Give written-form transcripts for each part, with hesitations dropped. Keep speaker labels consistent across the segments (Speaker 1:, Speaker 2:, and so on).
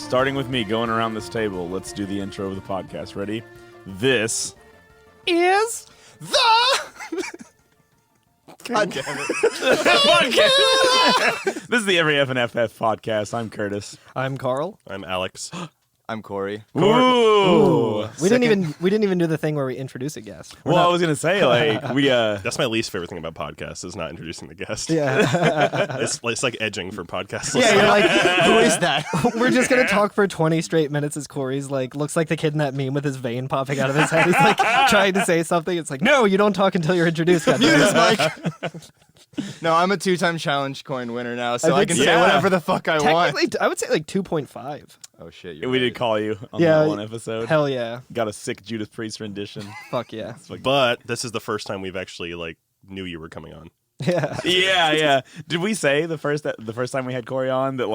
Speaker 1: Starting with me going around this table, let's do the intro of the podcast. Ready? This is the
Speaker 2: God damn it.
Speaker 1: podcast. This is the Every F and FF podcast. I'm Curtis.
Speaker 3: I'm Carl.
Speaker 4: I'm Alex.
Speaker 2: I'm Corey.
Speaker 1: Ooh.
Speaker 3: We didn't even do the thing where we introduce a guest.
Speaker 1: Well, I was gonna say we
Speaker 4: That's my least favorite thing about podcasts is not introducing the guest.
Speaker 3: Yeah.
Speaker 4: It's like edging for podcasts.
Speaker 3: Yeah, you're like,
Speaker 2: Who is that?
Speaker 3: we're just gonna talk for 20 straight minutes as Corey's like looks like the kid in that meme with his vein popping out of his head. He's like trying to say something. It's like, no, you don't talk until you're introduced.
Speaker 2: Mute his mic. No, I'm a 2-time challenge coin winner now, so I
Speaker 3: think
Speaker 2: can
Speaker 3: so.
Speaker 2: say whatever the fuck I want.
Speaker 3: Technically, I would say like 2.5.
Speaker 2: Oh shit, you're
Speaker 1: we
Speaker 2: right.
Speaker 1: did call you on
Speaker 3: Yeah,
Speaker 1: that one episode.
Speaker 3: Hell yeah.
Speaker 1: Got a sick Judas Priest rendition.
Speaker 3: Fuck yeah.
Speaker 4: But this is the first time we've actually knew you were coming on.
Speaker 3: Yeah.
Speaker 1: Yeah. Did we say the first time we had Corey on that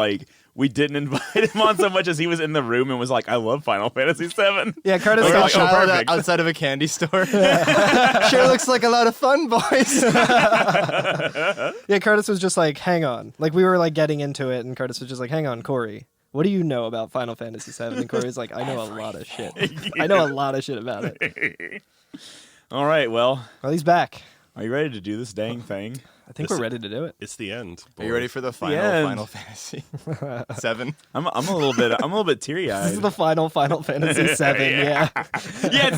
Speaker 1: we didn't invite him on so much as he was in the room and was like, "I love Final Fantasy VII."
Speaker 3: Yeah, Curtis
Speaker 1: We're
Speaker 3: got
Speaker 1: like, oh,
Speaker 2: Child
Speaker 1: perfect.
Speaker 2: outside of a candy store. Sure looks like a lot of fun, boys.
Speaker 3: Yeah, Curtis was just like, hang on. Like we were like getting into it and Curtis was just like, hang on, Corey. What do you know about Final Fantasy VII? And Corey's like, I know a lot of shit. I know a lot of shit about it.
Speaker 1: All right, well,
Speaker 3: Well, he's back.
Speaker 1: are you ready to do this dang thing?
Speaker 3: I think we're ready to do it.
Speaker 4: It's the end.
Speaker 2: Are you ready for the final
Speaker 1: end.
Speaker 2: Final Fantasy 7?
Speaker 1: I'm a little bit teary
Speaker 3: This
Speaker 1: eyed.
Speaker 3: is the final Final Fantasy VII. Yeah.
Speaker 1: Yeah,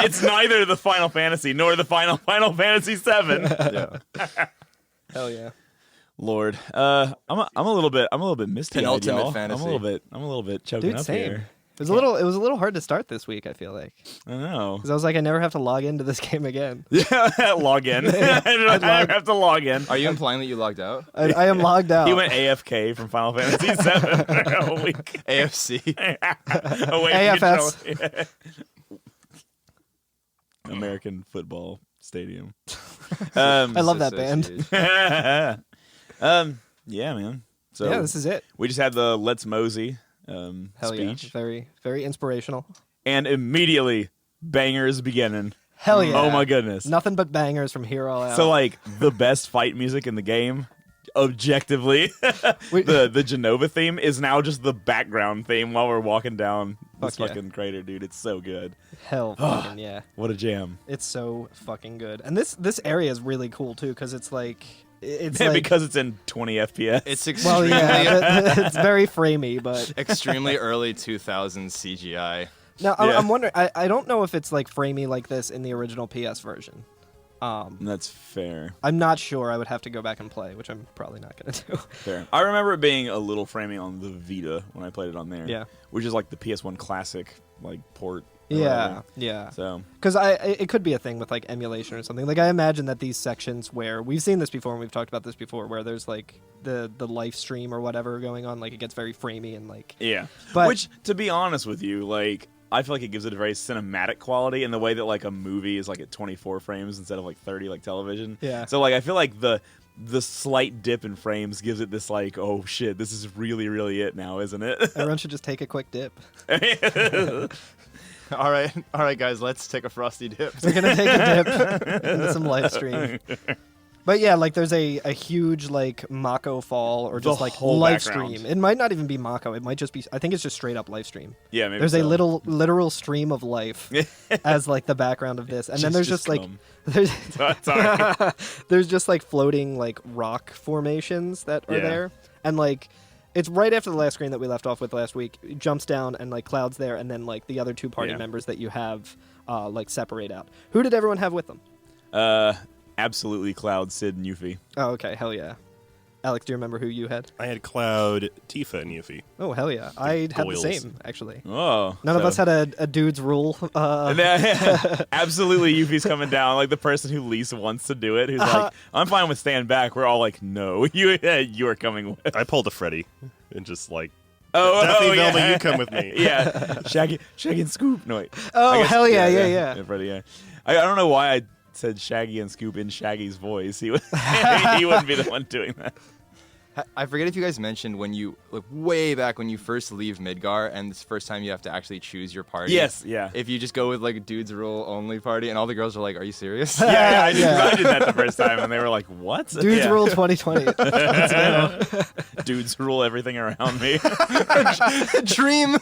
Speaker 1: it's neither the Final Fantasy nor the final Final Fantasy VII.
Speaker 2: Yeah.
Speaker 3: Hell yeah.
Speaker 1: Lord, I'm a little bit misty-eyed,
Speaker 2: Penultimate
Speaker 1: y'all.
Speaker 2: fantasy.
Speaker 1: I'm a little bit choking
Speaker 3: Dude,
Speaker 1: up
Speaker 3: same.
Speaker 1: here.
Speaker 3: It was a little hard to start this week, I feel like.
Speaker 1: I know.
Speaker 3: Because I was like, I never have to log into this game again.
Speaker 1: Yeah, log in. I have to log in.
Speaker 2: Are you implying that you logged out?
Speaker 3: I am logged out.
Speaker 1: He went AFK from Final Fantasy VII a week.
Speaker 2: AFC.
Speaker 1: Away
Speaker 3: AFS.
Speaker 1: from control. American Football Stadium.
Speaker 3: I love that band.
Speaker 1: Yeah, man. So
Speaker 3: Yeah, this is it.
Speaker 1: we just had the Let's Mosey
Speaker 3: Hell
Speaker 1: speech,
Speaker 3: yeah. Very, very inspirational.
Speaker 1: and immediately bangers beginning.
Speaker 3: Hell yeah.
Speaker 1: Oh my goodness!
Speaker 3: Nothing but bangers from here all out.
Speaker 1: So the best fight music in the game, objectively,
Speaker 3: We-
Speaker 1: the Genova theme is now just the background theme while we're walking down this
Speaker 3: Fuck yeah.
Speaker 1: fucking crater, dude. It's so good.
Speaker 3: Hell fucking yeah.
Speaker 1: What a jam!
Speaker 3: It's so fucking good. And this area is really cool too, because it's like it's
Speaker 1: Because it's in 20 FPS.
Speaker 2: It's
Speaker 3: well,
Speaker 2: extremely,
Speaker 3: yeah, it's very framey, but
Speaker 2: extremely early 2000s CGI.
Speaker 3: now
Speaker 1: Yeah.
Speaker 3: I'm wondering. I don't know if it's like framey like this in the original PS version.
Speaker 1: That's fair.
Speaker 3: I'm not sure. I would have to go back and play, which I'm probably not gonna do.
Speaker 1: Fair. I remember it being a little framey on the Vita when I played it on there.
Speaker 3: Yeah.
Speaker 1: Which is like the PS1 classic port. or
Speaker 3: Yeah,
Speaker 1: whatever.
Speaker 3: yeah.
Speaker 1: So
Speaker 3: Because it could be a thing with like emulation or something. Like I imagine that these sections where we've seen this before and we've talked about this before, where there's like the live stream or whatever going on, like it gets very framey and like.
Speaker 1: yeah.
Speaker 3: But-
Speaker 1: Which, to be honest with you, I feel like it gives it a very cinematic quality in the way that a movie is at 24 frames instead of 30 like television.
Speaker 3: Yeah.
Speaker 1: So I feel like the slight dip in frames gives it this oh shit, this is really really it now, isn't it?
Speaker 3: Everyone should just take a quick dip.
Speaker 2: All right, guys, let's take a frosty dip.
Speaker 3: We're gonna take a dip into some live stream. But yeah, there's a huge Mako fall or just
Speaker 1: whole
Speaker 3: live
Speaker 1: background.
Speaker 3: stream. It might not even be Mako. It might just be. I think it's just straight up live stream.
Speaker 1: Yeah, maybe
Speaker 3: There's
Speaker 1: so.
Speaker 3: a literal stream of life as the background of this, and then there's just
Speaker 1: come.
Speaker 3: there's
Speaker 1: Sorry.
Speaker 3: there's just floating rock formations that are
Speaker 1: Yeah.
Speaker 3: there, and it's right after the last screen that we left off with last week. It jumps down and Cloud's there, and then the other two party
Speaker 1: Yeah.
Speaker 3: members that you have separate out. Who did everyone have with them?
Speaker 1: Absolutely Cloud, Sid, and Yuffie.
Speaker 3: Oh, okay, hell yeah. Alex, do you remember who you had?
Speaker 4: I had Cloud, Tifa, and Yuffie.
Speaker 3: Oh, hell yeah. I had the
Speaker 4: Goyles.
Speaker 3: same, actually.
Speaker 1: Oh.
Speaker 3: None of us had a dude's rule.
Speaker 1: Absolutely, Yuffie's coming down. The person who least wants to do it, who's I'm fine with staying back. We're all no, you are coming with.
Speaker 4: I pulled a Freddy and just
Speaker 1: Daphne
Speaker 4: Velma,
Speaker 1: yeah.
Speaker 4: you come with me.
Speaker 1: Yeah, Shaggy and Scoop. No, wait.
Speaker 3: Oh,
Speaker 1: I guess-
Speaker 3: hell yeah.
Speaker 1: Freddy, yeah. I don't know why I said Shaggy and Scoop in Shaggy's voice. He wouldn't be the one doing that.
Speaker 2: I forget if you guys mentioned when you, like, way back when you first leave Midgar and it's the first time you have to actually choose your party.
Speaker 1: Yes, yeah.
Speaker 2: If you just go with, like, a dudes rule only party and all the girls are like, are you serious?
Speaker 1: Yeah, I did that the first time, and they were like, "What?"
Speaker 3: Dudes rule 2020. Let's go.
Speaker 1: Dudes rule everything around me.
Speaker 2: Dream.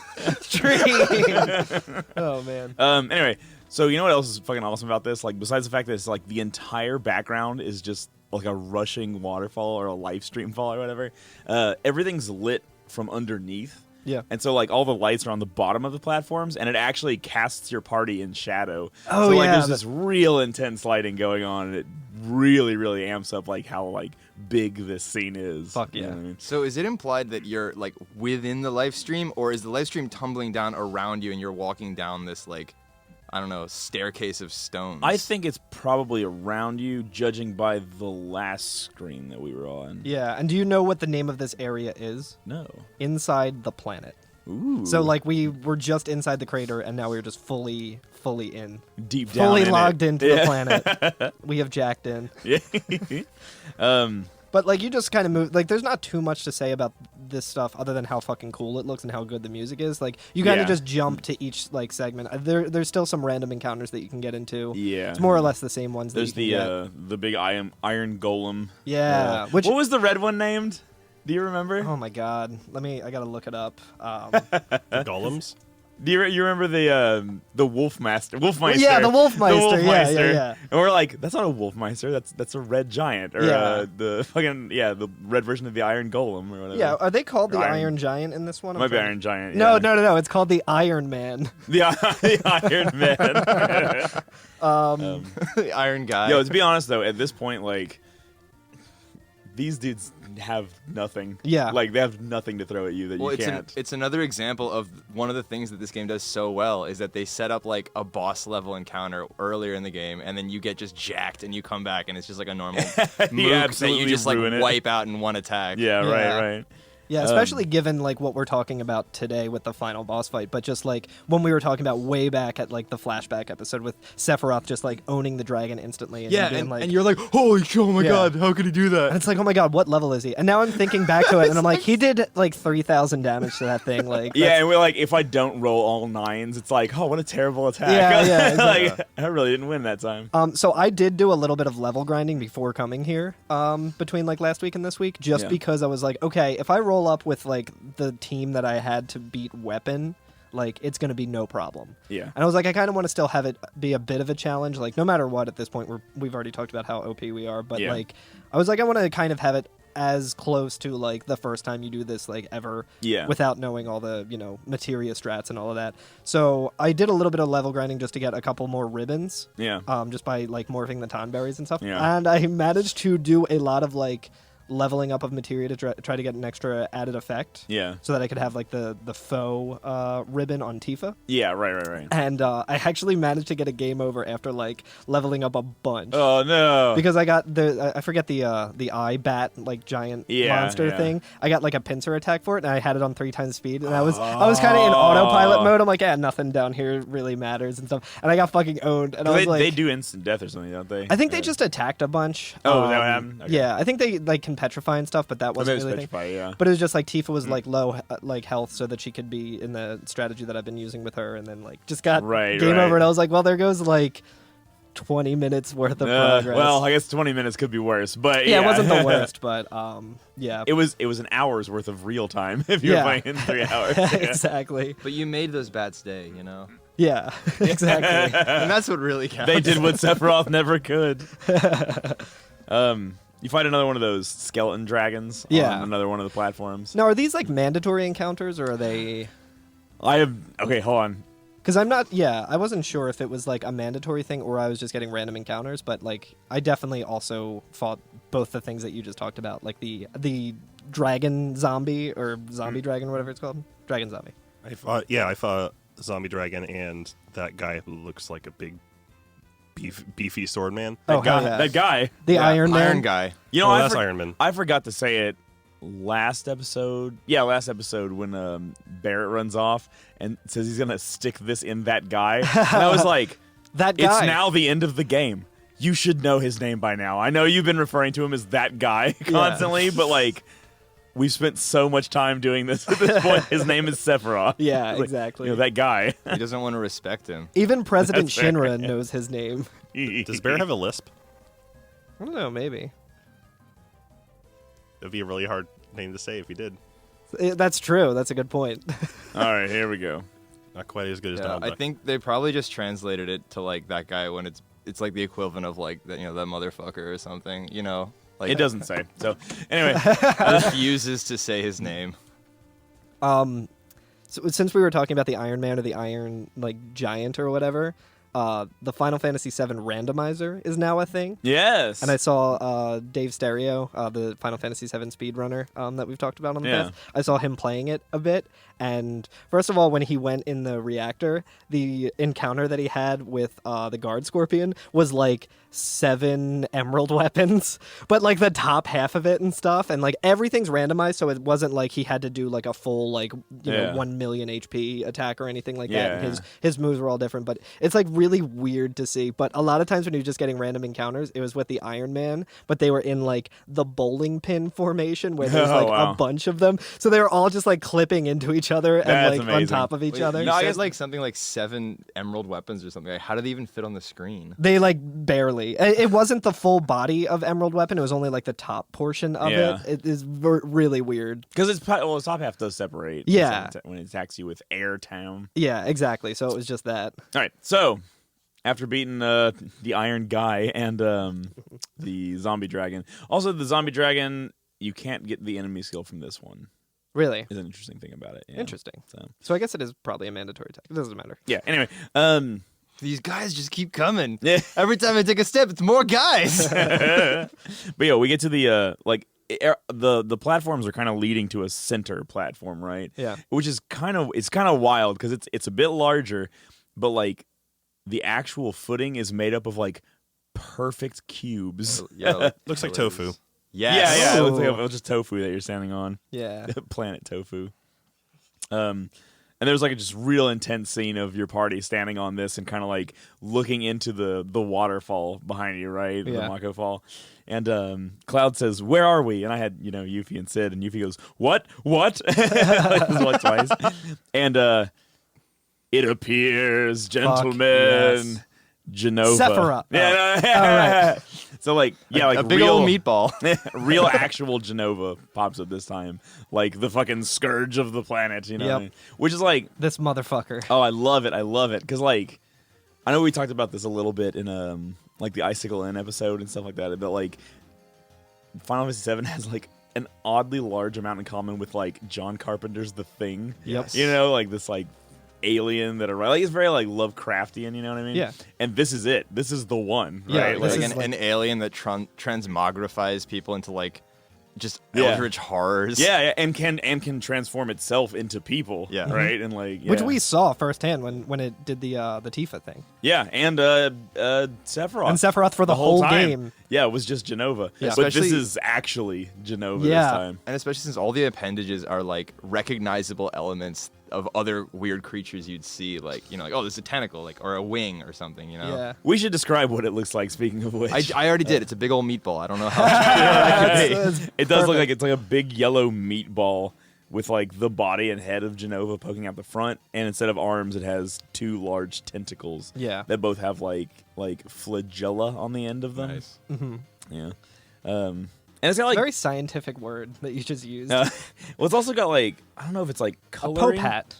Speaker 3: Oh man.
Speaker 1: Anyway, so you know what else is fucking awesome about this? Like, besides the fact that it's like the entire background is just like a rushing waterfall or a live stream fall or whatever. Everything's lit from underneath.
Speaker 3: Yeah.
Speaker 1: And so, like, all the lights are on the bottom of the platforms, and it actually casts your party in shadow.
Speaker 3: Oh,
Speaker 1: so, like,
Speaker 3: yeah,
Speaker 1: there's this real intense lighting going on, and it really, really amps up, like, how, like, big this scene is.
Speaker 3: Fuck
Speaker 1: You know
Speaker 3: yeah.
Speaker 1: what I mean?
Speaker 2: So is it implied that you're, like, within the live stream, or is the live stream tumbling down around you and you're walking down this, like, I don't know, staircase of stones?
Speaker 1: I think it's probably around you, judging by the last screen that we were on.
Speaker 3: Yeah, and do you know what the name of this area is?
Speaker 1: No.
Speaker 3: Inside the planet.
Speaker 1: Ooh.
Speaker 3: So like we were just inside the crater, and now we're just fully in,
Speaker 1: Deep down
Speaker 3: fully
Speaker 1: in
Speaker 3: logged
Speaker 1: it.
Speaker 3: into the planet. We have jacked in.
Speaker 1: Yeah.
Speaker 3: But like you just kind of move. Like there's not too much to say about this stuff other than how fucking cool it looks and how good the music is. Like you kind of
Speaker 1: Yeah.
Speaker 3: just jump to each like segment. There's still some random encounters that you can get into.
Speaker 1: Yeah.
Speaker 3: It's more or less the same ones.
Speaker 1: There's
Speaker 3: that you can
Speaker 1: the big iron golem.
Speaker 3: Yeah, which-
Speaker 1: what was the red one named? Do you remember?
Speaker 3: get. Oh my god. I gotta look it up.
Speaker 4: The golems.
Speaker 1: Do you remember the Wolfmeister?
Speaker 3: Yeah, the Wolfmeister. Yeah,
Speaker 1: Wolfmeister.
Speaker 3: yeah.
Speaker 1: And we're like, that's not a Wolfmeister. That's a red giant, or
Speaker 3: Yeah.
Speaker 1: the red version of the Iron Golem or whatever.
Speaker 3: Yeah, are they called the
Speaker 1: Iron-
Speaker 3: Iron Giant in this one?
Speaker 1: Might be Iron Giant.
Speaker 3: No,
Speaker 1: yeah.
Speaker 3: no. It's called the Iron Man.
Speaker 1: The Iron Man.
Speaker 2: the Iron Guy.
Speaker 1: Yo, to be honest though, at this point, like, these dudes have nothing.
Speaker 3: Yeah.
Speaker 1: Like, they have nothing to throw at you that
Speaker 2: Well,
Speaker 1: you can't.
Speaker 2: it's another example of one of the things that this game does so well is that they set up like a boss level encounter earlier in the game, and then you get just jacked and you come back and it's just like a normal mook that you
Speaker 1: absolutely
Speaker 2: just like
Speaker 1: ruin it.
Speaker 2: wipe out in one attack.
Speaker 1: Yeah,
Speaker 3: Yeah.
Speaker 1: right.
Speaker 3: Yeah, especially given like what we're talking about today with the final boss fight, but just like when we were talking about way back at like the flashback episode with Sephiroth just like owning the dragon instantly. And
Speaker 2: Yeah,
Speaker 3: being,
Speaker 2: and,
Speaker 3: like,
Speaker 2: and you're like, holy shit, oh my
Speaker 3: Yeah.
Speaker 2: god, how could he do
Speaker 3: and
Speaker 2: that?
Speaker 3: it's like, oh my god, what level is he? And now I'm thinking back to it, and I'm like, he did like 3,000 damage to that thing. Like,
Speaker 1: Yeah, and we're like, if I don't roll all nines, it's like, oh, what a terrible attack.
Speaker 3: Yeah, exactly.
Speaker 1: Like, I really didn't win that time.
Speaker 3: So I did do a little bit of level grinding before coming here, between like last week and this week, just
Speaker 1: Yeah.
Speaker 3: because I was like, okay, if I roll up with like the team that I had to beat Weapon, like it's gonna be no problem.
Speaker 1: Yeah.
Speaker 3: And I was like, I kind of want to still have it be a bit of a challenge, like no matter what. At this point, we've already talked about how OP we are, but
Speaker 1: Yeah.
Speaker 3: like I was like, I want to kind of have it as close to like the first time you do this like ever,
Speaker 1: Yeah.
Speaker 3: without knowing all the materia strats and all of that. So I did a little bit of level grinding just to get a couple more ribbons.
Speaker 1: Yeah.
Speaker 3: Just by like morphing the Tonberries and stuff.
Speaker 1: Yeah.
Speaker 3: And I managed to do a lot of like leveling up of materia to try to get an extra added effect.
Speaker 1: Yeah.
Speaker 3: So that I could have like the faux ribbon on Tifa.
Speaker 1: Yeah, right.
Speaker 3: And I actually managed to get a game over after like leveling up a bunch.
Speaker 1: Oh, no.
Speaker 3: Because I got I forget the eye bat like giant
Speaker 1: Yeah,
Speaker 3: monster
Speaker 1: yeah.
Speaker 3: thing. I got like a pincer attack for it, and I had it on 3 times speed. And I was kind of in autopilot mode. I'm like, yeah, nothing down here really matters and stuff. And I got fucking owned. And I was like,
Speaker 1: they do instant death or something, don't they?
Speaker 3: I think they just attacked a bunch.
Speaker 1: Oh, is that what happened? Okay.
Speaker 3: Yeah, I think they like can petrify and stuff, but that
Speaker 1: Oh,
Speaker 3: wasn't
Speaker 1: there's
Speaker 3: really a thing.
Speaker 1: Petrify, yeah.
Speaker 3: But it was just like Tifa was like low like health, so that she could be in the strategy that I've been using with her, and then like just got
Speaker 1: Right,
Speaker 3: game
Speaker 1: right.
Speaker 3: over. And I was like, well, there goes like 20 minutes worth of progress.
Speaker 1: Well, I guess 20 minutes could be worse, but
Speaker 3: yeah, it wasn't the worst, but yeah,
Speaker 1: It was an hour's worth of real time if you were
Speaker 3: Yeah.
Speaker 1: playing in 3 hours. Yeah.
Speaker 3: exactly.
Speaker 2: But you made those bats stay, you know?
Speaker 3: Yeah, exactly.
Speaker 2: And that's what really counts.
Speaker 1: They did what Sephiroth never could. You find another one of those skeleton dragons
Speaker 3: Yeah.
Speaker 1: on another one of the platforms.
Speaker 3: Now, are these like mandatory encounters, or are they?
Speaker 1: Okay, hold on.
Speaker 3: Because I'm not. Yeah, I wasn't sure if it was like a mandatory thing or I was just getting random encounters. But like, I definitely also fought both the things that you just talked about, like the dragon zombie or zombie dragon, whatever it's called, dragon zombie.
Speaker 4: I fought Zombie Dragon and that guy who looks like a big beefy sword man.
Speaker 3: Oh,
Speaker 1: Guy,
Speaker 3: hell yeah.
Speaker 1: That guy.
Speaker 3: The
Speaker 2: Yeah,
Speaker 3: Iron Man.
Speaker 2: Iron Guy.
Speaker 1: You know,
Speaker 4: Oh, that's Iron Man.
Speaker 1: I forgot to say it last episode. Yeah, last episode when Barrett runs off and says he's going to stick this in that guy. And I was like,
Speaker 3: That guy.
Speaker 1: it's now the end of the game. You should know his name by now. I know you've been referring to him as that guy constantly, but like, we've spent so much time doing this at this point. His name is Sephiroth.
Speaker 3: Yeah,
Speaker 1: Like,
Speaker 3: exactly.
Speaker 1: that guy.
Speaker 2: He doesn't want to respect him.
Speaker 3: Even President
Speaker 1: That's fair.
Speaker 3: Shinra knows his name.
Speaker 4: Does Bear have a lisp?
Speaker 3: I don't know, maybe.
Speaker 4: It'd be a really hard name to say if he did.
Speaker 3: That's true. That's a good point.
Speaker 1: All right, here we go.
Speaker 4: Not quite as good as
Speaker 2: Yeah,
Speaker 4: Donald
Speaker 2: I
Speaker 4: Duck.
Speaker 2: think they probably just translated it to like that guy when it's like the equivalent of like that that motherfucker or something. Like
Speaker 1: It doesn't say. So anyway,
Speaker 2: refuses to say his name.
Speaker 3: So since we were talking about the Iron Man or the Iron Giant or whatever, the Final Fantasy VII randomizer is now a thing.
Speaker 1: yes.
Speaker 3: And I saw Dave Stereo, the Final Fantasy VII speedrunner that we've talked about on the past. I saw him playing it a bit. And first of all, when he went in the reactor, the encounter that he had with the guard scorpion was like 7 emerald weapons, but like the top half of it and stuff. And like everything's randomized, so it wasn't like he had to do like a full 1 million HP attack or anything like that.
Speaker 1: Yeah.
Speaker 3: His moves were all different, but it's like really weird to see. But a lot of times when you're just getting random encounters, it was with the Iron Man, but they were in like the bowling pin formation where there's like a bunch of them. So they were all just like clipping into each other and
Speaker 1: That's
Speaker 3: like on
Speaker 1: amazing.
Speaker 3: top of each
Speaker 2: Wait,
Speaker 3: other.
Speaker 2: You
Speaker 1: No, I
Speaker 2: said
Speaker 1: guess-
Speaker 2: like something like 7 emerald weapons or something. Like, how do they even fit on the screen?
Speaker 3: They like barely. It wasn't the full body of Emerald Weapon. It was only like the top portion of
Speaker 1: Yeah.
Speaker 3: it. It is really weird.
Speaker 1: Because its top half does separate.
Speaker 3: Yeah.
Speaker 1: When it attacks you with Air Town.
Speaker 3: Yeah, exactly. So it was just that.
Speaker 1: All right, so after beating the Iron Guy and the Zombie Dragon, also the Zombie Dragon, you can't get the enemy skill from this one.
Speaker 3: Really
Speaker 1: Is an interesting thing about it. Yeah.
Speaker 3: interesting.
Speaker 1: So
Speaker 3: So I guess it is probably a mandatory tech. It doesn't matter.
Speaker 1: yeah. Anyway,
Speaker 2: These guys just keep coming.
Speaker 1: Yeah.
Speaker 2: Every time I take a step, it's more guys.
Speaker 1: but yeah, we get to the the platforms are kind of leading to a center platform, right?
Speaker 3: Yeah.
Speaker 1: Which is kind of wild because it's a bit larger, but like the actual footing is made up of like perfect cubes.
Speaker 2: Yo,
Speaker 4: Looks like
Speaker 2: it
Speaker 4: tofu.
Speaker 2: was-
Speaker 1: Yeah,
Speaker 2: Yes.
Speaker 1: yeah. It looks like
Speaker 3: Ooh.
Speaker 1: just tofu that you're standing on.
Speaker 3: Yeah.
Speaker 1: Planet tofu. And there's like a just real intense scene of your party standing on this and kind of like looking into the waterfall behind you, right? The
Speaker 3: Yeah.
Speaker 1: Mako Fall. And Cloud says, "Where are we?" And I had, Yuffie and Sid, and Yuffie goes, "What? What?" Like twice. And it appears, gentlemen,
Speaker 3: yes.
Speaker 1: Genova.
Speaker 3: Sephiroth.
Speaker 1: Yeah,
Speaker 3: Oh. All right.
Speaker 1: So like, yeah, like
Speaker 2: a big
Speaker 1: real,
Speaker 2: old meatball.
Speaker 1: real actual Genova pops up this time, like the fucking scourge of the planet,
Speaker 3: Yep.
Speaker 1: Which is like,
Speaker 3: This motherfucker.
Speaker 1: oh, I love it, because like, I know we talked about this a little bit in like the Icicle Inn episode and stuff like that, but like, Final Fantasy VII has like an oddly large amount in common with like John Carpenter's The Thing.
Speaker 3: Yep.
Speaker 1: Like this like alien that are like it's very like Lovecraftian, you know what I mean?
Speaker 3: Yeah.
Speaker 1: And this is it. This is the one,
Speaker 3: Yeah,
Speaker 1: right?
Speaker 3: this
Speaker 2: Like
Speaker 3: is
Speaker 2: an alien that transmogrifies people into like just
Speaker 1: Yeah.
Speaker 2: eldritch horrors.
Speaker 1: Yeah, and can transform itself into people.
Speaker 2: Yeah.
Speaker 1: Right? And like
Speaker 3: Which
Speaker 1: yeah.
Speaker 3: we saw firsthand when it did the Tifa thing.
Speaker 1: Yeah, and Sephiroth.
Speaker 3: And Sephiroth for the whole
Speaker 1: time.
Speaker 3: game.
Speaker 1: Yeah, it was just Genova.
Speaker 3: Yeah.
Speaker 1: But this
Speaker 2: Especially-
Speaker 1: is actually Genova
Speaker 3: Yeah.
Speaker 1: this time.
Speaker 2: And especially since all the appendages are like recognizable elements of other weird creatures you'd see, like like, oh, there's a tentacle, like, or a wing or something,
Speaker 3: Yeah.
Speaker 1: We should describe what it looks like, speaking of which.
Speaker 2: I already did. It's a big old meatball. I don't know how much clearer I could be.
Speaker 3: That's
Speaker 1: It does look
Speaker 3: perfect.
Speaker 1: like it's like a big yellow meatball with like the body and head of Genova poking out the front, and instead of arms, it has 2 large tentacles.
Speaker 3: Yeah.
Speaker 1: That both have like flagella on the end of them.
Speaker 2: Nice.
Speaker 1: Yeah. And it's got like
Speaker 3: Very scientific word that you just used.
Speaker 1: well, it's also got like I don't know if it's like
Speaker 3: a
Speaker 1: coloring.
Speaker 3: Pope hat.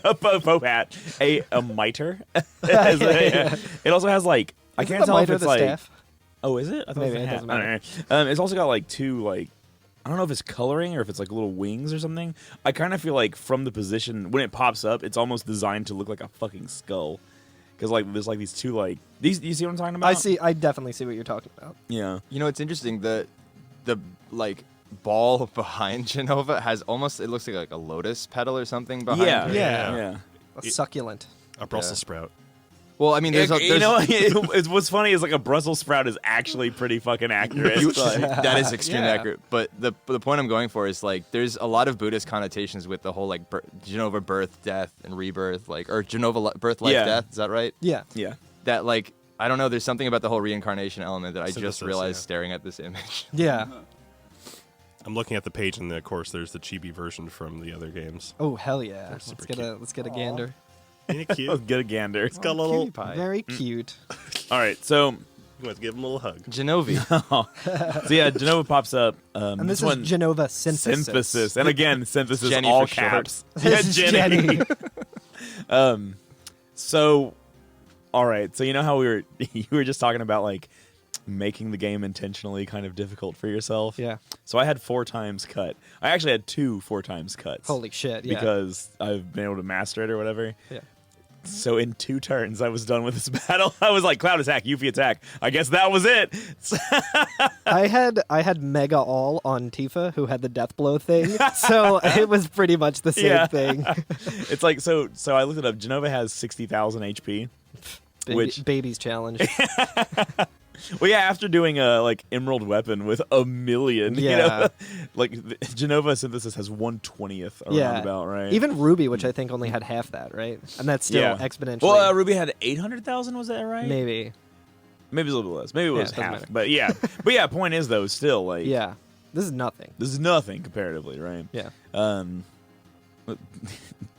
Speaker 1: A Pope hat. A mitre.
Speaker 3: Yeah.
Speaker 1: It also has like I
Speaker 3: Isn't
Speaker 1: can't
Speaker 3: the
Speaker 1: tell if
Speaker 3: mitre
Speaker 1: it's
Speaker 3: the
Speaker 1: like
Speaker 3: staff?
Speaker 1: oh is it? I thought
Speaker 3: Maybe,
Speaker 1: it was a
Speaker 3: it
Speaker 1: hat.
Speaker 3: doesn't
Speaker 1: I don't know. It's also got like 2 like I don't know if it's coloring or if it's like little wings or something. I kind of feel like from the position when it pops up, it's almost designed to look like a fucking skull. Because like there's like these 2 like these. You see what I'm talking about?
Speaker 3: I definitely see what you're talking about.
Speaker 1: Yeah.
Speaker 2: It's interesting. The like ball behind Genova has almost, it looks like a lotus petal or something behind
Speaker 1: Yeah.
Speaker 2: her.
Speaker 3: Yeah.
Speaker 1: Yeah.
Speaker 3: A succulent.
Speaker 4: A Brussels sprout.
Speaker 2: Well, I mean, there's
Speaker 1: What's funny is like a Brussels sprout is actually pretty fucking accurate.
Speaker 2: that is extremely
Speaker 3: Yeah.
Speaker 2: accurate. But the point I'm going for is like there's a lot of Buddhist connotations with the whole like Genova birth, death, and rebirth, like, or Genova birth, life,
Speaker 1: Yeah.
Speaker 2: death. Is that right?
Speaker 3: Yeah.
Speaker 1: Yeah.
Speaker 2: That like I don't know. There's something about the whole reincarnation element that I just
Speaker 4: Synthesis,
Speaker 2: realized
Speaker 4: yeah.
Speaker 2: staring at this image.
Speaker 3: Yeah.
Speaker 4: I'm looking at the page, and of course, there's the chibi version from the other games.
Speaker 3: Oh hell yeah! Let's
Speaker 4: super
Speaker 3: get a gander.
Speaker 4: Ain't it cute?
Speaker 1: Let's get a gander.
Speaker 4: It's got a little.
Speaker 2: Cutie pie.
Speaker 3: Very cute.
Speaker 1: All right, so
Speaker 4: You want to give him a little hug.
Speaker 2: Genovi.
Speaker 1: so yeah, Genova pops up.
Speaker 3: And this
Speaker 1: one
Speaker 3: is Genova synthesis.
Speaker 1: synthesis, and again, synthesis
Speaker 2: Jenny
Speaker 1: all
Speaker 2: for short.
Speaker 1: caps.
Speaker 3: This is Jenny.
Speaker 1: So, all right. So you know how you were just talking about like making the game intentionally kind of difficult for yourself.
Speaker 3: Yeah.
Speaker 1: So I had 4 times cut. I actually had 2 4 times cuts.
Speaker 3: Holy shit! Yeah.
Speaker 1: Because I've been able to master it or whatever.
Speaker 3: Yeah.
Speaker 1: So in 2 turns, I was done with this battle. I was like, Cloud attack, Yuffie attack. I guess that was it.
Speaker 3: I had Mega All on Tifa, who had the death blow thing. So it was pretty much the same
Speaker 1: Yeah.
Speaker 3: thing.
Speaker 1: It's like so. I looked it up. Genova has 60,000 HP. Which
Speaker 3: Baby's challenge.
Speaker 1: Well, yeah, after doing a like emerald weapon with 1,000,000, you
Speaker 3: Yeah.
Speaker 1: know, like Genova synthesis has 1/20th around
Speaker 3: Yeah.
Speaker 1: about, right?
Speaker 3: Even Ruby, which I think only had half that, right? And that's still
Speaker 1: Yeah.
Speaker 3: exponentially.
Speaker 1: Well, Ruby had 800,000. Was that right?
Speaker 3: maybe.
Speaker 1: Maybe it's a little bit less. Maybe it was
Speaker 3: doesn't
Speaker 1: half.
Speaker 3: matter.
Speaker 1: But yeah, point is though, still like
Speaker 3: Yeah. This is nothing.
Speaker 1: this is nothing comparatively, right?
Speaker 3: Yeah.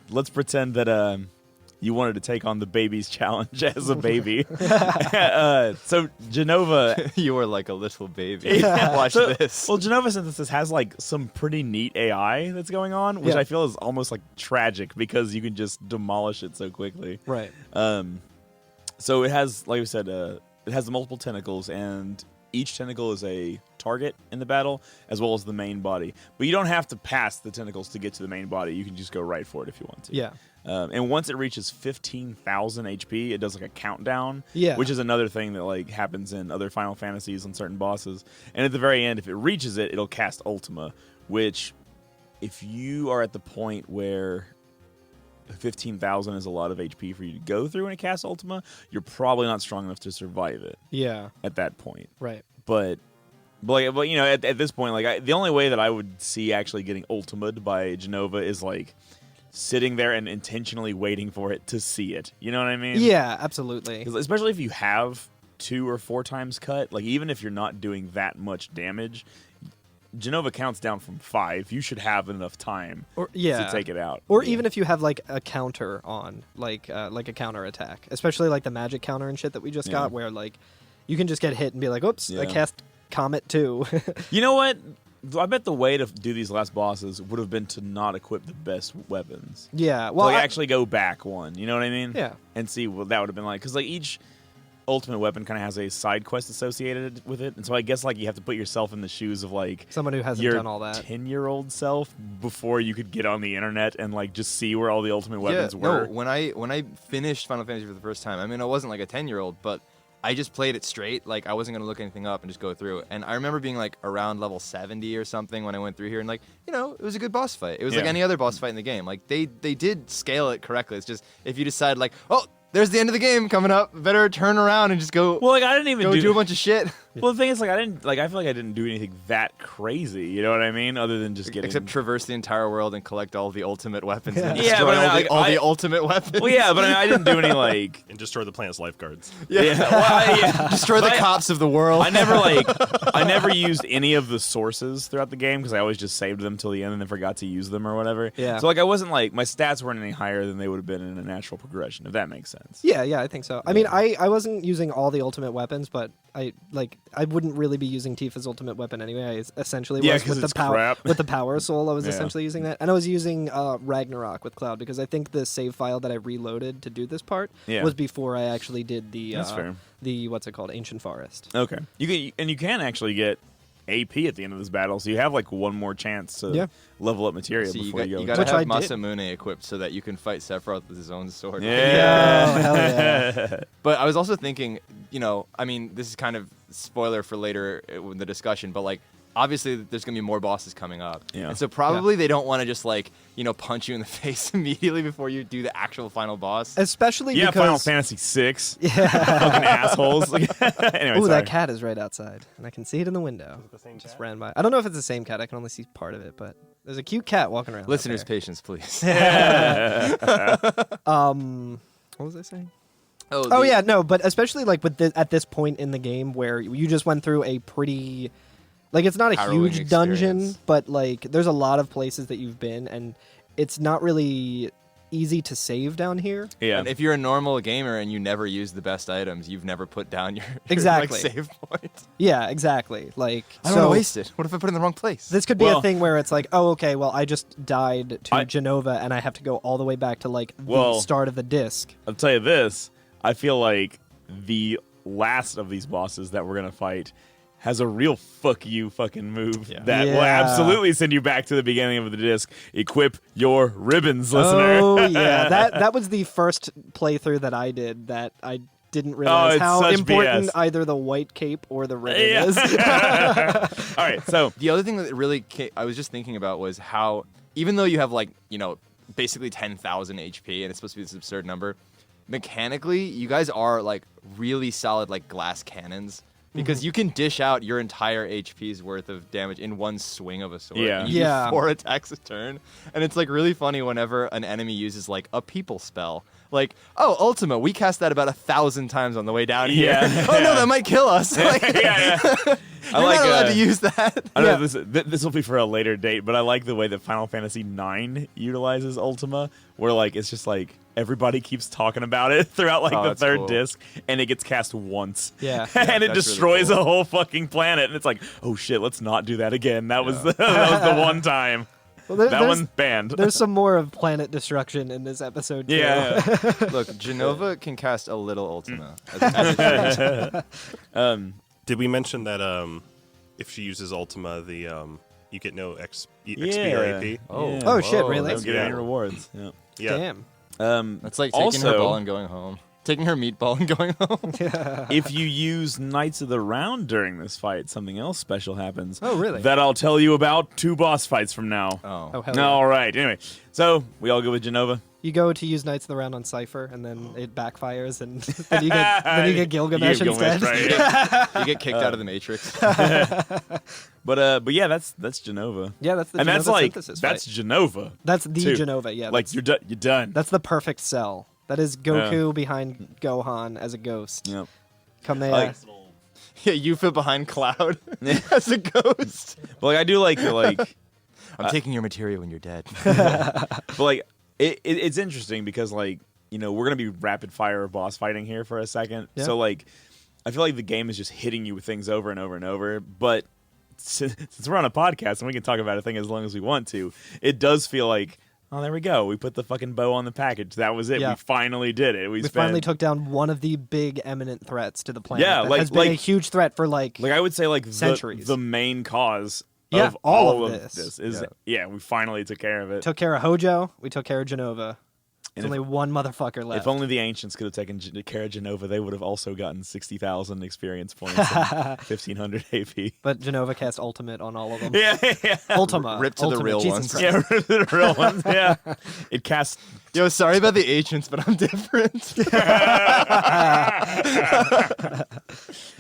Speaker 1: Let's pretend that you wanted to take on the baby's challenge as a baby. So Genova.
Speaker 2: You were like a little baby.
Speaker 1: Yeah.
Speaker 2: Watch
Speaker 1: So-
Speaker 2: this.
Speaker 1: Well, Genova synthesis has like some pretty neat AI that's going on, which
Speaker 3: Yeah.
Speaker 1: I feel is almost like tragic because you can just demolish it so quickly.
Speaker 3: Right.
Speaker 1: So it has, like we said, it has the multiple tentacles, and each tentacle is a target in the battle, as well as the main body. But you don't have to pass the tentacles to get to the main body. You can just go right for it if you want to.
Speaker 3: Yeah.
Speaker 1: And once it reaches 15,000 HP, it does like a countdown,
Speaker 3: Yeah.
Speaker 1: which is another thing that like happens in other Final Fantasies on certain bosses. And at the very end, if it reaches it, it'll cast Ultima, which if you are at the point where 15,000 is a lot of HP for you to go through when it casts Ultima, you're probably not strong enough to survive it
Speaker 3: Yeah.
Speaker 1: at that point.
Speaker 3: Right.
Speaker 1: But you know, at this point, like the only way that I would see actually getting ultimated by Genova is like sitting there and intentionally waiting for it to see it. You know what I mean?
Speaker 3: Yeah, absolutely.
Speaker 1: 'Cause especially if you have 2 or 4 times cut, like even if you're not doing that much damage, Genova counts down from 5. You should have enough time
Speaker 3: Or yeah.
Speaker 1: to take it out.
Speaker 3: Or
Speaker 1: Yeah.
Speaker 3: even if you have like a counter on, like a counter attack, especially like the magic counter and shit that we just
Speaker 1: Yeah.
Speaker 3: got, where like you can just get hit and be like, "Oops, I
Speaker 1: Yeah.
Speaker 3: cast Comet too."
Speaker 1: You know what? I bet the way to do these last bosses would have been to not equip the best weapons.
Speaker 3: Yeah.
Speaker 1: Well,
Speaker 3: Well,
Speaker 1: actually go back one. You know what I mean?
Speaker 3: Yeah.
Speaker 1: And see what that would have been like. Because like each ultimate weapon kind of has a side quest associated with it, and so I guess like you have to put yourself in the shoes of like
Speaker 3: someone who hasn't
Speaker 1: your
Speaker 3: done all that.
Speaker 1: 10-year-old self before you could get on the internet and like just see where all the ultimate weapons were.
Speaker 2: No, when I finished Final Fantasy for the first time, I mean, I wasn't like a 10-year-old, but I just played it straight. Like, I wasn't going to look anything up and just go through. And I remember being like around level 70 or something when I went through here, and like, you know, it was a good boss fight. It was like
Speaker 1: Yeah.
Speaker 2: any other boss fight in the game. Like, they did scale it correctly. It's just if you decide like, oh, there's the end of the game coming up, better turn around and just go
Speaker 1: Well, like I didn't even
Speaker 2: do a bunch of shit.
Speaker 1: Well, the thing is, like I feel like I didn't do anything that crazy. You know what I mean? Other than just getting
Speaker 2: Except traverse the entire world and collect all the ultimate weapons. And
Speaker 3: Yeah.
Speaker 1: Yeah,
Speaker 2: destroy
Speaker 1: but I mean,
Speaker 2: all,
Speaker 1: like,
Speaker 2: all
Speaker 1: I-
Speaker 2: the ultimate weapons.
Speaker 1: Well, yeah, but I didn't do any like.
Speaker 4: And destroy the planet's lifeguards.
Speaker 1: Yeah. Well, yeah.
Speaker 2: Destroy the
Speaker 1: But
Speaker 2: cops of the world.
Speaker 1: I never used any of the sources throughout the game because I always just saved them till the end and then forgot to use them or whatever.
Speaker 3: Yeah.
Speaker 1: So like I wasn't like my stats weren't any higher than they would have been in a natural progression, if that makes sense.
Speaker 3: Yeah, I think so. I mean, I wasn't using all the ultimate weapons, but I wouldn't really be using Tifa's ultimate weapon anyway. I essentially
Speaker 1: Yeah,
Speaker 3: was
Speaker 1: 'cause
Speaker 3: with the
Speaker 1: it's
Speaker 3: power
Speaker 1: crap.
Speaker 3: with the power soul. I was
Speaker 1: Yeah.
Speaker 3: essentially using that, and I was using Ragnarok with Cloud because I think the save file that I reloaded to do this part
Speaker 1: Yeah.
Speaker 3: was before I actually did the
Speaker 1: That's fair.
Speaker 3: the what's it called, Ancient Forest.
Speaker 1: Okay. You can actually get AP at the end of this battle, so you have like one more chance to
Speaker 3: Yeah.
Speaker 1: level up materia
Speaker 2: See,
Speaker 1: before you go.
Speaker 2: gotta
Speaker 3: Which I
Speaker 2: have
Speaker 3: did.
Speaker 2: Masamune equipped so that you can fight Sephiroth with his own sword.
Speaker 1: Yeah.
Speaker 3: Oh, hell yeah.
Speaker 2: But I was also thinking, you know, I mean, this is kind of spoiler for later in the discussion, but like, obviously there's gonna be more bosses coming up,
Speaker 1: Yeah.
Speaker 2: and so probably they don't want to just like, you know, punch you in the face immediately before you do the actual final boss.
Speaker 3: Especially
Speaker 1: Yeah, Final
Speaker 3: because
Speaker 1: Fantasy VI.
Speaker 3: yeah.
Speaker 1: Fucking assholes. anyway,
Speaker 3: Ooh,
Speaker 1: sorry.
Speaker 3: that cat is right outside, and I can see it in the window.
Speaker 4: The same
Speaker 3: Just
Speaker 4: cat?
Speaker 3: ran by. I don't know if it's the same cat. I can only see part of it, but there's a cute cat walking around. out
Speaker 2: Listeners,
Speaker 3: there.
Speaker 2: patience, please.
Speaker 3: What was I saying?
Speaker 2: Oh
Speaker 3: Yeah, no, but especially like with at this point in the game where you just went through a pretty Like, it's not a
Speaker 2: harrowing
Speaker 3: huge dungeon,
Speaker 2: experience.
Speaker 3: but like there's a lot of places that you've been, and it's not really easy to save down here.
Speaker 1: Yeah.
Speaker 2: And if you're a normal gamer and you never use the best items, you've never put down your
Speaker 3: Exactly.
Speaker 2: like, save point.
Speaker 3: Yeah, exactly. Like,
Speaker 2: I don't want to waste it. What if I put it in the wrong place?
Speaker 3: this could be
Speaker 1: Well-
Speaker 3: a thing where it's like, oh, okay, well, I just died to
Speaker 1: I-
Speaker 3: Genova, and I have to go all the way back to like the
Speaker 1: Well-
Speaker 3: start of the disc.
Speaker 1: I'll tell you this. I feel like the last of these bosses that we're going to fight has a real fuck you fucking move that will
Speaker 3: Yeah.
Speaker 1: absolutely send you back to the beginning of the disc. Equip your ribbons, listener.
Speaker 3: Oh yeah, that was the first playthrough that I did that I didn't realize
Speaker 1: it's
Speaker 3: how
Speaker 1: such
Speaker 3: important
Speaker 1: BS.
Speaker 3: either the white cape or the ribbon
Speaker 1: Yeah.
Speaker 3: is.
Speaker 1: All right, so
Speaker 2: The other thing that really I was just thinking about was how, even though you have like, basically 10,000 HP and it's supposed to be this absurd number, mechanically, you guys are like really solid like glass cannons. Because you can dish out your entire HP's worth of damage in one swing of a sword.
Speaker 1: Yeah.
Speaker 2: And you
Speaker 3: Yeah.
Speaker 2: do 4 attacks a turn. And it's like really funny whenever an enemy uses like a people spell. Like, oh, Ultima, we cast that about 1,000 times on the way down here.
Speaker 1: Yeah.
Speaker 2: Oh no, that might kill us. Like,
Speaker 1: yeah.
Speaker 2: you're not allowed to use that.
Speaker 1: I know this will be for a later date, but I like the way that Final Fantasy IX utilizes Ultima, where like it's just like everybody keeps talking about it throughout like
Speaker 2: Oh,
Speaker 1: the
Speaker 2: that's
Speaker 1: third
Speaker 2: cool.
Speaker 1: disc, and it gets cast once.
Speaker 3: Yeah.
Speaker 1: and it
Speaker 2: that's really
Speaker 1: destroys
Speaker 2: cool.
Speaker 1: a whole fucking planet, and it's like, oh shit, let's not do that again. That was that was the one time.
Speaker 3: Well,
Speaker 1: That
Speaker 3: there's-
Speaker 1: one's banned.
Speaker 3: There's some more of planet destruction in this episode. Too.
Speaker 1: yeah.
Speaker 2: Look, Genova can cast a little Ultima. As a treat.
Speaker 4: Did we mention that if she uses Ultima, you get no XP
Speaker 1: Yeah.
Speaker 4: or AP?
Speaker 2: Oh.
Speaker 3: Oh, shit,
Speaker 2: Whoa,
Speaker 3: really?
Speaker 1: Don't get any
Speaker 4: Yeah.
Speaker 1: rewards. Yeah.
Speaker 4: Yeah.
Speaker 3: Damn.
Speaker 2: That's like taking her
Speaker 1: Also-
Speaker 2: ball and going home. Taking her meatball and going home.
Speaker 1: If you use Knights of the Round during this fight, something else special happens.
Speaker 3: Oh, really?
Speaker 1: That I'll tell you about 2 boss fights from now.
Speaker 3: Oh, hell yeah.
Speaker 1: All right. Anyway, so we all go with Genova.
Speaker 3: You go to use Knights of the Round on Cypher, and then it backfires, and then you get Gilgamesh
Speaker 1: You get
Speaker 3: instead.
Speaker 1: Gilgamesh, right?
Speaker 2: You get kicked out of the Matrix.
Speaker 1: But yeah, that's Genova.
Speaker 3: Yeah, that's the
Speaker 1: And
Speaker 3: Genova
Speaker 1: that's like
Speaker 3: synthesis
Speaker 1: that's
Speaker 3: fight.
Speaker 1: Genova.
Speaker 3: That's the
Speaker 1: too.
Speaker 3: Genova. Yeah,
Speaker 1: Like you're done.
Speaker 3: that's the perfect cell. That is Goku behind Gohan as a ghost.
Speaker 1: Yep.
Speaker 3: Kamea.
Speaker 1: Like-
Speaker 2: Yeah, Yuffie behind Cloud as a ghost.
Speaker 1: But like I do like the like,
Speaker 2: I'm taking your materia when you're dead.
Speaker 1: but like it's interesting because like we're gonna be rapid fire boss fighting here for a second.
Speaker 3: Yeah.
Speaker 1: So like I feel like the game is just hitting you with things over and over and over. But since we're on a podcast and we can talk about a thing as long as we want to, it does feel like, oh, there we go. We put the fucking bow on the package. That was it.
Speaker 3: Yeah.
Speaker 1: We finally did it.
Speaker 3: We finally took down one of the big eminent threats to the planet.
Speaker 1: Yeah,
Speaker 3: that
Speaker 1: like-
Speaker 3: has been a
Speaker 1: like-
Speaker 3: huge threat for like
Speaker 1: I would say like
Speaker 3: centuries.
Speaker 1: the main cause
Speaker 3: Yeah,
Speaker 1: of
Speaker 3: all
Speaker 1: all
Speaker 3: of
Speaker 1: of
Speaker 3: this.
Speaker 1: this is we finally took care of it.
Speaker 3: took care of Hojo. We took care of Genova. There's
Speaker 1: And
Speaker 3: only one motherfucker left.
Speaker 1: If only the ancients could have taken care of Genova, they would have also gotten 60,000 experience points and 1,500 AP.
Speaker 3: But Genova cast ultimate on all of them.
Speaker 1: Yeah,
Speaker 3: Ultima.
Speaker 2: Rip to the
Speaker 3: Ultimate,
Speaker 2: real
Speaker 3: Jesus
Speaker 2: ones.
Speaker 3: Christ.
Speaker 1: yeah, the real ones. Yeah, it casts.
Speaker 2: Yo, sorry about the ancients, but I'm different.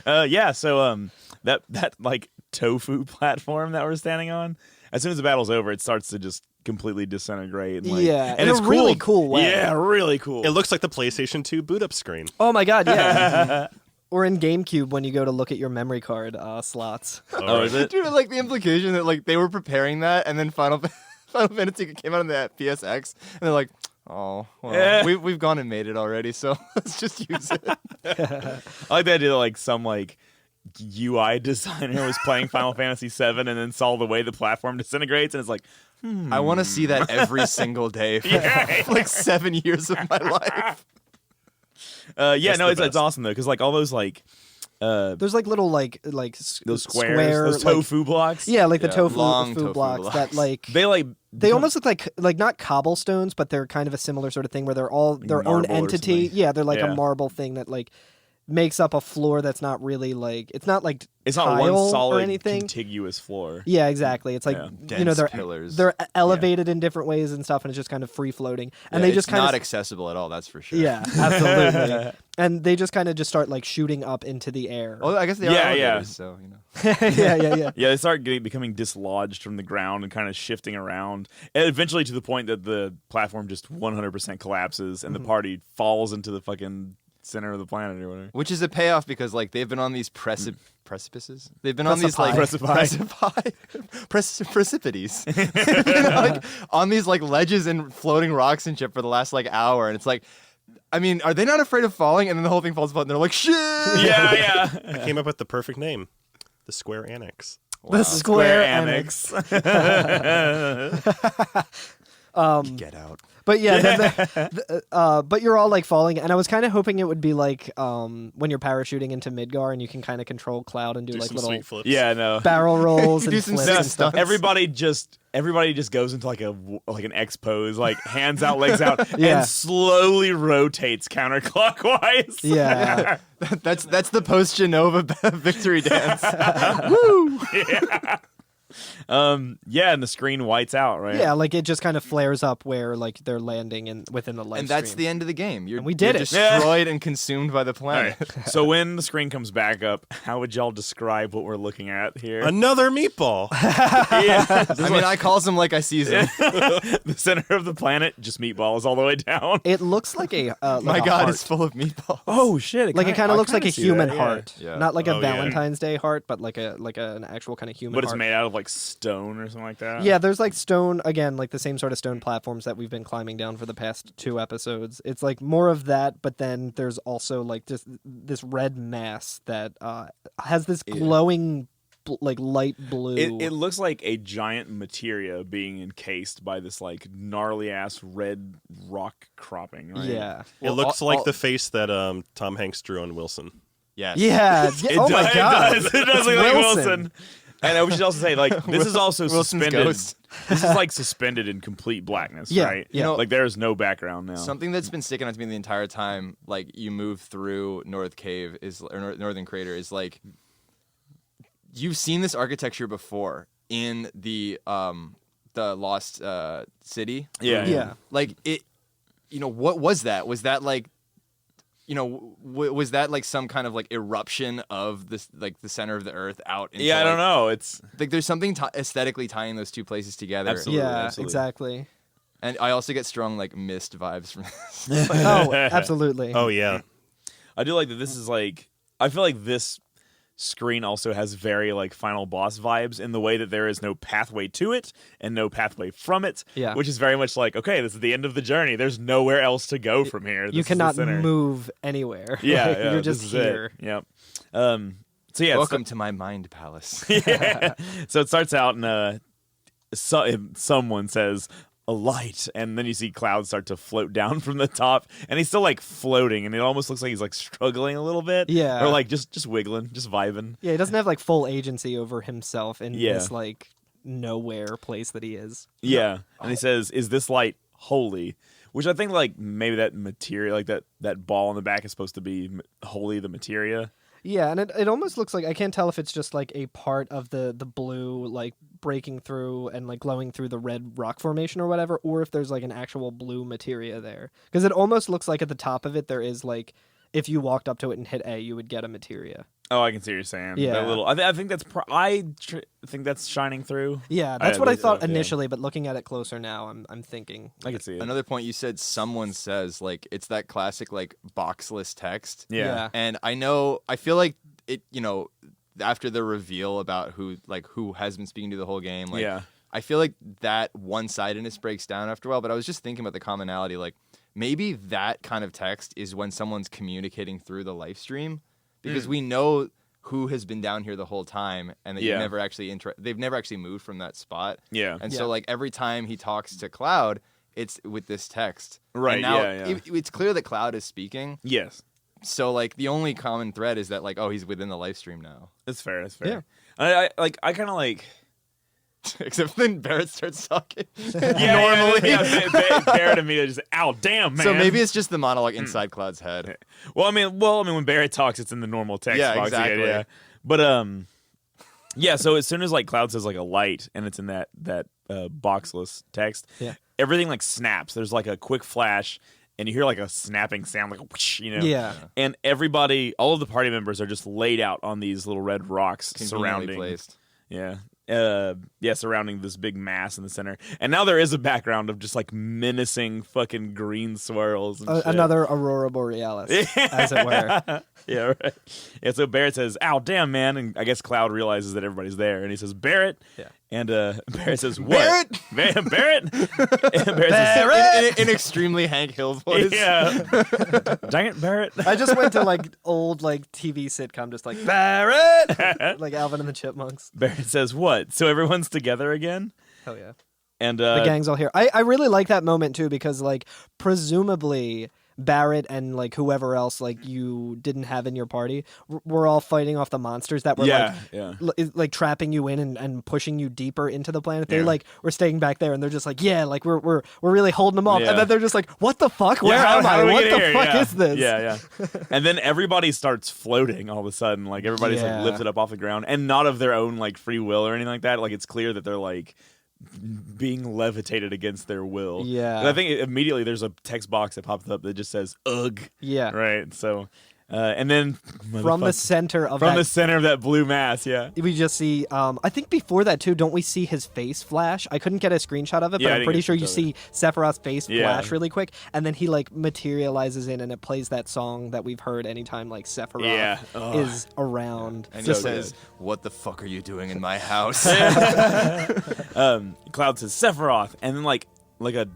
Speaker 1: Yeah, so that like tofu platform that we're standing on, as soon as the battle's over, it starts to just completely disintegrate. And, like,
Speaker 3: Yeah,
Speaker 1: and
Speaker 3: in
Speaker 1: it's
Speaker 3: a really cool way.
Speaker 1: Yeah, really cool.
Speaker 4: It looks like the PlayStation 2 boot up screen.
Speaker 3: Oh my god, yeah. Or in GameCube when you go to look at your memory card slots.
Speaker 1: Oh, is it?
Speaker 2: Dude, like the implication that like they were preparing that, and then Final Fantasy came out on the PSX, and they're like, oh, well,
Speaker 1: Yeah.
Speaker 2: we've gone and made it already, so let's just use it.
Speaker 1: I like the idea that like some like UI designer was playing Final Fantasy VII and then saw the way the platform disintegrates, and it's like,
Speaker 2: I want to see that every single day for like 7 years of my life.
Speaker 1: yeah, no,
Speaker 4: the
Speaker 1: it's
Speaker 4: best.
Speaker 1: awesome though, because like all those like
Speaker 3: There's like little like
Speaker 1: those squares,
Speaker 3: square,
Speaker 1: those
Speaker 3: like-
Speaker 1: tofu blocks.
Speaker 3: Yeah, like the
Speaker 2: Yeah,
Speaker 3: tofu
Speaker 2: long tofu
Speaker 3: blocks that
Speaker 2: blocks.
Speaker 3: like
Speaker 1: They
Speaker 3: almost look like not cobblestones, but they're kind of a similar sort of thing where they're all their own
Speaker 1: marble or
Speaker 3: entity.
Speaker 1: something.
Speaker 3: Yeah, they're like
Speaker 1: Yeah.
Speaker 3: a marble thing that like makes up a floor that's not really like it's not like
Speaker 1: it's not
Speaker 3: tile
Speaker 1: one solid
Speaker 3: or anything.
Speaker 1: contiguous floor.
Speaker 3: Yeah, exactly. It's like
Speaker 1: Yeah.
Speaker 2: Dense
Speaker 3: they're
Speaker 2: pillars.
Speaker 3: they're elevated in different ways and stuff, and it's just kind of free floating. And
Speaker 2: Yeah,
Speaker 3: they just
Speaker 2: it's
Speaker 3: kind
Speaker 2: not
Speaker 3: of
Speaker 2: accessible at all. That's for sure.
Speaker 3: yeah, absolutely. And they just kind of just start like shooting up into the air.
Speaker 2: Well, I guess they are
Speaker 1: Yeah, yeah.
Speaker 2: elevators, so you know.
Speaker 3: yeah.
Speaker 1: Yeah, they start becoming dislodged from the ground and kind of shifting around, and eventually to the point that the platform just 100% collapses and the party falls into the fucking center of the planet or whatever.
Speaker 2: Which is a payoff because like they've been on these precipices. They've been on these like precipices. They've been, like, on these like ledges and floating rocks and shit for the last like hour, and it's like, I mean, are they not afraid of falling? And then the whole thing falls apart, and they're like, shit.
Speaker 1: Yeah.
Speaker 4: I came up with the perfect name, the Square Enix.
Speaker 3: The Square
Speaker 1: Enix.
Speaker 2: Get out.
Speaker 3: But yeah, but you're all like falling, and I was kind of hoping it would be like when you're parachuting into Midgar, and you can kind of control Cloud and do like
Speaker 4: some
Speaker 3: little
Speaker 4: sweet flips.
Speaker 1: Yeah, no.
Speaker 3: barrel rolls
Speaker 2: Do
Speaker 3: and
Speaker 2: some
Speaker 3: flips
Speaker 2: sick
Speaker 3: and stuff.
Speaker 2: stuff.
Speaker 1: Everybody just goes into like an X pose, like hands out, legs out,
Speaker 3: Yeah.
Speaker 1: and slowly rotates counterclockwise.
Speaker 3: Yeah,
Speaker 2: That's the post Genova victory dance.
Speaker 1: Yeah, and the screen whites out, right?
Speaker 3: yeah, like it just kind of flares up where like they're landing within the life
Speaker 2: And that's
Speaker 3: stream.
Speaker 2: the end of the game.
Speaker 3: And we did
Speaker 2: you're
Speaker 3: it.
Speaker 2: destroyed and consumed by the
Speaker 1: All right.
Speaker 2: planet.
Speaker 1: So when the screen comes back up, how would y'all describe what we're looking at here?
Speaker 4: Another meatball.
Speaker 1: Yeah.
Speaker 2: I mean, I calls them like I sees them.
Speaker 1: The center of the planet, just meatballs all the way down.
Speaker 3: It looks like a like
Speaker 2: My
Speaker 3: a
Speaker 2: God,
Speaker 3: heart.
Speaker 2: it's full of meatballs.
Speaker 1: Oh shit!
Speaker 3: Like it kind of looks like a human
Speaker 1: that,
Speaker 3: heart,
Speaker 2: Yeah.
Speaker 3: not like a
Speaker 4: Oh, yeah.
Speaker 3: Valentine's Day heart, but like an actual kind of human.
Speaker 1: But it's
Speaker 3: heart.
Speaker 1: made out of like stone or something like that.
Speaker 3: Yeah, there's like stone again, like the same sort of stone platforms that we've been climbing down for the past 2 episodes. It's like more of that, but then there's also like just this red mass that has this glowing like light blue.
Speaker 1: It looks like a giant materia being encased by this like gnarly ass red rock cropping. Right?
Speaker 3: Yeah.
Speaker 4: It looks like the face that Tom Hanks drew on Wilson.
Speaker 2: Yes.
Speaker 3: Yeah. Oh my God.
Speaker 1: It does look like
Speaker 3: Wilson.
Speaker 1: Wilson. And we should also say, like, this is also
Speaker 2: Wilson's
Speaker 1: suspended.
Speaker 2: ghost.
Speaker 1: This is like suspended in complete blackness,
Speaker 3: Yeah,
Speaker 1: right?
Speaker 3: yeah.
Speaker 1: Like there is no background now.
Speaker 2: Something that's been sticking out to me the entire time, like you move through Northern Crater, is like you've seen this architecture before in the Lost City.
Speaker 1: Yeah.
Speaker 3: Yeah.
Speaker 2: Like it. What was that? Was that like? Was that like some kind of like eruption of this, like the center of the earth out? Into,
Speaker 1: Yeah, I don't know. It's
Speaker 2: Like there's something aesthetically tying those two places together.
Speaker 1: Absolutely.
Speaker 3: Yeah,
Speaker 1: absolutely.
Speaker 3: exactly.
Speaker 2: And I also get strong like mist vibes from this.
Speaker 3: Oh, absolutely.
Speaker 4: Oh yeah,
Speaker 1: I do like that. This is like I feel like this screen also has very like final boss vibes in the way that there is no pathway to it and no pathway from it.
Speaker 3: Yeah.
Speaker 1: Which is very much like, okay, this is the end of the journey. There's nowhere else to go from here. This
Speaker 3: You
Speaker 1: is the
Speaker 3: cannot
Speaker 1: center.
Speaker 3: move anywhere.
Speaker 1: Yeah,
Speaker 3: Like,
Speaker 1: yeah,
Speaker 3: you're just
Speaker 1: this is
Speaker 3: here.
Speaker 1: It. Yep. So yeah,
Speaker 2: Welcome to my mind palace.
Speaker 1: yeah. So it starts out and someone says a light, and then you see clouds start to float down from the top, and he's still like floating, and it almost looks like he's like struggling a little bit,
Speaker 3: Yeah.
Speaker 1: or like just wiggling, just vibing.
Speaker 3: Yeah, he doesn't have like full agency over himself in
Speaker 1: Yeah.
Speaker 3: this like nowhere place that he is.
Speaker 1: Yeah, and he says, "Is this light holy?" Which I think like maybe that materia, like that ball on the back, is supposed to be holy, the materia.
Speaker 3: Yeah, and it almost looks like I can't tell if it's just like a part of the blue like breaking through and like glowing through the red rock formation or whatever, or if there's like an actual blue materia there. Because it almost looks like at the top of it there is like if you walked up to it and hit A, you would get a materia.
Speaker 1: Oh, I can see what you're saying.
Speaker 3: Yeah.
Speaker 1: That little. I think that's. Think that's shining through.
Speaker 3: Yeah, that's what I thought
Speaker 1: yeah.
Speaker 3: initially, but looking at it closer now, I'm thinking.
Speaker 1: I can see it.
Speaker 2: Another point you said, someone says, like, it's that classic, like, boxless text.
Speaker 1: Yeah.
Speaker 2: And I feel like it, after the reveal about who has been speaking to the whole game, like,
Speaker 1: Yeah.
Speaker 2: I feel like that one-sidedness breaks down after a while, but I was just thinking about the commonality, like, maybe that kind of text is when someone's communicating through the live stream, because we know who has been down here the whole time, and that
Speaker 1: Yeah.
Speaker 2: you've never actually they've never actually moved from that spot.
Speaker 1: Yeah.
Speaker 2: And
Speaker 3: Yeah.
Speaker 2: so, like, every time he talks to Cloud, it's with this text.
Speaker 1: Right,
Speaker 2: And now
Speaker 1: yeah.
Speaker 2: it's clear that Cloud is speaking.
Speaker 1: Yes.
Speaker 2: So, like, the only common thread is that, like, oh, he's within the live stream now.
Speaker 1: That's fair. That's fair. Yeah. I kind of like.
Speaker 2: Except then Barrett starts talking.
Speaker 1: Normally, Barrett immediately just, ow, damn, man.
Speaker 2: So maybe it's just the monologue inside Cloud's head.
Speaker 1: Well, I mean, when Barrett talks, it's in the normal text
Speaker 2: Yeah,
Speaker 1: box.
Speaker 2: exactly.
Speaker 1: Yeah. But yeah. So as soon as like Cloud says like a light, and it's in that boxless text,
Speaker 3: Yeah.
Speaker 1: everything like snaps. There's like a quick flash, and you hear like a snapping sound, like a whoosh,
Speaker 3: Yeah.
Speaker 1: And everybody, all of the party members are just laid out on these little red rocks
Speaker 2: Conveniently
Speaker 1: surrounding.
Speaker 2: placed.
Speaker 1: Yeah. surrounding this big mass in the center. And now there is a background of just like menacing fucking green swirls. And shit.
Speaker 3: Another Aurora Borealis, as it were.
Speaker 1: Yeah, right. Yeah, so Barrett says, "Ow, damn, man!" And I guess Cloud realizes that everybody's there, and he says, "Barrett."
Speaker 3: Yeah.
Speaker 1: And Barrett says, "What?"
Speaker 2: Barrett?
Speaker 1: Barrett. And Barrett says,
Speaker 2: In extremely Hank Hill voice.
Speaker 1: "Yeah." Dang it, Barrett.
Speaker 3: I just went to like old like TV sitcom, just like Barrett, like Alvin and the Chipmunks.
Speaker 1: Barrett says, "What? So everyone's together again?"
Speaker 3: Hell yeah.
Speaker 1: And
Speaker 3: The gang's all here. I really like that moment too, because like presumably Barrett and like whoever else like you didn't have in your party were all fighting off the monsters that were like trapping you in and pushing you deeper into the planet. They like were staying back there, and they're just like, yeah, like we're really holding them off. And then they're just like, what the fuck? Where am I? What the fuck is this?
Speaker 1: Yeah. And then everybody starts floating all of a sudden. Like everybody's like lifted up off the ground, and not of their own like free will or anything like that. Like it's clear that they're like being levitated against their will.
Speaker 3: Yeah.
Speaker 1: And I think immediately there's a text box that pops up that just says "Ugh."
Speaker 3: Yeah.
Speaker 1: Right. So, and then
Speaker 3: from the center of
Speaker 1: that blue mass,
Speaker 3: we just see. I think before that too, don't we see his face flash? I couldn't get a screenshot of it, but I'm pretty sure you see Sephiroth's face flash really quick, and then he like materializes in, and it plays that song that we've heard anytime like Sephiroth is around.
Speaker 2: And he says, "What the fuck are you doing in my house?"
Speaker 1: Cloud says Sephiroth, and then like a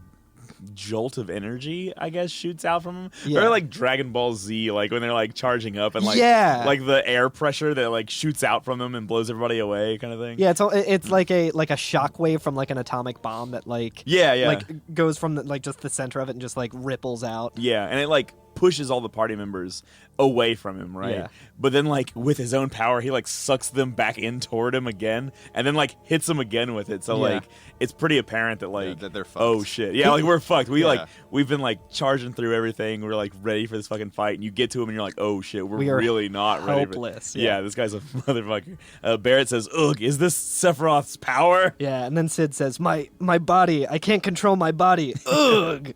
Speaker 1: jolt of energy, I guess, shoots out from him.
Speaker 3: Yeah.
Speaker 1: Very like Dragon Ball Z, like when they're like charging up and like like the air pressure that like shoots out from them and blows everybody away, kind of thing.
Speaker 3: Yeah, it's like a shockwave from like an atomic bomb that like like goes from like just the center of it and just like ripples out.
Speaker 1: Yeah, and it like pushes all the party members away from him, right?
Speaker 3: Yeah.
Speaker 1: But then like with his own power, he like sucks them back in toward him again, and then like hits them again with it. So like it's pretty apparent that like
Speaker 2: that they're fucked.
Speaker 1: Oh shit, yeah, like we're fucked. We've been like charging through everything. We're like ready for this fucking fight, and you get to him and you're like, oh shit, we are really not
Speaker 3: helpless.
Speaker 1: ready. Yeah, this guy's a motherfucker. Barrett says, ugh, is this Sephiroth's power?
Speaker 3: Yeah, and then Sid says, my body, I can't control my body. Ugh.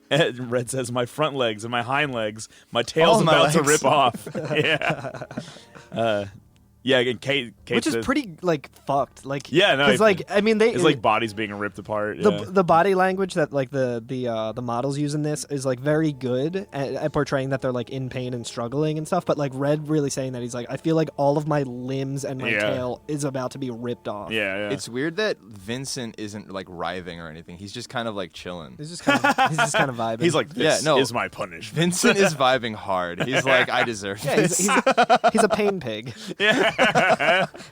Speaker 1: And Red says, my front legs and my hind legs, my tail's about to rip off. Yeah, and Kate
Speaker 3: which
Speaker 1: says,
Speaker 3: is pretty like fucked. Like
Speaker 1: because
Speaker 3: like I mean
Speaker 1: it's like bodies being ripped apart.
Speaker 3: The body language that like the models use in this is like very good at portraying that they're like in pain and struggling and stuff. But like Red really saying that he's like, I feel like all of my limbs and my tail is about to be ripped off.
Speaker 1: Yeah.
Speaker 2: It's weird that Vincent isn't like writhing or anything. He's just kind of like chilling.
Speaker 3: He's just kind of vibing.
Speaker 1: He's like, this is my punishment.
Speaker 2: Vincent is vibing hard. He's like, I deserve this.
Speaker 3: He's a pain pig.
Speaker 1: Yeah.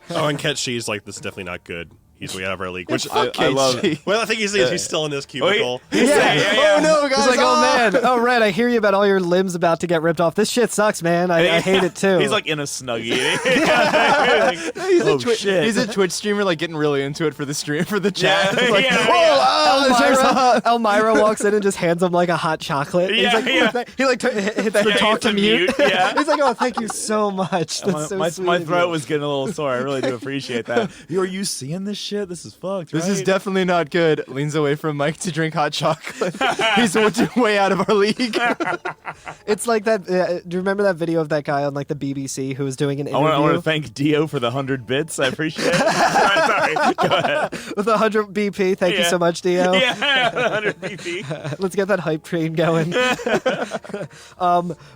Speaker 4: Oh, and Ketchi's like, this is definitely not good. He's way out of our league, which
Speaker 1: I love.
Speaker 4: Well, I think he's still in this cubicle.
Speaker 3: Oh no, guys! He's like, oh man, oh Red, I hear you about all your limbs about to get ripped off. This shit sucks, man. I hate it too.
Speaker 1: He's like in a Snuggie.
Speaker 2: He's a Twitch streamer, like getting really into it for the stream for the chat.
Speaker 3: Elmira walks in and just hands him like a hot chocolate.
Speaker 1: Yeah,
Speaker 3: he's like, he like hit that talk to mute.
Speaker 1: Yeah.
Speaker 3: He's like, oh, thank you so much. That's so sweet.
Speaker 1: My throat was getting a little sore. I really do appreciate that. Are you seeing this shit? This is fucked.
Speaker 2: This is definitely not good. Leans away from Mike to drink hot chocolate. He's way out of our league.
Speaker 3: It's like that. Do you remember that video of that guy on like the BBC who was doing an interview?
Speaker 1: I want to thank Dio for the 100 bits. I appreciate it. Sorry. Go ahead.
Speaker 3: With the 100 BP. Thank you so much, Dio.
Speaker 1: Yeah, 100 BP.
Speaker 3: Let's get that hype train going.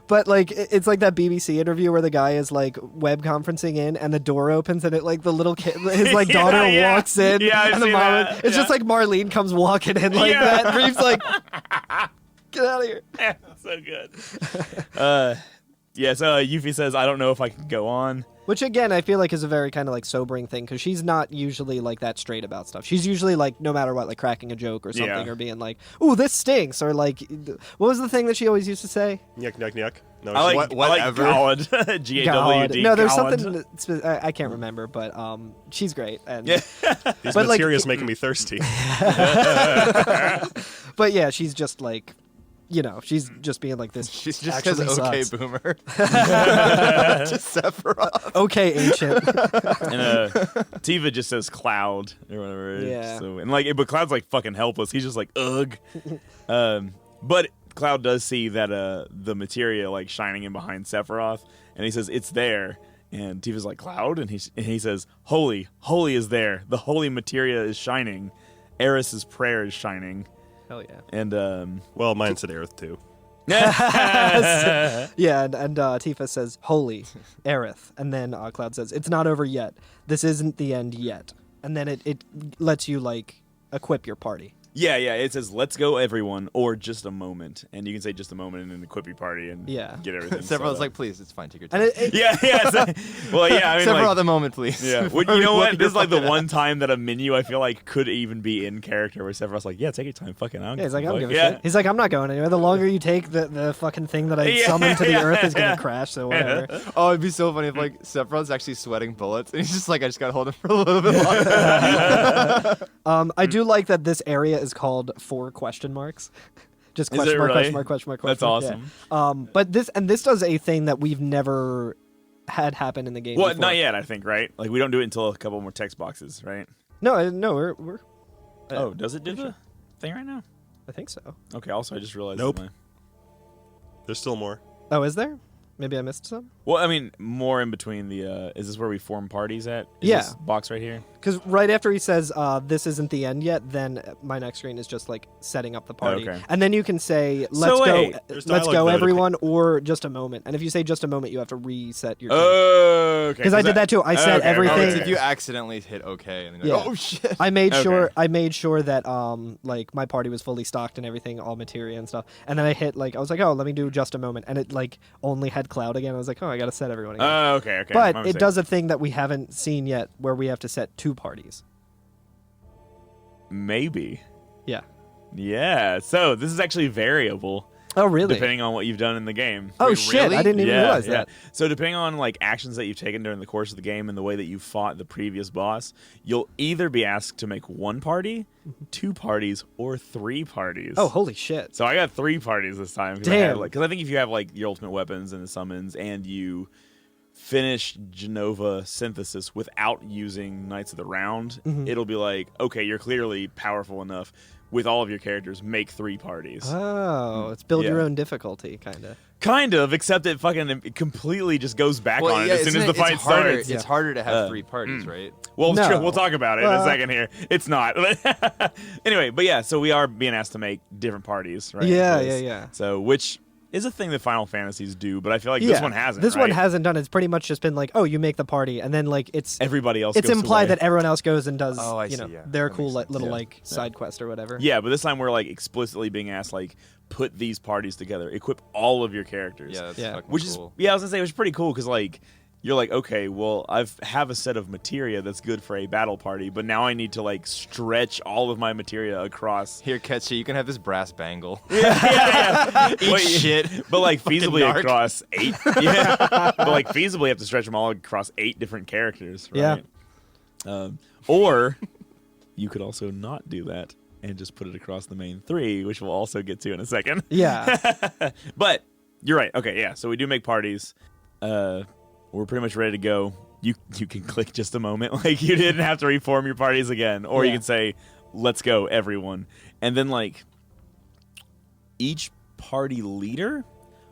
Speaker 3: But like it's like that BBC interview where the guy is like web conferencing in, and the door opens, and it like the little kid, his like daughter walks in.
Speaker 1: Yeah,
Speaker 3: and the mom, it's just like Marlene comes walking in like that. Reeves like, get out of here.
Speaker 1: Yeah, so good. So Yuffie says, I don't know if I can go on.
Speaker 3: Which again, I feel like is a very kind of like sobering thing, because she's not usually like that straight about stuff. She's usually like, no matter what, like cracking a joke or something, or being like, "Ooh, this stinks," or like, what was the thing that she always used to say?
Speaker 4: Yuck, yuck, yuck. No,
Speaker 1: I like God. G-A-W-D.
Speaker 3: No, there's
Speaker 1: God.
Speaker 3: something I can't remember, but she's great. And
Speaker 4: these materials making me thirsty.
Speaker 3: But yeah, she's just like, you know, she's just being like this.
Speaker 2: She's just
Speaker 3: because
Speaker 2: okay, boomer. Just Sephiroth.
Speaker 3: Okay, ancient.
Speaker 1: And Tiva just says Cloud or whatever.
Speaker 3: Yeah.
Speaker 1: So, and like, but Cloud's like fucking helpless. He's just like, ugh. But Cloud does see that the materia like shining in behind Sephiroth, and he says it's there. And Tifa's like, Cloud? And he says, holy is there. The holy materia is shining. Eris's prayer is shining.
Speaker 3: Hell yeah.
Speaker 1: And
Speaker 4: Well, mine said Aerith too.
Speaker 3: Yeah, and Tifa says, holy, Aerith. And then Cloud says, it's not over yet. This isn't the end yet. And then it lets you, like, equip your party.
Speaker 1: yeah, it says, let's go everyone, or just a moment. And you can say just a moment and then equip your party and
Speaker 3: Yeah.
Speaker 1: get everything
Speaker 2: Sephiroth's
Speaker 1: set
Speaker 2: like,
Speaker 1: up.
Speaker 2: please, it's fine. Take your time.
Speaker 3: And it
Speaker 1: Yeah, it's like, well, yeah, I mean,
Speaker 2: Sephiroth,
Speaker 1: like,
Speaker 2: the moment, please.
Speaker 1: yeah. Well, you know what? This is like the one time that a menu I feel like could even be in character where Sephiroth's like, yeah, take your time, fucking out.
Speaker 3: yeah, he's like, I don't give a shit. He's like, I'm not going anywhere. The longer you take, the fucking thing that I
Speaker 1: Yeah,
Speaker 3: summoned to the
Speaker 1: yeah,
Speaker 3: earth is going
Speaker 1: yeah.
Speaker 3: to crash, so whatever.
Speaker 2: Oh, it'd be so funny if like Sephiroth's actually sweating bullets, and he's just like, I just gotta hold him for a little bit longer.
Speaker 3: I do like that this area is called 4 question marks. Just
Speaker 1: Is
Speaker 3: question
Speaker 1: it
Speaker 3: mark,
Speaker 1: really?
Speaker 3: question mark, question mark, question
Speaker 1: That's
Speaker 3: mark.
Speaker 1: awesome.
Speaker 3: Yeah. But this does a thing that we've never had happen in the game
Speaker 1: Well,
Speaker 3: before.
Speaker 1: not yet, I think, right? Like, we don't do it until a couple more text boxes, right?
Speaker 3: No, we're
Speaker 1: Oh, does it do the thing right now?
Speaker 3: I think so.
Speaker 1: Okay, also, I just realized.
Speaker 4: Nope.
Speaker 1: that
Speaker 4: There's still more.
Speaker 3: Oh, is there? Maybe I missed some?
Speaker 1: Well, I mean, more in between the. Is this where we form parties at? Is
Speaker 3: Yeah.
Speaker 1: This box right here?
Speaker 3: Because right after he says, this isn't the end yet, then my next screen is just like setting up the party.
Speaker 1: Okay.
Speaker 3: And then you can say, let's
Speaker 1: wait,
Speaker 3: go,
Speaker 4: there's
Speaker 3: let's
Speaker 4: dialogue
Speaker 3: go
Speaker 4: mode.
Speaker 3: everyone, or just a moment. And if you say just a moment, you have to reset your
Speaker 1: Oh, okay.
Speaker 3: Because I did that too. I said
Speaker 1: okay,
Speaker 3: everything.
Speaker 2: Oh,
Speaker 1: okay.
Speaker 2: it's if you accidentally hit OK, and then you're like,
Speaker 3: Yeah.
Speaker 2: oh shit.
Speaker 3: I made
Speaker 1: Okay.
Speaker 3: sure that like my party was fully stocked and everything, all materia and stuff. And then I hit like I was like, oh, let me do just a moment, and it like only had Cloud again. I was like, oh, I gotta set everyone again.
Speaker 1: Oh, okay.
Speaker 3: but
Speaker 1: My
Speaker 3: it
Speaker 1: mistake.
Speaker 3: does a thing that we haven't seen yet, where we have to set 2 parties.
Speaker 1: Maybe.
Speaker 3: Yeah.
Speaker 1: Yeah. So this is actually variable.
Speaker 3: Oh, really?
Speaker 1: Depending on what you've done in the game.
Speaker 3: Oh
Speaker 2: Wait,
Speaker 3: shit!
Speaker 2: really?
Speaker 3: I didn't even realize that.
Speaker 1: So depending on like actions that you've taken during the course of the game and the way that you fought the previous boss, you'll either be asked to make 1 party, 2 parties, or 3 parties.
Speaker 3: Oh, holy shit!
Speaker 1: So I got 3 parties this time.
Speaker 3: Damn.
Speaker 1: Because I think if you have like your ultimate weapons and the summons, and you finish Genova synthesis without using Knights of the Round, it'll be like, okay, you're clearly powerful enough. With all of your characters, make 3 parties.
Speaker 3: Oh, it's build your
Speaker 1: Yeah.
Speaker 3: own difficulty, kind of.
Speaker 1: Kind of, except it fucking completely just goes back on it as soon
Speaker 2: isn't
Speaker 1: as the fight
Speaker 2: it's harder,
Speaker 1: starts.
Speaker 2: It's harder to have 3 parties, right?
Speaker 1: Well,
Speaker 3: No.
Speaker 1: we'll talk about it in a
Speaker 3: Well-
Speaker 1: second here. It's not. Anyway, but yeah, so we are being asked to make different parties, right?
Speaker 3: Yeah,
Speaker 1: Because-
Speaker 3: yeah.
Speaker 1: So, which is a thing that Final Fantasies do, but I feel like this one hasn't.
Speaker 3: This one
Speaker 1: right?
Speaker 3: hasn't done it. It's pretty much just been like, oh, you make the party, and then like it's
Speaker 1: Everybody else
Speaker 3: it's
Speaker 1: goes
Speaker 3: implied
Speaker 1: away.
Speaker 3: that everyone else goes and does
Speaker 2: Oh, I
Speaker 3: you
Speaker 2: see,
Speaker 3: know
Speaker 2: yeah.
Speaker 3: their
Speaker 2: That
Speaker 3: cool
Speaker 2: makes
Speaker 3: like,
Speaker 2: sense.
Speaker 3: little
Speaker 1: Yeah.
Speaker 3: like side quest or whatever.
Speaker 1: Yeah, but this time we're like explicitly being asked, like, put these parties together, equip all of your characters.
Speaker 2: Yeah, that's
Speaker 3: Yeah.
Speaker 2: fucking
Speaker 1: Which
Speaker 2: cool.
Speaker 1: is, I was gonna say, which is pretty cool because like you're like, okay, well, have a set of materia that's good for a battle party, but now I need to like stretch all of my materia across.
Speaker 2: Here, Ketchy, you can have this brass bangle.
Speaker 1: yeah.
Speaker 2: Eat shit.
Speaker 1: But like feasibly
Speaker 2: narc.
Speaker 1: across 8. Yeah. But like feasibly you have to stretch them all across 8 different characters. Right?
Speaker 3: Yeah.
Speaker 1: Or you could also not do that and just put it across the main 3, which we'll also get to in a second.
Speaker 3: Yeah.
Speaker 1: But you're right. Okay, yeah. So we do make parties. We're pretty much ready to go. You can click just a moment. Like you didn't have to reform your parties again. Or you
Speaker 3: Yeah.
Speaker 1: can say, let's go, everyone. And then like each party leader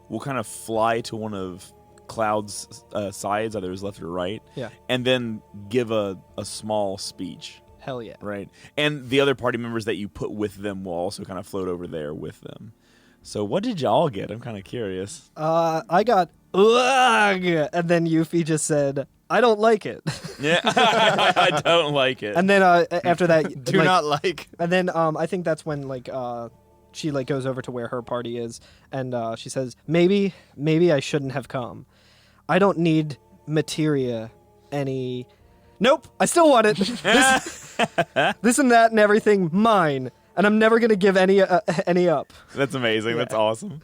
Speaker 1: will kind of fly to one of Cloud's sides, either his left or right.
Speaker 3: Yeah.
Speaker 1: And then give a small speech.
Speaker 3: Hell yeah.
Speaker 1: Right. And the other party members that you put with them will also kind of float over there with them. So what did y'all get? I'm kind of curious.
Speaker 3: I got ugh, and then Yuffie just said, I don't like it.
Speaker 1: Yeah. I don't like it.
Speaker 3: And then after that,
Speaker 2: Do
Speaker 3: like,
Speaker 2: not like.
Speaker 3: And then I think that's when like she like goes over to where her party is, and she says, maybe I shouldn't have come. I don't need materia any. Nope, I still want it. This and that and everything mine, and I'm never gonna give any up.
Speaker 1: That's amazing. That's awesome.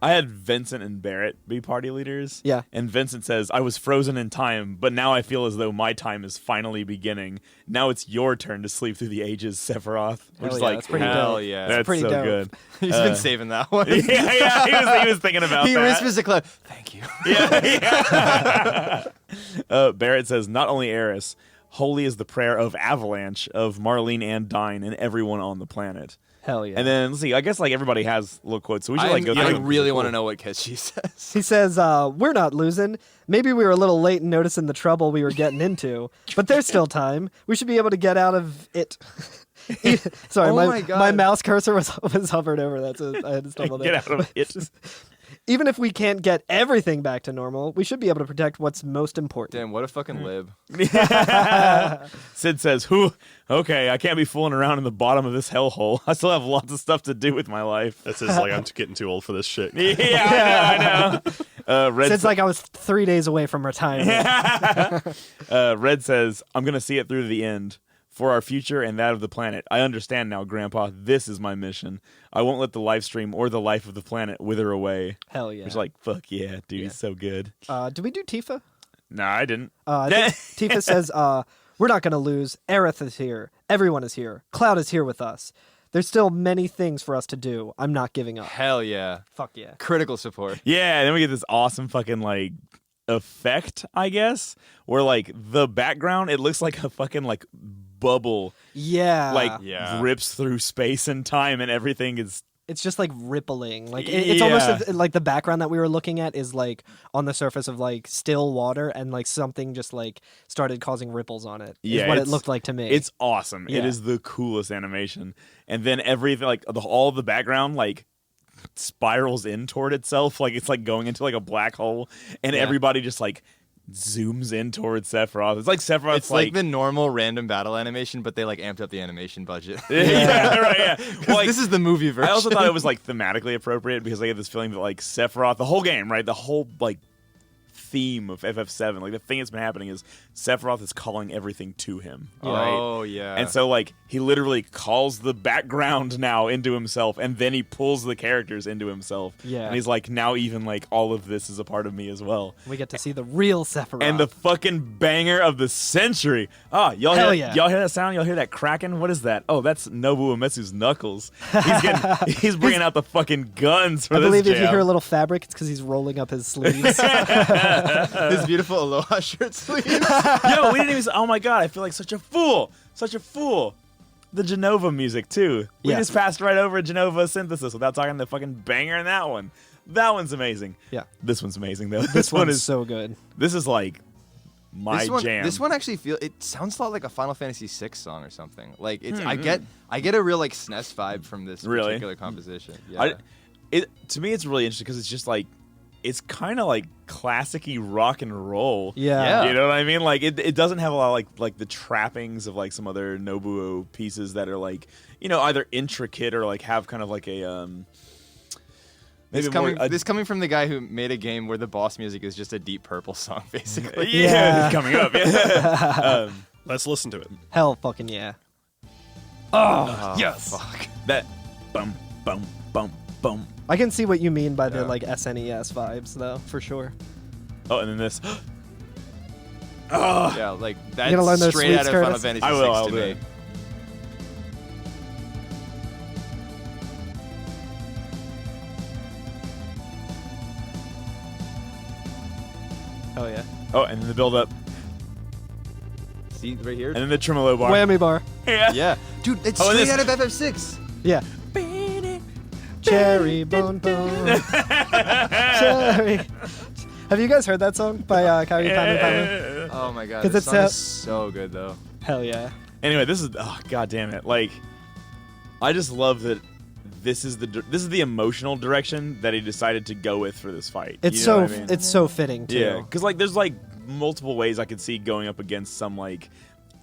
Speaker 1: I had Vincent and Barrett be party leaders.
Speaker 3: Yeah.
Speaker 1: And Vincent says, I was frozen in time, but now I feel as though my time is finally beginning. Now it's your turn to sleep through the ages, Sephiroth. Which
Speaker 3: Hell
Speaker 1: is
Speaker 3: yeah,
Speaker 1: like,
Speaker 3: that's pretty
Speaker 2: hell
Speaker 3: dope.
Speaker 2: yeah.
Speaker 1: That's
Speaker 3: pretty
Speaker 1: so
Speaker 3: dope.
Speaker 1: good.
Speaker 2: He's been saving that one.
Speaker 1: Yeah, he was thinking about
Speaker 2: He
Speaker 1: that.
Speaker 2: whispers to Cloud, thank you.
Speaker 1: Barrett says, not only Eris, holy is the prayer of Avalanche, of Marlene and Dine, and everyone on the planet.
Speaker 3: Hell yeah.
Speaker 1: And then let's see. I guess like everybody has little quotes, so we should like go through
Speaker 2: I
Speaker 1: them.
Speaker 2: really want to know what Ketchy says.
Speaker 3: He says, we're not losing. Maybe we were a little late in noticing the trouble we were getting into, but there's still time. We should be able to get out of it. Sorry,
Speaker 2: Oh
Speaker 3: my
Speaker 2: my God.
Speaker 3: my mouse cursor was hovered over that, so I had to stumble there.
Speaker 1: Get out of it.
Speaker 3: Even if we can't get everything back to normal, we should be able to protect what's most important.
Speaker 2: Damn, what a fucking lib.
Speaker 1: Sid says, "Whew, okay, I can't be fooling around in the bottom of this hellhole. I still have lots of stuff to do with my life."
Speaker 4: That says like I'm getting too old for this shit.
Speaker 1: Yeah, I know. Red
Speaker 3: It's like I was 3 days away from retirement.
Speaker 1: Red says, "I'm gonna see it through to the end. For our future and that of the planet. I understand now, Grandpa. This is my mission. I won't let the live stream or the life of the planet wither away."
Speaker 3: Hell yeah.
Speaker 1: Which, like, fuck yeah, dude, he's so good.
Speaker 3: Did we do Tifa?
Speaker 1: No, I didn't.
Speaker 3: I think Tifa says, we're not going to lose. Aerith is here. Everyone is here. Cloud is here with us. There's still many things for us to do. I'm not giving up.
Speaker 2: Hell yeah.
Speaker 3: Fuck yeah.
Speaker 2: Critical support.
Speaker 1: Yeah, and then we get this awesome fucking, like, effect, I guess, where, like, the background, it looks like a fucking, like, bubble,
Speaker 3: Yeah.
Speaker 1: like,
Speaker 2: Yeah.
Speaker 1: rips through space and time, and everything is...
Speaker 3: It's just like rippling. Like it's almost like the background that we were looking at is like on the surface of like still water, and like something just like started causing ripples on it. Is what it looked like to me.
Speaker 1: It's awesome.
Speaker 3: Yeah.
Speaker 1: It is the coolest animation. And then everything, like all the background, like spirals in toward itself, like it's like going into like a black hole, and everybody just like zooms in towards Sephiroth. It's like Sephiroth's
Speaker 2: It's like the normal random battle animation, but they like amped up the animation budget.
Speaker 1: yeah, right, yeah. Well, like,
Speaker 2: this is the movie version.
Speaker 1: I also thought it was like thematically appropriate because I get this feeling that like Sephiroth, the whole game, right, the whole like theme of FF7, like the thing that's been happening is Sephiroth is calling everything to him. Right?
Speaker 2: Oh yeah.
Speaker 1: And so like he literally calls the background now into himself, and then he pulls the characters into himself.
Speaker 3: Yeah.
Speaker 1: And he's like, now even like all of this is a part of me as well.
Speaker 3: we get to see the real Sephiroth.
Speaker 1: And the fucking banger of the century. Ah, y'all
Speaker 3: Hell
Speaker 1: hear,
Speaker 3: yeah.
Speaker 1: y'all hear that sound? Y'all hear that cracking? What is that? Oh, that's Nobuo Uematsu's knuckles. He's bringing out the fucking guns for
Speaker 3: I
Speaker 1: this
Speaker 3: believe if
Speaker 1: jam.
Speaker 3: you hear a little fabric, it's because he's rolling up his sleeves.
Speaker 2: His beautiful Aloha shirt sleeves.
Speaker 1: Yo, we didn't even say, oh my god, I feel like such a fool. Such a fool. The Genova music, too. We
Speaker 3: Yeah.
Speaker 1: just passed right over Genova synthesis without talking the fucking banger in that one. That one's amazing.
Speaker 3: Yeah.
Speaker 1: This one's amazing, though.
Speaker 3: This one
Speaker 1: is
Speaker 3: is so good.
Speaker 1: This is like my jam.
Speaker 2: This one actually it sounds a lot like a Final Fantasy VI song or something. Like it's I get a real like SNES vibe from this
Speaker 1: Really?
Speaker 2: particular composition. Yeah.
Speaker 1: To me, it's really interesting because it's just like, it's kind of like classic-y rock and roll.
Speaker 3: Yeah.
Speaker 1: You know what I mean? Like it doesn't have a lot of like the trappings of like some other Nobuo pieces that are like, you know, either intricate or like have kind of like a
Speaker 2: This
Speaker 1: maybe more
Speaker 2: this coming from the guy who made a game where the boss music is just a Deep Purple song, basically.
Speaker 3: Yeah.
Speaker 1: coming up. Yeah.
Speaker 4: Let's listen to it.
Speaker 3: Hell fucking yeah.
Speaker 2: Oh,
Speaker 3: yes.
Speaker 2: Fuck.
Speaker 1: That bum bum bum bum.
Speaker 3: I can see what you mean by the
Speaker 2: Yeah.
Speaker 3: like SNES vibes, though, for sure.
Speaker 1: Oh, and then this.
Speaker 2: Yeah, like that's
Speaker 3: gonna learn those
Speaker 2: straight out
Speaker 3: sweets,
Speaker 2: of Final
Speaker 3: Curtis?
Speaker 2: Fantasy
Speaker 1: I will,
Speaker 2: VI
Speaker 1: I'll
Speaker 2: to
Speaker 1: do
Speaker 2: me.
Speaker 1: it.
Speaker 3: Oh yeah.
Speaker 1: Oh, and then the build up,
Speaker 2: See right here?
Speaker 1: and then the tremolo bar.
Speaker 3: Whammy bar.
Speaker 1: Yeah.
Speaker 2: Yeah. Dude, it's
Speaker 1: Oh, and
Speaker 2: straight
Speaker 1: this-
Speaker 2: out of FF6.
Speaker 3: Yeah. Cherry bone bone. Cherry. Have you guys heard that song by Kyrie Pamela?
Speaker 2: Oh my god.
Speaker 3: 'Cause
Speaker 2: This
Speaker 3: it's
Speaker 2: song is so good though.
Speaker 3: Hell yeah.
Speaker 1: Anyway, this is god damn it. Like, I just love that this is the emotional direction that he decided to go with for this fight.
Speaker 3: It's
Speaker 1: You know
Speaker 3: so
Speaker 1: what I mean?
Speaker 3: it's so fitting too.
Speaker 1: Yeah, because like there's like multiple ways I could see going up against some like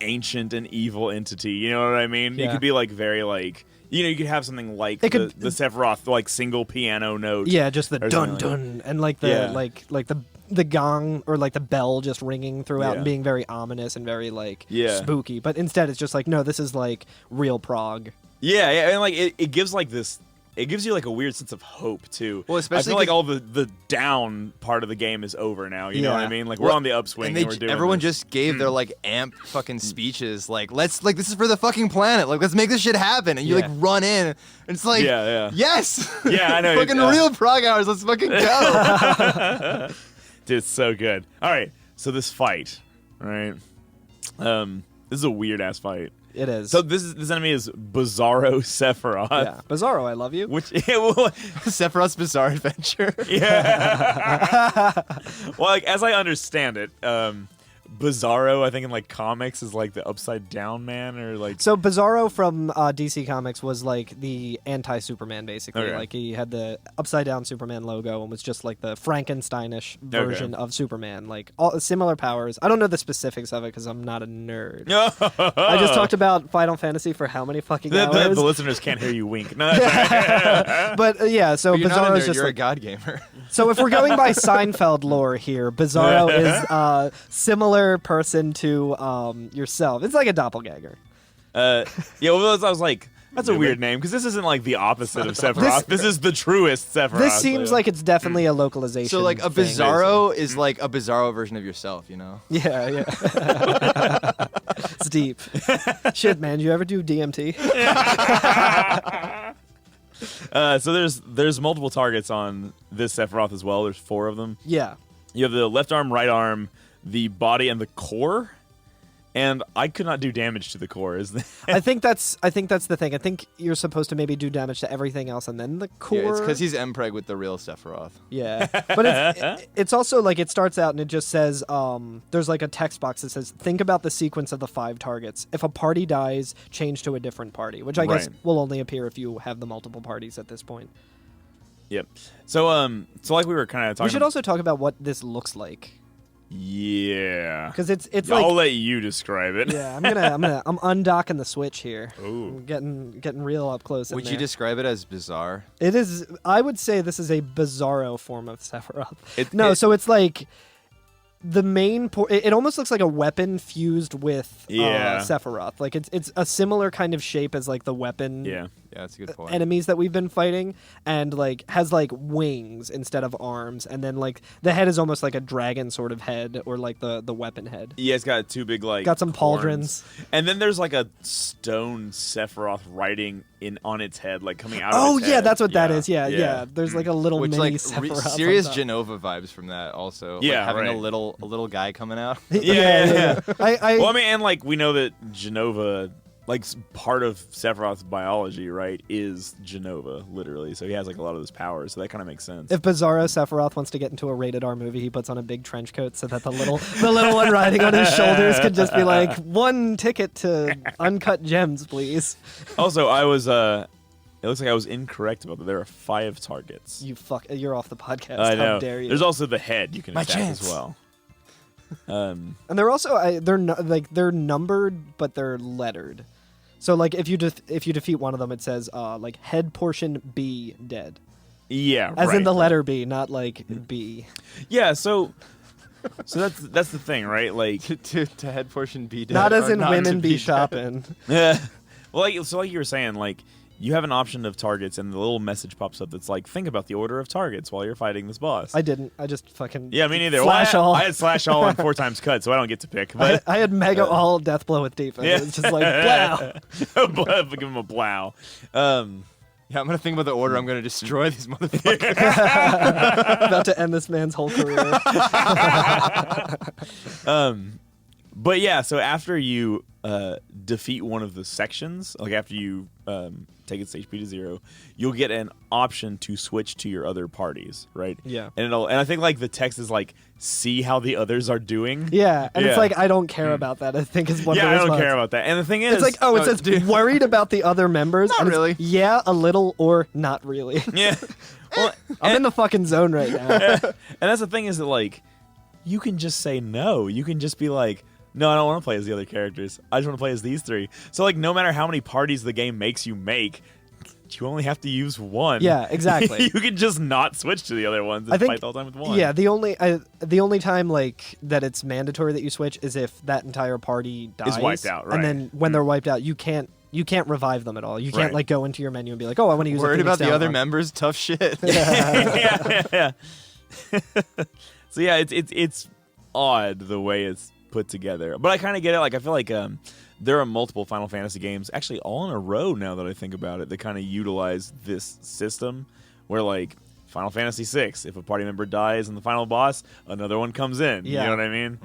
Speaker 1: ancient and evil entity. You know what I mean?
Speaker 3: Yeah.
Speaker 1: It could be like very like, you know, you could have something like
Speaker 3: It could-
Speaker 1: the Sephiroth like single piano note.
Speaker 3: Yeah, just the
Speaker 1: Or
Speaker 3: dun
Speaker 1: something like
Speaker 3: dun and like the
Speaker 1: Yeah.
Speaker 3: like the gong or like the bell just ringing throughout
Speaker 1: Yeah.
Speaker 3: and being very ominous and very like
Speaker 1: Yeah.
Speaker 3: spooky. But instead it's just like, no, this is like real prog.
Speaker 1: Yeah, and like it gives like this. It gives you like a weird sense of hope too.
Speaker 2: Well, especially
Speaker 1: I feel like
Speaker 2: 'cause-
Speaker 1: all the down part of the game is over now. You know what I
Speaker 3: Yeah.
Speaker 1: mean? Like we're
Speaker 2: Well,
Speaker 1: on the upswing.
Speaker 2: And
Speaker 1: we're doing
Speaker 2: everyone
Speaker 1: this.
Speaker 2: just gave their like amp fucking speeches. Like, let's like this is for the fucking planet. Like, let's make this shit happen. And you
Speaker 3: Yeah.
Speaker 2: like run in. And it's like,
Speaker 1: Yeah.
Speaker 2: yes.
Speaker 1: Yeah, I know.
Speaker 2: fucking real prog hours. Let's fucking go.
Speaker 1: Dude, it's so good. All right, so this fight, all right? This is a weird ass fight.
Speaker 3: It is.
Speaker 1: So this enemy is Bizarro Sephiroth.
Speaker 3: yeah, Bizarro, I love you.
Speaker 1: Which
Speaker 2: Sephiroth's Bizarre Adventure.
Speaker 1: yeah. Well, like as I understand it, Bizarro, I think in like comics is like the upside down man or like.
Speaker 3: So Bizarro from DC Comics was like the anti-Superman, basically.
Speaker 1: Okay.
Speaker 3: Like he had the upside down Superman logo and was just like the Frankensteinish version of Superman. Like all similar powers. I don't know the specifics of it because I'm not a nerd. I just talked about Final Fantasy for how many fucking hours?
Speaker 1: The listeners can't hear you wink. No,
Speaker 3: But yeah, so
Speaker 2: But you're not a
Speaker 3: Bizarro
Speaker 2: nerd,
Speaker 3: is just
Speaker 2: you're
Speaker 3: like.
Speaker 2: a god gamer.
Speaker 3: So if we're going by Seinfeld lore here, Bizarro is similar person to yourself. It's like a doppelganger.
Speaker 1: yeah. Well, I was like, that's a weird name because this isn't like the opposite of Sephiroth. This is the truest Sephiroth.
Speaker 3: This seems like it's definitely a localization.
Speaker 2: So like a
Speaker 3: thing.
Speaker 2: Bizarro is like a Bizarro version of yourself, you know?
Speaker 3: Yeah, yeah. It's deep. Shit, man. You ever do DMT?
Speaker 1: So there's multiple targets on this Sephiroth as well. There's 4 of them.
Speaker 3: Yeah.
Speaker 1: You have the left arm, right arm, the body, and the core. And I could not do damage to the core.
Speaker 3: I think that's the thing. I think you're supposed to maybe do damage to everything else and then the core.
Speaker 2: Yeah, it's because he's Mpreg with the real Sephiroth.
Speaker 3: Yeah, but it's also like it starts out and it just says there's like a text box that says think about the sequence of the 5 targets. If a party dies, change to a different party, which I guess will only appear if you have the multiple parties at this point.
Speaker 1: Yep. So like we were kind of talking.
Speaker 3: We should also talk about what this looks like.
Speaker 1: Yeah.
Speaker 3: Because it's
Speaker 1: I'll
Speaker 3: like
Speaker 1: let you describe it.
Speaker 3: yeah, I'm undocking the switch here.
Speaker 1: Ooh.
Speaker 3: I'm getting real up close.
Speaker 2: Would you describe it as bizarre?
Speaker 3: It is. I would say this is a Bizarro form of Sephiroth.
Speaker 1: It-
Speaker 3: So it's like the main. It almost looks like a weapon fused with Sephiroth. Like it's a similar kind of shape as like the weapon.
Speaker 1: Yeah.
Speaker 2: Yeah, that's a good point.
Speaker 3: Enemies that we've been fighting, and like has like wings instead of arms, and then like the head is almost like a dragon sort of head, or like the weapon head.
Speaker 1: Yeah, it's got 2 big like.
Speaker 3: Got some
Speaker 1: horns.
Speaker 3: pauldrons.
Speaker 1: And then there's like a stone Sephiroth writing on its head, like coming out.
Speaker 3: Oh
Speaker 1: of its
Speaker 3: yeah,
Speaker 1: head.
Speaker 3: that's what that
Speaker 1: Yeah.
Speaker 3: is. Yeah. There's like a little
Speaker 2: Which
Speaker 3: mini
Speaker 2: like
Speaker 3: Sephiroth.
Speaker 2: serious
Speaker 3: on top.
Speaker 2: Genova vibes from that also.
Speaker 1: Yeah,
Speaker 2: like having
Speaker 1: right.
Speaker 2: a little guy coming out.
Speaker 1: Yeah.
Speaker 3: I
Speaker 1: Well, I mean, and like we know that Genova, like part of Sephiroth's biology, right, is Genova, literally. So he has like a lot of those powers. So that kind of makes sense.
Speaker 3: If Bizarro Sephiroth wants to get into a rated R movie, he puts on a big trench coat so that the little one riding on his shoulders could just be like, 1 ticket to Uncut Gems, please.
Speaker 1: Also, I was it looks like I was incorrect about that. There are 5 targets.
Speaker 3: You're off the podcast.
Speaker 1: I know.
Speaker 3: How dare you?
Speaker 1: There's also the head you can
Speaker 2: My
Speaker 1: attack
Speaker 2: chance.
Speaker 1: as well.
Speaker 3: And they're also they're numbered, but they're lettered. So like if you defeat one of them, it says like head portion B dead,
Speaker 1: Yeah,
Speaker 3: as
Speaker 1: right.
Speaker 3: in the letter B, not like B.
Speaker 1: Yeah, so that's the thing, right? Like,
Speaker 2: to head portion be dead.
Speaker 3: Not as
Speaker 2: or
Speaker 3: in
Speaker 2: not
Speaker 3: women
Speaker 2: to
Speaker 3: be
Speaker 2: dead.
Speaker 3: shopping.
Speaker 1: well, like you were saying, like you have an option of targets, and the little message pops up that's like, think about the order of targets while you're fighting this boss.
Speaker 3: I didn't. I just fucking
Speaker 1: Yeah, me neither.
Speaker 3: Slash
Speaker 1: Well,
Speaker 3: all.
Speaker 1: I had slash all and 4 times cut, so I don't get to pick. But
Speaker 3: I had mega all death blow with defense.
Speaker 1: Yeah.
Speaker 3: It's just like wow.
Speaker 1: give him a blow.
Speaker 2: Yeah, I'm gonna think about the order. I'm gonna destroy these motherfuckers.
Speaker 3: About to end this man's whole career.
Speaker 1: But yeah, so after you defeat one of the sections, like after you take its HP to 0, you'll get an option to switch to your other parties, right?
Speaker 3: Yeah.
Speaker 1: And I think like the text is like, see how the others are doing.
Speaker 3: Yeah, and it's
Speaker 1: Yeah.
Speaker 3: like I don't care about that. I think is what.
Speaker 1: Yeah,
Speaker 3: the
Speaker 1: I don't
Speaker 3: response.
Speaker 1: care about that. And the thing is,
Speaker 3: It's like, it says worried about the other members.
Speaker 2: Not
Speaker 3: and it's,
Speaker 2: really.
Speaker 3: Yeah, a little or not really.
Speaker 1: yeah. Well,
Speaker 3: I'm in the fucking zone right now.
Speaker 1: and that's the thing is that like, you can just say no. You can just be like, no, I don't want to play as the other characters. I just want to play as these 3. So like, no matter how many parties the game makes you make, you only have to use 1.
Speaker 3: Yeah, exactly.
Speaker 1: You can just not switch to the other ones and
Speaker 3: I think-
Speaker 1: fight the whole time with 1.
Speaker 3: Yeah, the only time like that it's mandatory that you switch is if that entire party dies,
Speaker 1: wiped out, right.
Speaker 3: And then when they're wiped out, you can't revive them at all. You can't
Speaker 1: Right.
Speaker 3: like go into your menu and be like, oh, I want to use.
Speaker 2: Worried
Speaker 3: a Phoenix
Speaker 2: about the
Speaker 3: Down
Speaker 2: other
Speaker 3: arc.
Speaker 2: members? Tough shit.
Speaker 1: yeah. So yeah, it's odd the way it's put together, but I kind of get it. Like I feel like there are multiple Final Fantasy games, actually all in a row now that I think about it, that kind of utilize this system, where like Final Fantasy VI. If a party member dies in the final boss, another one comes in.
Speaker 3: Yeah.
Speaker 1: You know what I mean?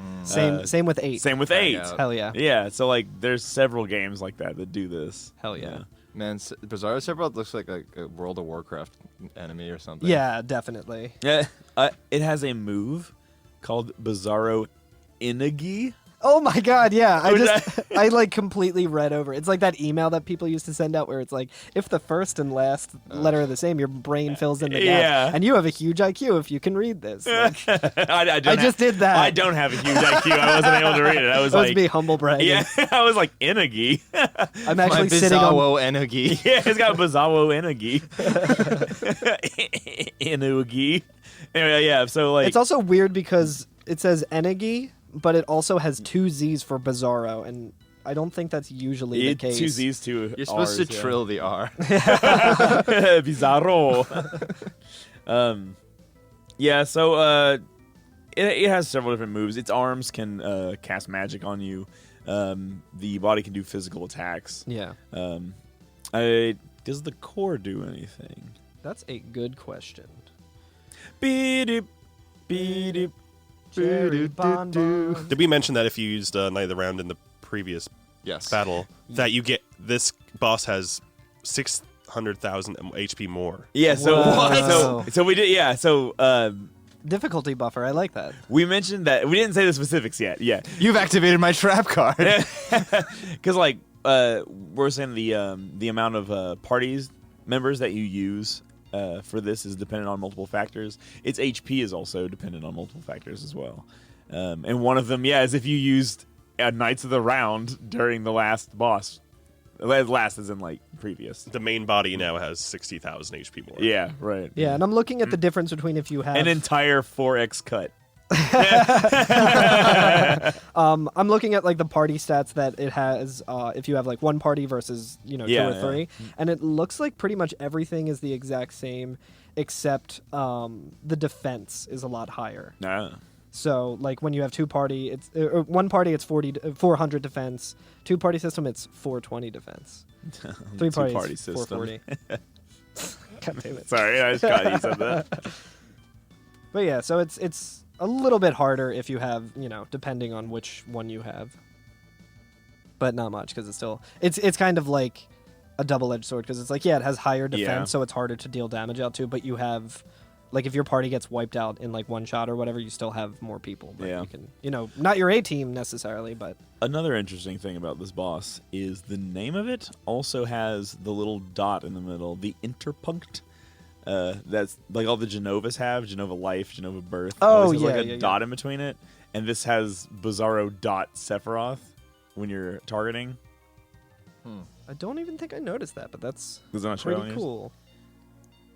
Speaker 3: Same with 8.
Speaker 1: Same with
Speaker 2: Hang
Speaker 1: 8.
Speaker 2: out.
Speaker 3: Hell yeah.
Speaker 1: Yeah, so like there's several games like that do this.
Speaker 3: Hell yeah.
Speaker 2: Man, Bizarro Sephiroth looks like a World of Warcraft enemy or something.
Speaker 3: Yeah, definitely.
Speaker 1: Yeah, it has a move called Bizarro Inagi.
Speaker 3: Oh my god, yeah.
Speaker 1: Which
Speaker 3: I like completely read over. It's like that email that people used to send out where it's like, if the first and last letter are the same, your brain fills in the gap.
Speaker 1: Yeah.
Speaker 3: And you have a huge IQ if you can read this. Like,
Speaker 1: I
Speaker 3: just did that.
Speaker 1: I don't have a huge IQ. I wasn't able to read it. I was
Speaker 3: that was
Speaker 1: like,
Speaker 3: me humble bragging.
Speaker 1: yeah, I was like Inagi.
Speaker 3: I'm
Speaker 2: My
Speaker 3: actually sitting on.
Speaker 2: Bizawo Energy.
Speaker 1: Yeah, it's got Bizawo Inagi. Inugi. Anyway, yeah. So like,
Speaker 3: It's also weird because it says Enegi, but it also has 2 Z's for Bizarro, and I don't think that's usually the case.
Speaker 1: 2 Z's, 2
Speaker 2: You're supposed
Speaker 1: R's,
Speaker 2: to trill the R.
Speaker 1: Bizarro. Yeah, so it has several different moves. Its arms can cast magic on you. The body can do physical attacks.
Speaker 3: Yeah,
Speaker 1: Does the core do anything?
Speaker 3: that's a good question.
Speaker 1: Beep, beep.
Speaker 3: Jerry Bonbon.
Speaker 4: Did we mention that if you used Night of the Round in the previous
Speaker 2: Yes.
Speaker 4: battle, that you get this boss has 600,000 HP more?
Speaker 1: Yeah, so
Speaker 3: Whoa.
Speaker 1: so we did. Yeah, so
Speaker 3: Difficulty buffer, I like that.
Speaker 1: we mentioned that we didn't say the specifics yet. Yeah,
Speaker 2: You've activated my trap card.
Speaker 1: because like we're saying the amount of parties members that you use for this is dependent on multiple factors. Its HP is also dependent on multiple factors as well. And one of them, yeah, is if you used Knights of the Round during the last boss. Last as in like previous.
Speaker 4: The main body now has 60,000 HP more.
Speaker 1: Yeah, right.
Speaker 3: Yeah, and I'm looking at the difference between if you have
Speaker 1: An entire 4x cut.
Speaker 3: I'm looking at like the party stats that it has if you have like one party versus 2
Speaker 1: Yeah,
Speaker 3: or
Speaker 1: yeah.
Speaker 3: 3, and it looks like pretty much everything is the exact same except the defense is a lot higher.
Speaker 1: Nah.
Speaker 3: So like when you have 2 party, it's one party it's 400 defense, 2 party system it's 420 defense, 3 parties
Speaker 1: Two-party system.
Speaker 3: 440. God damn it.
Speaker 1: Sorry, I just got you said that.
Speaker 3: But yeah, so it's a little bit harder if you have, depending on which one you have. But not much because it's kind of like a double-edged sword because it's like, yeah, it has higher defense,
Speaker 1: Yeah.
Speaker 3: so it's harder to deal damage out to, but you have like if your party gets wiped out in like one shot or whatever, you still have more people. But
Speaker 1: Yeah.
Speaker 3: you can, not your A team necessarily, but
Speaker 1: Another interesting thing about this boss is the name of it also has the little dot in the middle, the interpunct. That's like all the Genovas have, Genova Life, Genova Birth.
Speaker 3: Oh,
Speaker 1: always has like
Speaker 3: yeah,
Speaker 1: a
Speaker 3: yeah,
Speaker 1: dot in between it. And this has Bizarro dot Sephiroth when you're targeting.
Speaker 3: I don't even think I noticed that, but that's
Speaker 1: Does it not show it on
Speaker 3: pretty
Speaker 1: yours?
Speaker 3: cool.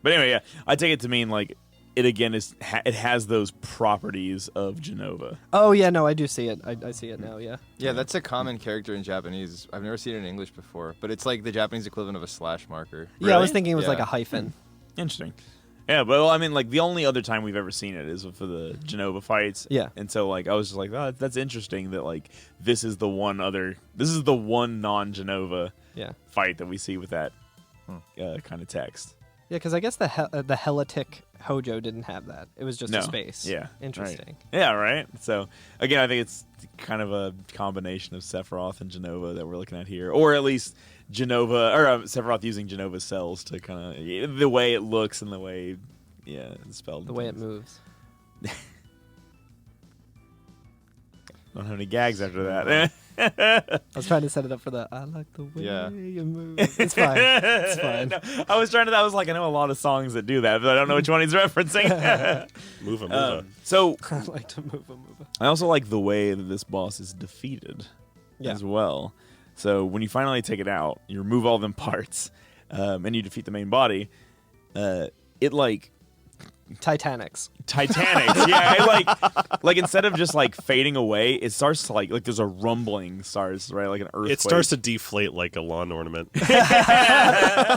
Speaker 1: But anyway, yeah, I take it to mean like it again is it has those properties of Genova.
Speaker 3: Oh yeah, no, I do see it. I see it now, yeah.
Speaker 2: Yeah, that's a common character in Japanese. I've never seen it in English before, but it's like the Japanese equivalent of a slash marker.
Speaker 3: Yeah, I was
Speaker 1: Really?
Speaker 3: thinking it was like
Speaker 2: Yeah.
Speaker 3: a hyphen.
Speaker 1: Interesting. Yeah, but well, I mean, like the only other time we've ever seen it is for the Genova fights.
Speaker 3: Yeah.
Speaker 1: and so like I was just like, oh, that's interesting that like this is the one non-Genova
Speaker 3: Yeah.
Speaker 1: fight that we see with that kind of text.
Speaker 3: Yeah, because I guess the Helitic Hojo didn't have that. It was just
Speaker 1: No.
Speaker 3: a space.
Speaker 1: Yeah,
Speaker 3: Interesting.
Speaker 1: Right. Yeah, right. So again, I think it's kind of a combination of Sephiroth and Genova that we're looking at here, or at least Genova or Sephiroth using Genova's cells to kind of the way it looks and the way, it's spelled.
Speaker 3: The way it moves.
Speaker 1: Don't have any gags after that.
Speaker 3: I was trying to set it up for the I like the way
Speaker 2: Yeah.
Speaker 3: you move. It's fine. It's fine.
Speaker 1: No, I was like, I know a lot of songs that do that, but I don't know which one he's referencing.
Speaker 4: Move him,
Speaker 1: So
Speaker 3: I like to move.
Speaker 1: I also like the way that this boss is defeated
Speaker 3: Yeah.
Speaker 1: as well. So when you finally take it out, you remove all them parts, and you defeat the main body. It like
Speaker 3: Titanics.
Speaker 1: Yeah, like instead of just like fading away, it starts to like there's a rumbling starts, right? Like an earthquake.
Speaker 4: It starts to deflate like a lawn ornament.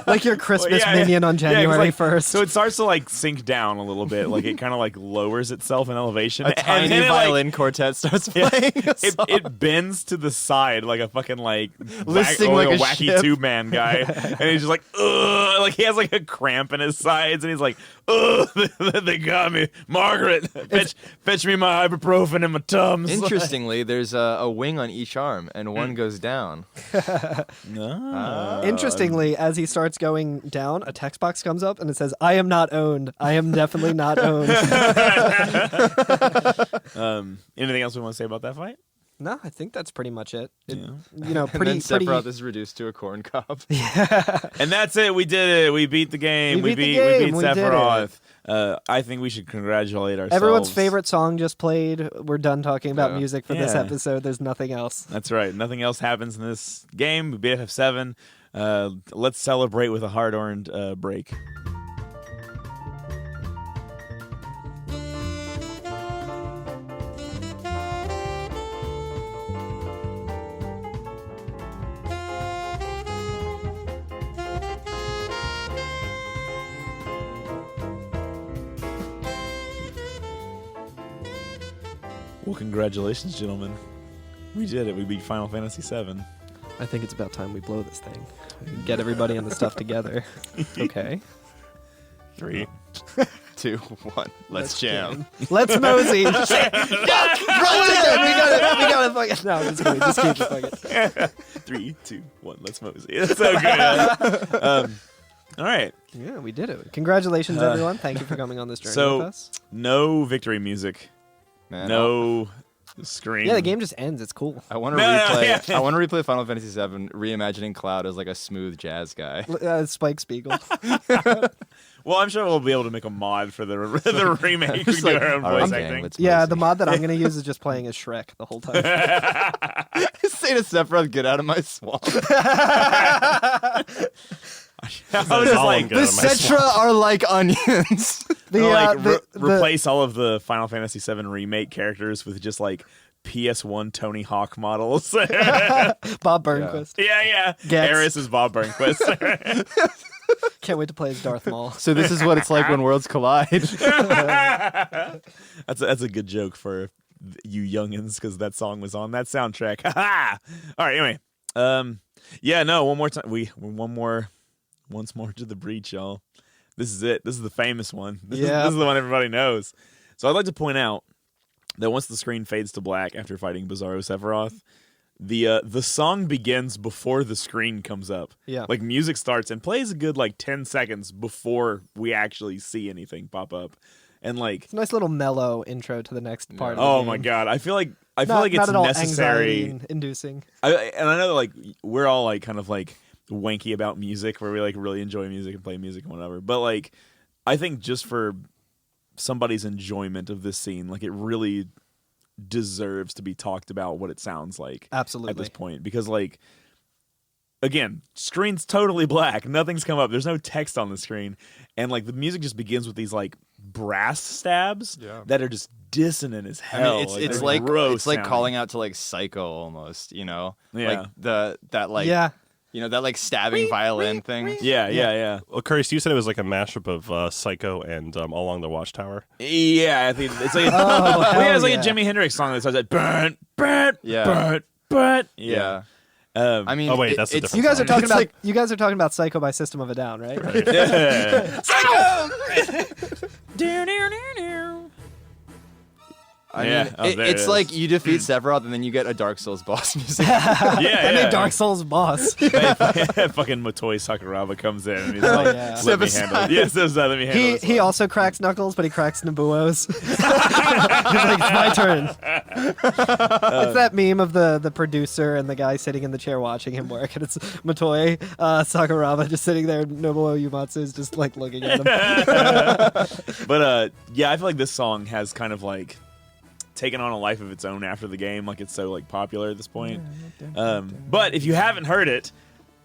Speaker 3: Like your Christmas minion on January 1st.
Speaker 1: So it starts to like sink down a little bit. Like it kind of like lowers itself in elevation.
Speaker 2: A tiny
Speaker 1: then
Speaker 2: violin quartet starts playing.
Speaker 1: It bends to the side like a fucking like
Speaker 2: Listing like a
Speaker 1: wacky
Speaker 2: ship.
Speaker 1: tube man guy, and he's just like, ugh, like he has like a cramp in his sides, and he's like, ugh, they got me, Margaret, fetch me my ibuprofen and my Tums.
Speaker 2: Interestingly, there's a wing on each arm, and one goes down.
Speaker 3: Interestingly, as he starts going down, a text box comes up and it says, "I am not owned. I am definitely not owned."
Speaker 1: Anything else we want to say about that fight?
Speaker 3: No, I think that's pretty much it.
Speaker 1: Yeah.
Speaker 3: You know,
Speaker 2: And then
Speaker 3: pretty.
Speaker 2: Sephiroth is reduced to a corn cob.
Speaker 1: And that's it. We did it. We beat the game.
Speaker 3: We
Speaker 1: We
Speaker 3: beat
Speaker 1: beat
Speaker 3: the game. We did
Speaker 1: Sephiroth. I think we should congratulate ourselves.
Speaker 3: Everyone's favorite song just played. We're done talking about
Speaker 2: Yeah.
Speaker 3: music for this
Speaker 1: Yeah.
Speaker 3: episode. There's nothing else.
Speaker 1: That's right. Nothing else happens in this game. We beat FF7. Let's celebrate with a hard-earned break. Well, congratulations, gentlemen. We did it. We beat Final Fantasy VII.
Speaker 3: I think it's about time we blow this thing. Get everybody and the stuff together. Okay.
Speaker 4: 3,
Speaker 2: 2, 1. Let's jam.
Speaker 3: Let's mosey. Roll it again. We got it. Fucking. No, just kidding. Just keep it fucking.
Speaker 1: 3, 2, 1. Let's mosey. That's so good. All right.
Speaker 3: Yeah, we did it. Congratulations, everyone. Thank you for coming on this journey
Speaker 1: So,
Speaker 3: with us.
Speaker 1: no victory music.
Speaker 2: Man,
Speaker 1: No scream.
Speaker 3: Yeah, the game just ends. It's cool.
Speaker 2: I want to
Speaker 1: No,
Speaker 2: replay.
Speaker 1: yeah.
Speaker 2: I want to replay Final Fantasy VII, reimagining Cloud as like a smooth jazz guy.
Speaker 3: Spike Spiegel.
Speaker 1: Well, I'm sure we'll be able to make a mod for the remake. We
Speaker 2: Just
Speaker 1: can do
Speaker 2: like,
Speaker 1: our own
Speaker 2: all right,
Speaker 1: voice
Speaker 2: gang,
Speaker 1: acting.
Speaker 2: let's
Speaker 3: Yeah,
Speaker 2: mosey.
Speaker 3: the mod that I'm going to use is just playing as Shrek the whole time.
Speaker 2: Say to Sephiroth, get out of my swamp.
Speaker 1: I was just like,
Speaker 2: The Cetra are like onions.
Speaker 1: replace all of the Final Fantasy VII remake characters with just like PS1 Tony Hawk models.
Speaker 3: Bob Burnquist.
Speaker 1: Yeah.
Speaker 3: Gex.
Speaker 1: Eris is Bob Burnquist.
Speaker 3: Can't wait to play as Darth Maul.
Speaker 2: So this is what it's like when worlds collide.
Speaker 1: That's a good joke for you youngins because that song was on that soundtrack. All right, anyway. Yeah, no, one more time. Once more to the breach, y'all. This is it. This is the famous one. This is the one everybody knows. So I'd like to point out that once the screen fades to black after fighting Bizarro Sephiroth, the song begins before the screen comes up.
Speaker 3: Yeah.
Speaker 1: Like music starts and plays a good like 10 seconds before we actually see anything pop up. And like
Speaker 3: It's a nice little mellow intro to the next part.
Speaker 1: oh
Speaker 3: of the
Speaker 1: my
Speaker 3: game.
Speaker 1: god, I feel like it's
Speaker 3: not at all
Speaker 1: necessary.
Speaker 3: anxiety-inducing.
Speaker 1: And I know that like we're all like kind of like wanky about music where we like really enjoy music and play music and whatever. But like I think just for somebody's enjoyment of this scene, like it really deserves to be talked about what it sounds like
Speaker 3: Absolutely.
Speaker 1: at this point. Because like again, screen's totally black. Nothing's come up. There's no text on the screen. And like the music just begins with these like brass stabs that are just dissonant as
Speaker 2: I
Speaker 1: hell.
Speaker 2: mean, it's
Speaker 1: they're
Speaker 2: like
Speaker 1: gross
Speaker 2: it's like
Speaker 1: sounding.
Speaker 2: calling out to like Psycho almost, you know?
Speaker 1: Yeah.
Speaker 2: Like that like
Speaker 3: Yeah.
Speaker 2: you know, that like stabbing violin thing.
Speaker 1: Yeah.
Speaker 4: Well, Curtis, you said it was like a mashup of Psycho and All Along the Watchtower.
Speaker 1: Yeah, I think it's like
Speaker 3: Oh, hell
Speaker 1: it's like
Speaker 3: yeah.
Speaker 1: a Jimi Hendrix song that starts like burn, burn,
Speaker 2: Yeah.
Speaker 1: burn, burn.
Speaker 2: Yeah.
Speaker 1: Um,
Speaker 2: I mean,
Speaker 4: Oh, wait, that's a
Speaker 2: it's
Speaker 4: different
Speaker 3: You guys are
Speaker 4: song.
Speaker 3: talking about you guys are talking about Psycho by System of a Down, right?
Speaker 1: yeah.
Speaker 2: I
Speaker 1: Yeah.
Speaker 2: mean,
Speaker 1: Oh, there it
Speaker 2: it's
Speaker 1: is.
Speaker 2: like you defeat Sephiroth and then you get a Dark Souls boss music.
Speaker 1: yeah,
Speaker 3: And then Dark Souls boss.
Speaker 1: Fucking Motoi Sakuraba comes in and he's
Speaker 3: Oh,
Speaker 1: like,
Speaker 3: yeah.
Speaker 1: "Let me
Speaker 2: Step
Speaker 1: handle it." Yes, let me handle
Speaker 3: He
Speaker 1: this
Speaker 3: he
Speaker 1: one.
Speaker 3: also cracks knuckles, but he cracks Nabuos. He's like, it's my turn. It's that meme of the producer and the guy sitting in the chair watching him work, and it's Motoi Sakuraba just sitting there, and Nobuo Uematsu is just like looking at him.
Speaker 1: But yeah, I feel like this song has kind of like taken on a life of its own after the game. Like it's so like popular at this point. But if you haven't heard it,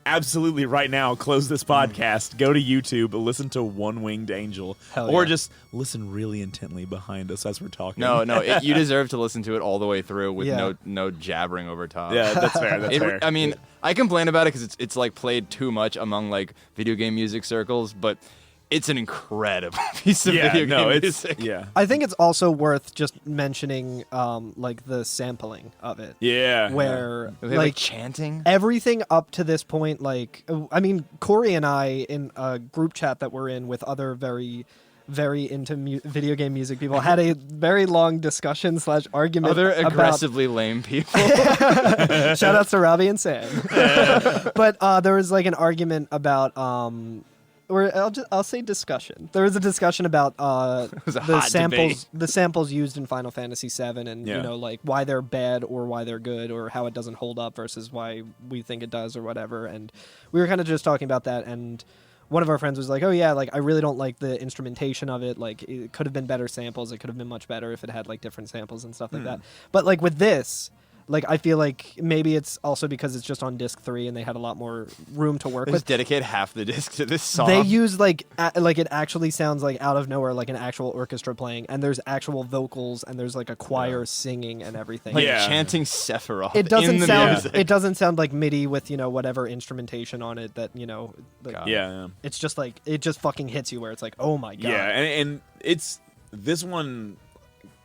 Speaker 1: absolutely right now, close this podcast, go to YouTube, listen to One Winged Angel,
Speaker 3: Hell
Speaker 1: or
Speaker 3: yeah.
Speaker 1: just listen really intently behind us as we're talking.
Speaker 2: No, you deserve to listen to it all the way through with
Speaker 3: Yeah.
Speaker 2: no jabbering over top.
Speaker 1: Yeah, that's fair. That's fair.
Speaker 2: I mean, I complain about it because it's like played too much among like video game music circles, but it's an incredible piece of video game music.
Speaker 1: Yeah.
Speaker 3: I think it's also worth just mentioning like the sampling of it.
Speaker 1: Yeah.
Speaker 3: Where
Speaker 2: Are they, like chanting.
Speaker 3: everything up to this point, like, I mean, Corey and I in a group chat that we're in with other very into video game music people had a very long discussion / argument.
Speaker 2: Other
Speaker 3: about
Speaker 2: aggressively lame people.
Speaker 3: shout outs to Robbie and Sam. But there was like an argument about or I'll say discussion. There was a discussion about
Speaker 2: was a
Speaker 3: the
Speaker 2: hot
Speaker 3: samples used in Final Fantasy VII, and
Speaker 1: Yeah.
Speaker 3: you know, like why they're bad or why they're good or how it doesn't hold up versus why we think it does or whatever. And we were kind of just talking about that, and one of our friends was like, "Oh yeah, like I really don't like the instrumentation of it. Like it could have been better samples. It could have been much better if it had like different samples and stuff like that." But like with this, like I feel like maybe it's also because it's just on disc 3 and they had a lot more room to work
Speaker 2: They
Speaker 3: with.
Speaker 2: just dedicate half the disc to this song.
Speaker 3: They use like like it actually sounds like out of nowhere, like an actual orchestra playing, and there's actual vocals, and there's like a choir singing and everything.
Speaker 2: like
Speaker 1: Yeah.
Speaker 2: chanting Sephiroth.
Speaker 3: It doesn't
Speaker 2: in the
Speaker 3: sound.
Speaker 2: music.
Speaker 3: It doesn't sound like MIDI with whatever instrumentation on it. That like,
Speaker 2: God.
Speaker 1: Yeah.
Speaker 3: it's just like it just fucking hits you where it's like, oh my god.
Speaker 1: Yeah, and it's this one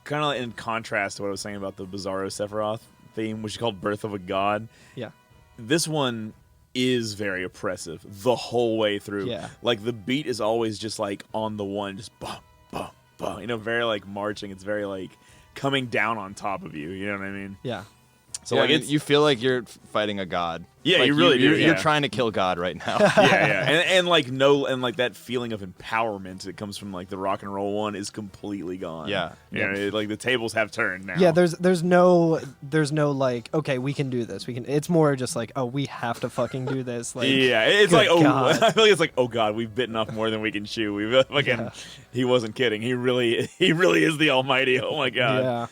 Speaker 1: kind of in contrast to what I was saying about the Bizarro Sephiroth theme, which is called Birth of a God.
Speaker 3: Yeah.
Speaker 1: This one is very oppressive the whole way through.
Speaker 3: Yeah.
Speaker 1: Like the beat is always just like on the one, just bum, bum, bum. Very like marching. It's very like coming down on top of you. You know what I mean?
Speaker 3: Yeah.
Speaker 1: So
Speaker 2: Yeah,
Speaker 1: like
Speaker 2: I mean,
Speaker 1: it's
Speaker 2: you feel like you're fighting a god.
Speaker 1: Yeah,
Speaker 2: Like,
Speaker 1: you really do,
Speaker 2: You're
Speaker 1: yeah.
Speaker 2: trying to kill God right now.
Speaker 1: yeah, and like that feeling of empowerment that comes from like the rock and roll one is completely gone.
Speaker 2: Yeah.
Speaker 1: Like the tables have turned now.
Speaker 3: Yeah, there's no like, okay, we can do this. It's more just like, oh, we have to fucking do this. Like,
Speaker 1: Yeah, it's
Speaker 3: good
Speaker 1: like, oh,
Speaker 3: God.
Speaker 1: I feel like it's like, oh god, we've bitten off more than we can chew. We've fucking,
Speaker 3: Yeah.
Speaker 1: He wasn't kidding. He really is the Almighty. Oh my god.
Speaker 3: Yeah.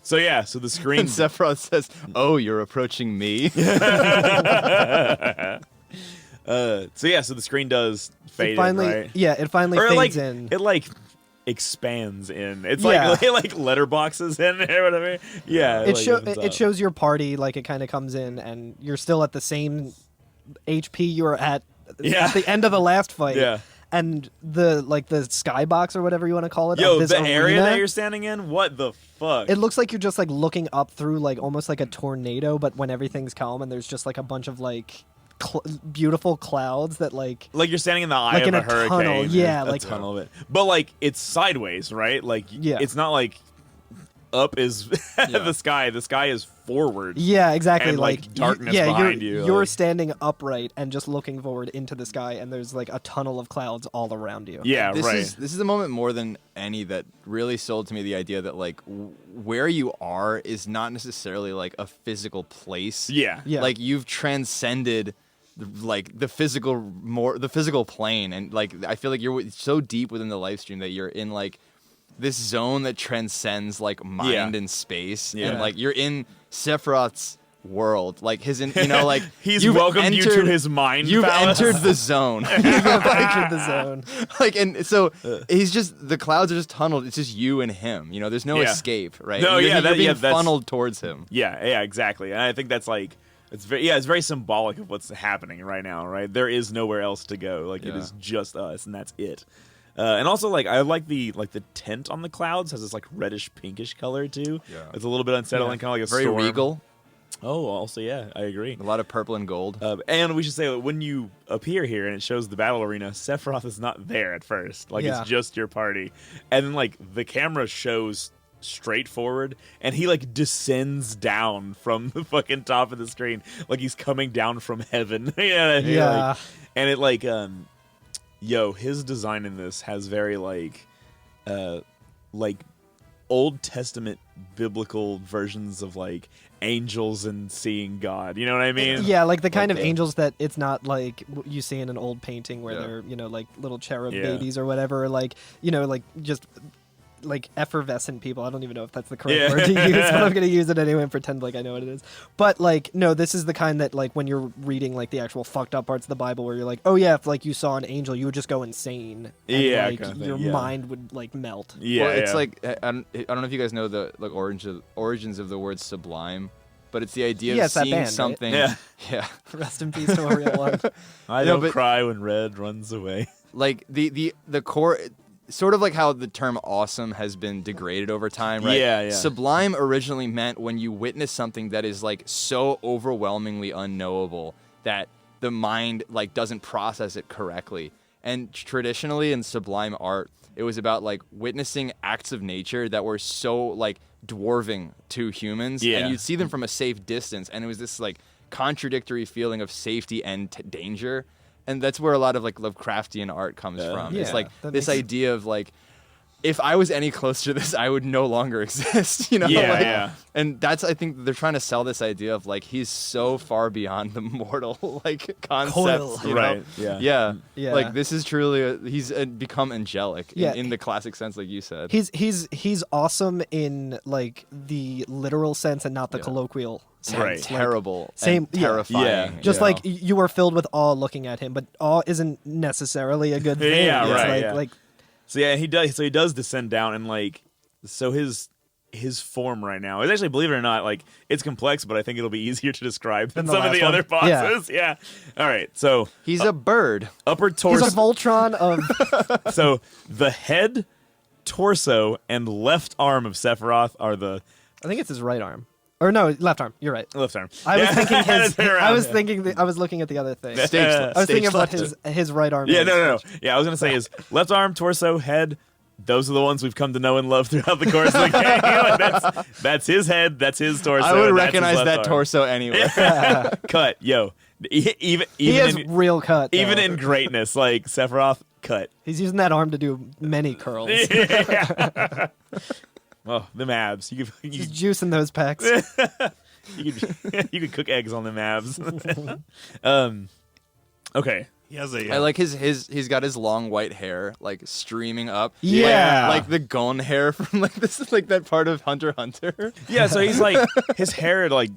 Speaker 1: So the screen.
Speaker 2: And Sephiroth says, "Oh, you're approaching me."
Speaker 1: So the screen does fade
Speaker 3: It finally,
Speaker 1: in, right?
Speaker 3: it finally
Speaker 1: Or
Speaker 3: fades
Speaker 1: like
Speaker 3: in.
Speaker 1: it like expands in. It's
Speaker 3: Yeah.
Speaker 1: like it like letterboxes in or whatever. Yeah.
Speaker 3: It shows your party, like it kind of comes in, and you're still at the same HP you were at
Speaker 1: Yeah.
Speaker 3: the end of the last fight.
Speaker 1: Yeah.
Speaker 3: And the skybox or whatever you want to call it.
Speaker 1: Yo,
Speaker 3: of this
Speaker 1: the area
Speaker 3: arena,
Speaker 1: that you're standing in. What the fuck?
Speaker 3: it looks like you're just like looking up through like almost like a tornado, but when everything's calm and there's just like a bunch of like beautiful clouds that like
Speaker 1: Like you're standing in the eye
Speaker 3: Like
Speaker 1: of
Speaker 3: in
Speaker 1: a
Speaker 3: a
Speaker 1: hurricane.
Speaker 3: tunnel, yeah,
Speaker 1: a
Speaker 3: like-
Speaker 1: tunnel of it. But like it's sideways, right? Like
Speaker 3: Yeah.
Speaker 1: it's not like up is
Speaker 2: Yeah.
Speaker 1: the sky. The sky is forward.
Speaker 3: Yeah, exactly.
Speaker 1: And, like, darkness
Speaker 3: yeah,
Speaker 1: behind you,
Speaker 3: You're
Speaker 1: like-
Speaker 3: standing upright and just looking forward into the sky, and there's like a tunnel of clouds all around you.
Speaker 1: Yeah,
Speaker 2: This
Speaker 1: right.
Speaker 2: is the moment more than any that really sold to me the idea that like where you are is not necessarily like a physical place.
Speaker 1: Yeah.
Speaker 3: Yeah.
Speaker 2: Like you've transcended the physical plane, and like I feel like you're so deep within the live stream that you're in like this zone that transcends like mind
Speaker 1: Yeah.
Speaker 2: and space,
Speaker 1: Yeah.
Speaker 2: and like you're in Sephiroth's world, like like
Speaker 1: He's
Speaker 2: you've
Speaker 1: welcomed you to
Speaker 2: entered-
Speaker 1: his mind
Speaker 2: You've
Speaker 1: palace.
Speaker 2: entered the zone.
Speaker 3: You've entered the zone.
Speaker 2: Like, and so he's just the clouds are just tunneled. It's just you and him. There's no
Speaker 1: Yeah.
Speaker 2: escape, right?
Speaker 1: No,
Speaker 2: you're,
Speaker 1: yeah,
Speaker 2: you're being
Speaker 1: that's-
Speaker 2: funneled towards him.
Speaker 1: Yeah, exactly. And I think that's like it's very symbolic of what's happening right now, right? There is nowhere else to go. Like it
Speaker 2: Yeah.
Speaker 1: is just us, and that's it. And also, like I like the tint on the clouds has this like reddish pinkish color too.
Speaker 2: Yeah.
Speaker 1: It's a little bit unsettling, kind of like a
Speaker 2: Very
Speaker 1: storm.
Speaker 2: regal.
Speaker 1: Oh, also yeah, I agree.
Speaker 2: A lot of purple and gold.
Speaker 1: And we should say that when you appear here and it shows the battle arena, Sephiroth is not there at first. Like
Speaker 3: Yeah.
Speaker 1: it's just your party, and then like the camera shows straight forward, and he like descends down from the fucking top of the screen, like he's coming down from heaven. You know what I mean?
Speaker 3: Yeah.
Speaker 1: Like, and it like his design in this has very like Old Testament biblical versions of like angels and seeing God. You know what I mean?
Speaker 3: Yeah, like the kind of
Speaker 2: the-
Speaker 3: angels that it's not like you see in an old painting where
Speaker 2: Yeah.
Speaker 3: they're like little cherub
Speaker 1: Yeah.
Speaker 3: babies or whatever, like like just like effervescent people. I don't even know if that's the correct word to use, but I'm gonna use it anyway and pretend like I know what it is. But like, no, this is the kind that like when you're reading like the actual fucked up parts of the Bible, where you're like, oh yeah, if like you saw an angel, you would just go insane. And,
Speaker 1: Yeah,
Speaker 3: like,
Speaker 1: kind of thing,
Speaker 3: your
Speaker 1: yeah.
Speaker 3: mind would like melt.
Speaker 1: Yeah,
Speaker 2: well, it's
Speaker 1: yeah.
Speaker 2: like I don't know if you guys know the like origins of the word sublime, but it's the idea
Speaker 3: Yeah,
Speaker 2: of
Speaker 3: it's that
Speaker 2: seeing
Speaker 3: band, right?
Speaker 2: something.
Speaker 1: Yeah.
Speaker 2: Yeah.
Speaker 3: Rest in peace to a real one.
Speaker 1: I
Speaker 2: No,
Speaker 1: don't
Speaker 2: but-
Speaker 1: cry when red runs away.
Speaker 2: Like the core, sort of like how the term awesome has been degraded over time, right?
Speaker 1: Yeah, yeah.
Speaker 2: Sublime originally meant when you witness something that is like so overwhelmingly unknowable that the mind like doesn't process it correctly. And traditionally in sublime art, it was about like witnessing acts of nature that were so like dwarving to humans,
Speaker 1: Yeah.
Speaker 2: and you'd see them from a safe distance, and it was this like contradictory feeling of safety and danger. And that's where a lot of like Lovecraftian art comes from.
Speaker 3: Yeah,
Speaker 2: It's like
Speaker 3: that
Speaker 2: this
Speaker 3: makes-
Speaker 2: idea of like, if I was any closer to this, I would no longer exist. You know?
Speaker 1: Yeah,
Speaker 2: Like,
Speaker 1: yeah.
Speaker 2: And that's, I think they're trying to sell this idea of like he's so far beyond the mortal like concepts.
Speaker 3: Coil.
Speaker 2: You know?
Speaker 1: Right, yeah.
Speaker 2: Yeah.
Speaker 3: Yeah.
Speaker 2: Like this is truly he's become angelic
Speaker 3: Yeah.
Speaker 2: in the classic sense, like you said.
Speaker 3: He's awesome in like the literal sense and not the
Speaker 2: Yeah.
Speaker 3: colloquial sense.
Speaker 1: Right.
Speaker 3: Like,
Speaker 2: Terrible.
Speaker 3: same-
Speaker 2: And
Speaker 3: yeah.
Speaker 2: terrifying.
Speaker 1: Yeah.
Speaker 3: just
Speaker 2: you
Speaker 3: like
Speaker 2: know?
Speaker 3: you are filled with awe looking at him, but awe isn't necessarily a good thing.
Speaker 1: Yeah,
Speaker 3: It's
Speaker 1: right,
Speaker 3: Like,
Speaker 1: yeah.
Speaker 3: like
Speaker 1: So yeah, he does. So he does descend down, and like, so his form right now is actually, believe it or not, like it's complex, but I think it'll be easier to describe than
Speaker 3: the
Speaker 1: some of
Speaker 3: last
Speaker 1: the
Speaker 3: one?
Speaker 1: other bosses. Yeah. All right. So
Speaker 2: He's a bird.
Speaker 1: upper
Speaker 3: he's
Speaker 1: torso.
Speaker 3: a Voltron of
Speaker 1: So the head, torso, and left arm of Sephiroth are the
Speaker 3: I think it's his right arm. Or no, left arm. You're right.
Speaker 1: left arm.
Speaker 3: I was
Speaker 1: Yeah.
Speaker 3: thinking his.
Speaker 1: Turn around.
Speaker 3: I was thinking. I was looking at the other thing.
Speaker 2: Stage left.
Speaker 3: I was thinking
Speaker 2: Stage
Speaker 3: about
Speaker 2: left.
Speaker 3: his right arm.
Speaker 1: Yeah,
Speaker 3: is.
Speaker 1: no. Yeah, I was gonna say is left arm, torso, head. Those are the ones we've come to know and love throughout the course of the game. Like, that's his head. That's his torso.
Speaker 2: I would
Speaker 1: and that's his
Speaker 2: recognize
Speaker 1: left
Speaker 2: that
Speaker 1: arm.
Speaker 2: torso anywhere.
Speaker 1: Cut, yo. Even
Speaker 3: He is
Speaker 1: in,
Speaker 3: real cut. though.
Speaker 1: even in greatness, like Sephiroth, cut.
Speaker 3: he's using that arm to do many curls.
Speaker 1: Oh, them abs. You could
Speaker 3: He's juicing those pecs.
Speaker 1: you could cook eggs on them abs. Okay.
Speaker 4: He has a.
Speaker 2: I like he's got his long white hair like streaming up.
Speaker 3: Yeah.
Speaker 2: Like the gon hair from like this like that part of Hunter x Hunter.
Speaker 1: Yeah, so he's like his hair like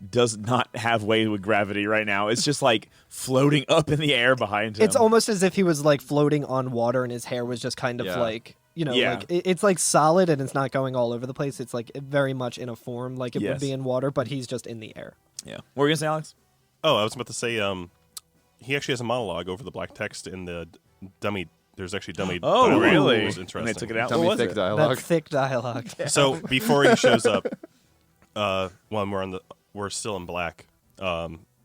Speaker 1: does not have weight with gravity right now. It's just like floating up in the air behind him.
Speaker 3: It's almost as if he was like floating on water, and his hair was just kind of
Speaker 2: Yeah.
Speaker 3: like
Speaker 1: Yeah.
Speaker 3: like it's like solid and it's not going all over the place. It's like very much in a form like it would
Speaker 1: Yes.
Speaker 3: be in water, but he's just in the air.
Speaker 1: Yeah. What were you gonna say, Alex?
Speaker 4: Oh, I was about to say. He actually has a monologue over the black text in the dummy. There's actually dummy.
Speaker 1: Oh,
Speaker 4: dialogue.
Speaker 1: really?
Speaker 4: It was
Speaker 1: And
Speaker 4: interesting.
Speaker 1: they took it out.
Speaker 2: Dummy
Speaker 1: What was
Speaker 2: thick
Speaker 1: it?
Speaker 2: dialogue.
Speaker 3: That thick dialogue.
Speaker 4: So before he shows up, when we're still in black.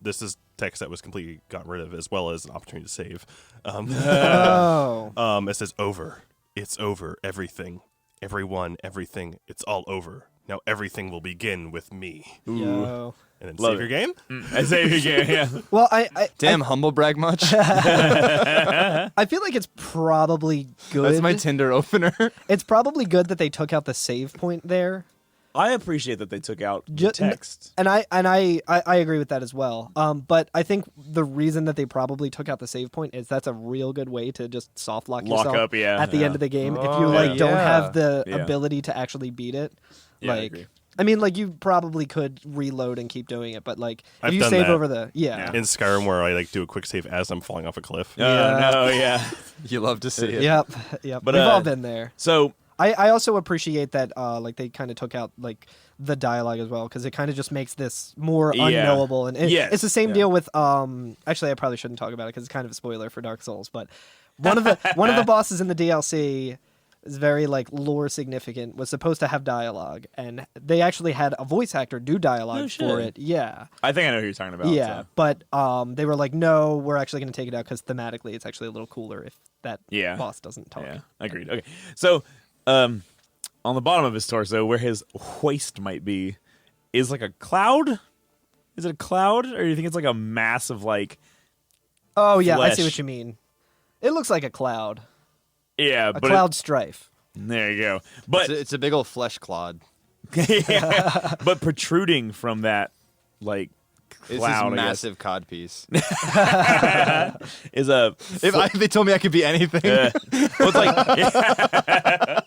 Speaker 4: This is text that was completely got rid of, as well as an opportunity to save.
Speaker 3: Oh.
Speaker 4: It says over. It's over. Everything, everyone, everything. It's all over. Now everything will begin with me.
Speaker 3: Yo.
Speaker 4: And then
Speaker 1: Love
Speaker 4: save
Speaker 1: it.
Speaker 4: your game.
Speaker 1: I say it again. Yeah.
Speaker 3: Well, I
Speaker 2: Damn, humble brag much?
Speaker 3: I feel like it's probably good.
Speaker 2: That's my Tinder opener.
Speaker 3: It's probably good that they took out the save point there.
Speaker 1: I appreciate that they took out the
Speaker 3: Ju-
Speaker 1: text.
Speaker 3: And I agree with that as well. But I think the reason that they probably took out the save point is that's a real good way to just soft lock
Speaker 1: Lock
Speaker 3: yourself
Speaker 1: up, yeah,
Speaker 3: at the
Speaker 1: yeah.
Speaker 3: end of the game if you
Speaker 2: Oh,
Speaker 3: like don't
Speaker 2: yeah.
Speaker 3: have the
Speaker 1: Yeah.
Speaker 3: ability to actually beat it.
Speaker 1: Yeah, I
Speaker 3: like
Speaker 1: agree.
Speaker 3: I mean, like you probably could reload and keep doing it, but like if
Speaker 4: I've
Speaker 3: you
Speaker 4: done
Speaker 3: save
Speaker 4: that.
Speaker 3: over the yeah.
Speaker 4: In Skyrim, where I like do a quick save as I'm falling off a cliff.
Speaker 3: Yeah.
Speaker 1: No, yeah.
Speaker 2: You love to see it.
Speaker 3: Yep.
Speaker 1: But,
Speaker 3: We've all been there.
Speaker 1: So
Speaker 3: I also appreciate that like they kind of took out like the dialogue as well because it kind of just makes this more
Speaker 1: Yeah.
Speaker 3: unknowable and
Speaker 1: Yes.
Speaker 3: it's the same
Speaker 1: Yeah.
Speaker 3: deal with actually I probably shouldn't talk about it because it's kind of a spoiler for Dark Souls, but one of the bosses in the DLC is very like lore significant, was supposed to have dialogue, and they actually had a voice actor do dialogue
Speaker 1: No
Speaker 3: for
Speaker 1: shit.
Speaker 3: it. Yeah.
Speaker 1: I think I know who you're talking about.
Speaker 3: Yeah,
Speaker 1: so.
Speaker 3: but they were like, no, we're actually going to take it out because thematically it's actually a little cooler if that
Speaker 1: Yeah.
Speaker 3: boss doesn't talk.
Speaker 1: Yeah, agreed. Okay, so on the bottom of his torso, where his waist might be, is like a cloud. Is it a cloud, or do you think it's like a mass of like?
Speaker 3: Oh yeah, I see
Speaker 1: Flesh.
Speaker 3: what you mean. It looks like a cloud,
Speaker 1: Yeah,
Speaker 3: a
Speaker 1: but
Speaker 3: cloud strife.
Speaker 1: there you go. But
Speaker 2: It's a big old flesh clod.
Speaker 1: yeah, but protruding from that like
Speaker 2: It's
Speaker 1: cloud,
Speaker 2: this
Speaker 1: I guess,
Speaker 2: massive codpiece.
Speaker 1: is a
Speaker 2: If they told me I could be anything.
Speaker 1: well, it's like,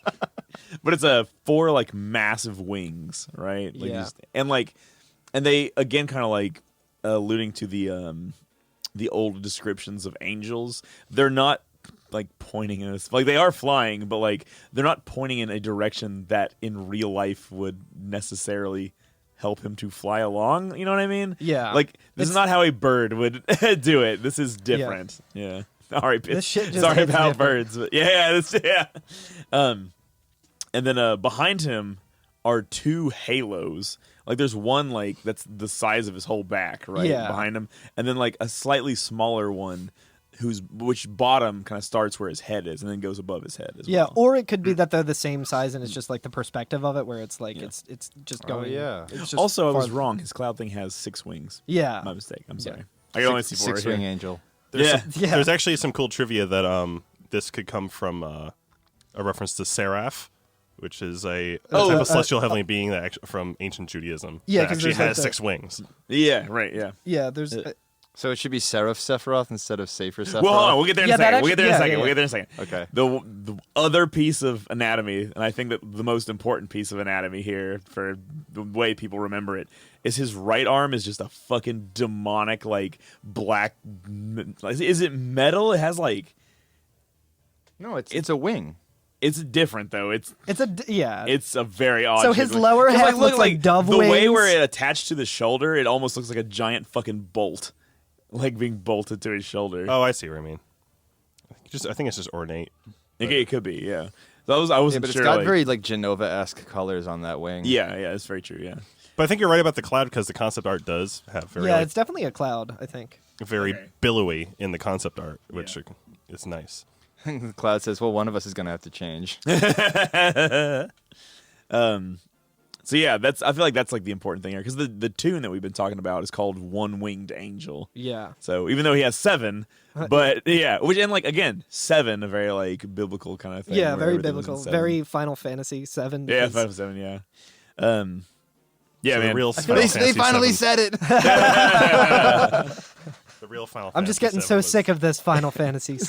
Speaker 1: But it's a 4 like massive wings, right? Like,
Speaker 3: Yeah.
Speaker 1: and they again kind of like alluding to the old descriptions of angels. They're not like pointing in like they are flying, but like they're not pointing in a direction that in real life would necessarily help him to fly along. You know what I mean?
Speaker 3: Yeah.
Speaker 1: Like this is not how a bird would do it. This is different. Yeah. Sorry,
Speaker 3: This shit just
Speaker 1: sorry
Speaker 3: hits
Speaker 1: about
Speaker 3: different.
Speaker 1: birds, but yeah. And then behind him are 2 halos. Like there's one like that's the size of his whole back, right?
Speaker 3: Yeah.
Speaker 1: Behind him, and then like a slightly smaller one, which bottom kind of starts where his head is, and then goes above his head as
Speaker 3: Yeah,
Speaker 1: well.
Speaker 3: or it could be that they're the same size and it's just like the perspective of it where it's like it's just going.
Speaker 2: yeah.
Speaker 3: It's just
Speaker 1: Also, I was
Speaker 3: farther-
Speaker 1: wrong. His cloud thing has 6 wings.
Speaker 3: Yeah.
Speaker 1: My mistake. I'm sorry.
Speaker 3: Yeah.
Speaker 1: I can only see 4
Speaker 2: Six-wing
Speaker 1: here.
Speaker 2: angel.
Speaker 1: Yeah.
Speaker 3: Yeah.
Speaker 4: There's actually some cool trivia that this could come from a reference to Seraph, which is a type of celestial heavenly being that from ancient Judaism.
Speaker 3: Yeah,
Speaker 4: that
Speaker 3: 'cause
Speaker 4: actually
Speaker 3: there's, like,
Speaker 4: has
Speaker 3: the-
Speaker 4: 6 wings.
Speaker 1: Yeah. Right. Yeah.
Speaker 3: Yeah, there's
Speaker 2: So it should be Seraph Sephiroth instead of Safer Sephiroth.
Speaker 1: Well, hold on. We'll get there in
Speaker 3: Yeah,
Speaker 1: a second.
Speaker 3: that
Speaker 1: We'll get there in a
Speaker 3: actually-
Speaker 1: second.
Speaker 3: yeah,
Speaker 1: We'll get there in a second.
Speaker 2: Okay.
Speaker 1: The other piece of anatomy, and I think that the most important piece of anatomy here for the way people remember it, is his right arm is just a fucking demonic, like, black... Is it metal? It has, like...
Speaker 2: No, it's a wing.
Speaker 1: It's different, though. It's
Speaker 3: yeah.
Speaker 1: a very odd
Speaker 3: So
Speaker 1: shape.
Speaker 3: his lower
Speaker 1: 'Cause,
Speaker 3: half looks like dove
Speaker 1: the way
Speaker 3: wings.
Speaker 1: where it attached to the shoulder, it almost looks like a giant fucking bolt. Like being bolted to his shoulder.
Speaker 4: Oh, I see what I mean. I think it's just ornate.
Speaker 1: It could be, yeah. So I
Speaker 2: Yeah,
Speaker 1: wasn't
Speaker 2: but it's
Speaker 1: sure.
Speaker 2: got
Speaker 1: like-
Speaker 2: very like Genova-esque colors on that wing.
Speaker 1: Yeah, it's very true, yeah.
Speaker 4: But I think you're right about the cloud because the concept art does have very
Speaker 3: yeah, it's definitely a cloud, I think.
Speaker 4: very
Speaker 1: Okay.
Speaker 4: billowy in the concept art, which
Speaker 1: Yeah.
Speaker 4: is nice.
Speaker 2: The cloud says, "Well, one of us is going to have to change."
Speaker 1: So yeah, I feel like that's like the important thing here because the tune that we've been talking about is called One Winged Angel.
Speaker 3: Yeah.
Speaker 1: So even though he has 7, but yeah, which and like again 7, a very like biblical kind of thing.
Speaker 3: Yeah,
Speaker 1: where
Speaker 3: very
Speaker 1: everything was in
Speaker 3: biblical.
Speaker 1: 7.
Speaker 3: Very Final Fantasy VII.
Speaker 1: Yeah,
Speaker 3: because-
Speaker 1: 5 of 7. Yeah. Yeah,
Speaker 4: So
Speaker 1: man.
Speaker 4: the real
Speaker 2: They,
Speaker 4: Final
Speaker 2: they
Speaker 4: Fantasy
Speaker 2: finally
Speaker 4: VII
Speaker 2: said it.
Speaker 4: The real Final
Speaker 3: I'm just
Speaker 4: Fantasy
Speaker 3: getting
Speaker 4: VII
Speaker 3: so
Speaker 4: was-
Speaker 3: sick of this Final Fantasy VII.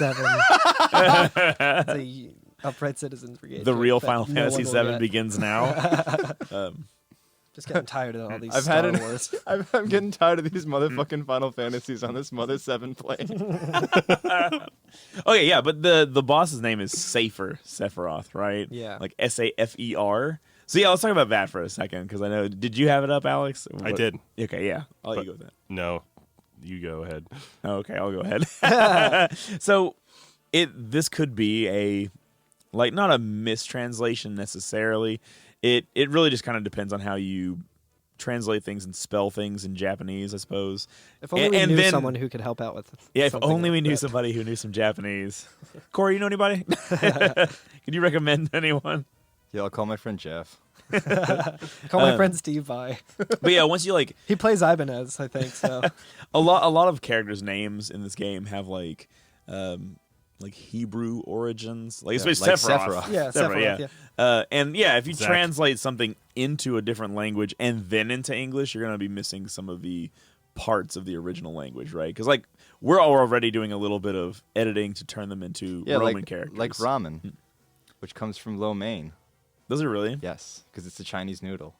Speaker 3: The Upright Citizens Brigade.
Speaker 1: The
Speaker 3: joke
Speaker 1: real
Speaker 3: that
Speaker 1: Final
Speaker 3: no
Speaker 1: Fantasy
Speaker 3: one will
Speaker 1: VII
Speaker 3: get.
Speaker 1: begins now.
Speaker 3: Just getting tired of all these
Speaker 2: I've
Speaker 3: Star
Speaker 2: had an-
Speaker 3: Wars.
Speaker 2: I'm getting tired of these motherfucking Final Fantasies on this Mother 7 plane.
Speaker 1: Okay, yeah, but the boss's name is Sephiroth, right?
Speaker 3: Yeah.
Speaker 1: Like Safer. So yeah, let's talk about that for a second because I know. Did you have it up, Alex?
Speaker 4: I did.
Speaker 1: Okay, yeah. I'll let
Speaker 4: But-
Speaker 1: you go with that.
Speaker 4: No, you go ahead.
Speaker 1: Oh, okay, I'll go ahead. So this could be a like not a mistranslation necessarily. It really just kind of depends on how you translate things and spell things in Japanese, I suppose.
Speaker 3: If only we knew someone who could help out with.
Speaker 1: Yeah, if
Speaker 3: something
Speaker 1: only we
Speaker 3: like
Speaker 1: knew
Speaker 3: that.
Speaker 1: somebody who knew some Japanese. Corey, you know anybody? Could you recommend anyone?
Speaker 2: Yeah, I'll call my friend Jeff.
Speaker 3: Call my friend Steve by.
Speaker 1: But yeah, once you like
Speaker 3: He plays Ibanez, I think. So
Speaker 1: a lot of characters' names in this game have like Hebrew origins, like especially
Speaker 2: like
Speaker 1: Sephiroth.
Speaker 2: Sephiroth.
Speaker 3: Yeah, Sephiroth, yeah.
Speaker 1: And yeah, if you
Speaker 4: Zach.
Speaker 1: translate something into a different language and then into English, you're gonna be missing some of the parts of the original language, right? Because like we're already doing a little bit of editing to turn them into
Speaker 2: Yeah,
Speaker 1: Roman
Speaker 2: like
Speaker 1: characters,
Speaker 2: like ramen, which comes from lo mein.
Speaker 1: Those are really
Speaker 2: Yes, because it's a Chinese noodle.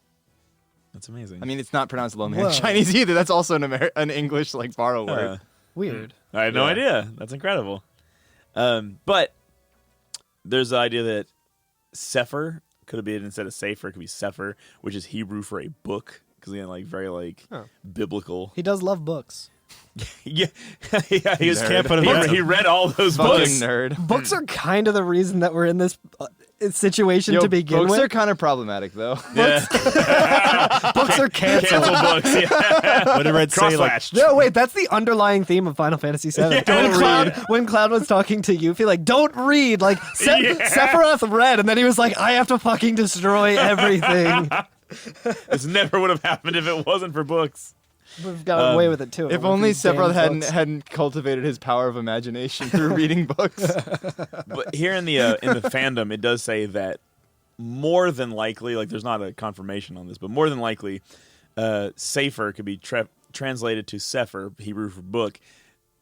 Speaker 1: that's amazing.
Speaker 2: I mean, it's not pronounced lo mein in
Speaker 3: Whoa.
Speaker 2: Chinese either. That's also an English like borrow word.
Speaker 3: weird.
Speaker 1: I had no
Speaker 2: Yeah.
Speaker 1: idea. That's incredible. But there's the idea that Sefer could have been instead of Safer, it could be Sefer, which is Hebrew for a book. Because again, like very like
Speaker 3: Huh.
Speaker 1: biblical.
Speaker 3: He does love books.
Speaker 1: Yeah, yeah. He was
Speaker 2: Nerd.
Speaker 4: Can't put him down.
Speaker 1: he read all those
Speaker 2: Fucking
Speaker 1: books.
Speaker 2: nerd.
Speaker 3: Books are kind of the reason that we're in this situation
Speaker 2: Yo,
Speaker 3: to begin
Speaker 2: books
Speaker 3: with.
Speaker 2: are kind of problematic though.
Speaker 1: Yeah.
Speaker 3: Books are canceled.
Speaker 1: Cancel books. Yeah.
Speaker 4: What did Red say? Like,
Speaker 1: Crosslatched.
Speaker 3: No, wait, that's the underlying theme of Final Fantasy VII.
Speaker 1: Yeah,
Speaker 3: when,
Speaker 1: don't
Speaker 3: Cloud,
Speaker 1: read.
Speaker 3: when Cloud was talking to Yuffie, like, don't read. Like,
Speaker 1: Yeah.
Speaker 3: Sephiroth read, and then he was like, I have to fucking destroy everything.
Speaker 1: This never would have happened if it wasn't for books.
Speaker 3: We've got away with it, too.
Speaker 2: If
Speaker 3: With
Speaker 2: only
Speaker 3: these damn
Speaker 2: Sephiroth
Speaker 3: books.
Speaker 2: hadn't cultivated his power of imagination through reading books.
Speaker 1: But here in the fandom, it does say that more than likely, like there's not a confirmation on this, but more than likely, Safer could be translated to Sefer, Hebrew for book,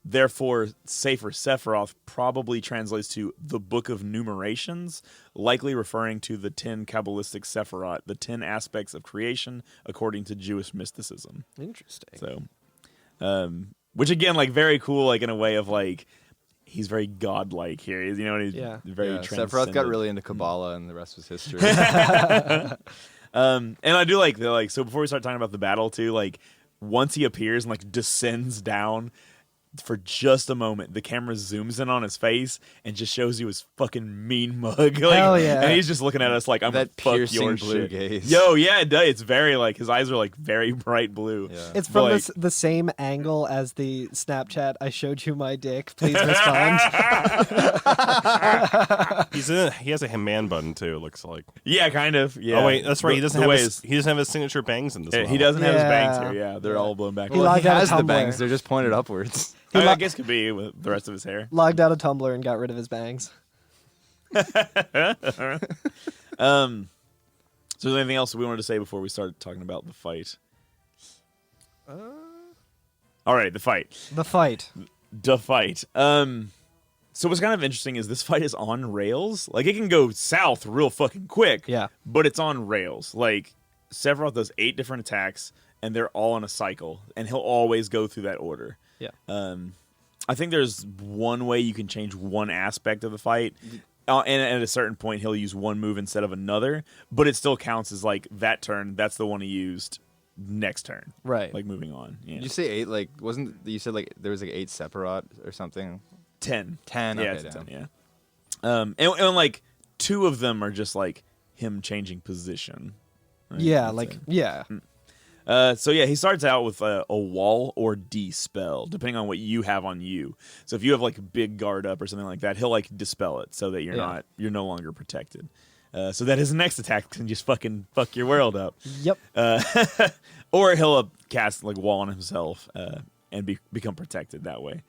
Speaker 1: Therefore, Sefer Sephiroth probably translates to the Book of Numerations, likely referring to the 10 Kabbalistic Sephirot, the 10 aspects of creation according to Jewish mysticism.
Speaker 3: Interesting.
Speaker 1: So, which again, like very cool, like in a way of like he's very godlike here. He's, he's very transcendent.
Speaker 2: Sephiroth got really into Kabbalah, and the rest was history.
Speaker 1: And I do like the so before we start talking about the battle too, like once he appears and like descends down. For just a moment, the camera zooms in on his face and just shows you his fucking mean mug. Like,
Speaker 3: Hell yeah.
Speaker 1: And he's just looking at us like, I'm
Speaker 2: that
Speaker 1: gonna fuck
Speaker 2: piercing
Speaker 1: your
Speaker 2: blue
Speaker 1: shit.
Speaker 2: gaze.
Speaker 1: Yo, yeah, it does. It's very like, his eyes are like very bright blue.
Speaker 2: Yeah.
Speaker 3: It's from
Speaker 1: Like-
Speaker 3: the same angle as the Snapchat. I showed you my dick. Please respond.
Speaker 4: He has a man button too. It looks like.
Speaker 1: Yeah, kind of. Yeah.
Speaker 4: Oh wait, that's right. He doesn't
Speaker 1: The
Speaker 4: have
Speaker 1: ways-
Speaker 4: he doesn't have his signature bangs in this one.
Speaker 1: He doesn't have his bangs
Speaker 3: Yeah.
Speaker 1: here. Yeah, they're all blown back.
Speaker 3: He
Speaker 2: Well,
Speaker 3: logged
Speaker 2: he
Speaker 3: out of
Speaker 2: has the
Speaker 3: Tumblr.
Speaker 2: bangs. They're just pointed upwards.
Speaker 1: I
Speaker 3: lo-
Speaker 1: guess could be with the rest of his hair.
Speaker 3: Logged out of Tumblr and got rid of his bangs.
Speaker 1: So is there anything else we wanted to say before we start talking about the fight? All right, the fight.
Speaker 3: The fight.
Speaker 1: The fight. So what's kind of interesting is this fight is on rails. Like it can go south real fucking quick.
Speaker 3: Yeah.
Speaker 1: But it's on rails. Like Sephiroth does 8 different attacks, and they're all in a cycle, and he'll always go through that order.
Speaker 3: Yeah.
Speaker 1: I think there's one way you can change one aspect of the fight, and at a certain point he'll use one move instead of another, but it still counts as like that turn. That's the one he used next turn.
Speaker 3: Right.
Speaker 1: Like moving on. Yeah.
Speaker 2: Did you say 8? Like, wasn't you said like there was like 8 Sephiroth or something?
Speaker 1: 10.
Speaker 2: 10.
Speaker 1: Yeah,
Speaker 2: Okay,
Speaker 1: it's
Speaker 2: damn.
Speaker 1: 10, yeah. And like 2 of them are just like him changing position. Right?
Speaker 3: Yeah,
Speaker 1: That's
Speaker 3: like,
Speaker 1: it.
Speaker 3: yeah.
Speaker 1: So yeah, he starts out with a wall or dispel, depending on what you have on you. So if you have like a big guard up or something like that, he'll like dispel it so that you're no longer protected. So that his next attack can just fucking fuck your world up.
Speaker 3: Yep.
Speaker 1: Or he'll cast like wall on himself and become protected that way.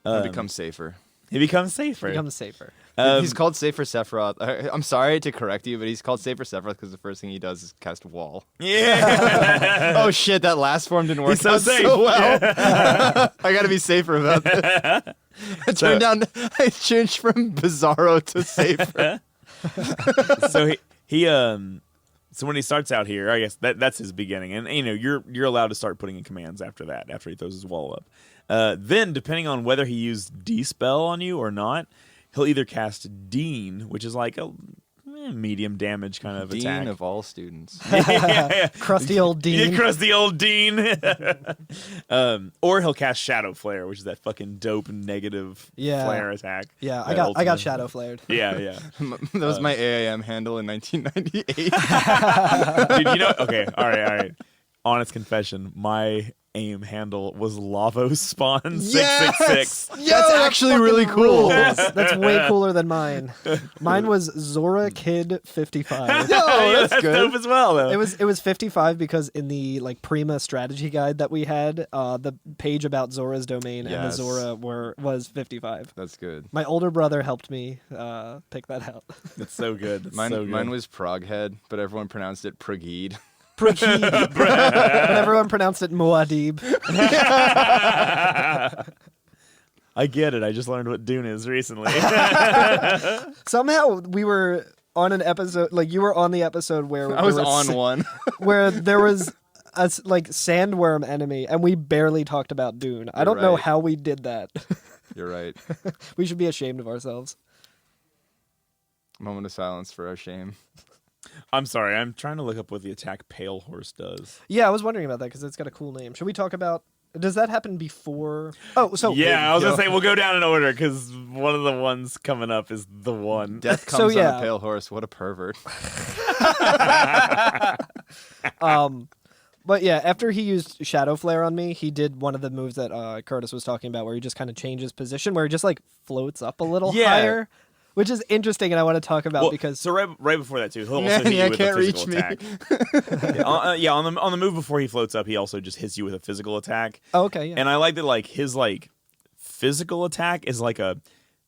Speaker 2: And become safer.
Speaker 1: He becomes safer.
Speaker 3: Becomes safer.
Speaker 2: He's called Safer Sephiroth. I'm sorry to correct you, but he's called Safer Sephiroth because the first thing he does is cast wall.
Speaker 1: Yeah.
Speaker 2: Oh shit, that last form didn't work
Speaker 1: He's so
Speaker 2: out
Speaker 1: safe.
Speaker 2: so well. I gotta be safer about this. I changed from Bizarro to Safer.
Speaker 1: So so when he starts out here, I guess that's his beginning, and you're allowed to start putting in commands after that, after he throws his wall up. Then, depending on whether he used D-Spell on you or not, he'll either cast Dean, which is like a medium damage kind of attack.
Speaker 2: Dean of all students.
Speaker 1: Yeah.
Speaker 3: Crusty old Dean.
Speaker 1: Yeah, crusty old Dean. Or he'll cast Shadow Flare, which is that fucking dope negative flare attack.
Speaker 3: Yeah,
Speaker 1: That
Speaker 3: I
Speaker 1: ultimate-
Speaker 3: got shadow flared.
Speaker 1: Yeah.
Speaker 2: That was my AIM handle in 1998.
Speaker 1: Dude, okay, all right. Honest confession, my AIM handle was Lavos Spawn 666.
Speaker 2: That's actually really cool.
Speaker 3: That's way cooler than mine. Mine was Zora Kid 55.
Speaker 1: Oh, that's
Speaker 2: good.
Speaker 1: dope as well, though.
Speaker 3: It was 55 because in the like Prima strategy guide that we had, the page about Zora's domain and the
Speaker 2: Yes.
Speaker 3: Zora was 55.
Speaker 2: That's good.
Speaker 3: My older brother helped me pick that out.
Speaker 1: That's so good. That's
Speaker 2: Mine,
Speaker 1: so good.
Speaker 2: mine was Proghead, but everyone pronounced it Prageed.
Speaker 3: Prageed. But everyone pronounced it Muad'Dib.
Speaker 1: I get it. I just learned what Dune is recently.
Speaker 3: Somehow we were on an episode, like you were on the episode where
Speaker 2: I was
Speaker 3: there
Speaker 2: on one.
Speaker 3: where there was a like sandworm enemy, and we barely talked about Dune. I
Speaker 2: You're
Speaker 3: don't know
Speaker 2: right.
Speaker 3: how we did that.
Speaker 2: You're right.
Speaker 3: We should be ashamed of ourselves.
Speaker 2: Moment of silence for our shame.
Speaker 1: I'm sorry. I'm trying to look up what the attack Pale Horse does.
Speaker 3: Yeah, I was wondering about that because it's got a cool name. Should we talk about? Does that happen before? Oh, so
Speaker 1: Yeah, I was going to say we'll go down in order because one of the ones coming up is the one.
Speaker 2: Death
Speaker 3: So,
Speaker 2: comes on
Speaker 3: yeah.
Speaker 2: a pale horse. What a pervert.
Speaker 3: But yeah, after he used Shadow Flare on me, he did one of the moves that Curtis was talking about, where he just kind of changes position, where he just like floats up a little
Speaker 1: Yeah.
Speaker 3: higher, which is interesting, and I want to talk about
Speaker 1: Well,
Speaker 3: because
Speaker 1: so right before that too, he'll also
Speaker 2: Nanny,
Speaker 1: hit you
Speaker 2: I
Speaker 1: with
Speaker 2: can't
Speaker 1: a physical
Speaker 2: reach me.
Speaker 1: attack. On the move before he floats up, he also just hits you with a physical attack.
Speaker 3: oh, okay, yeah,
Speaker 1: And I like that like his like physical attack is like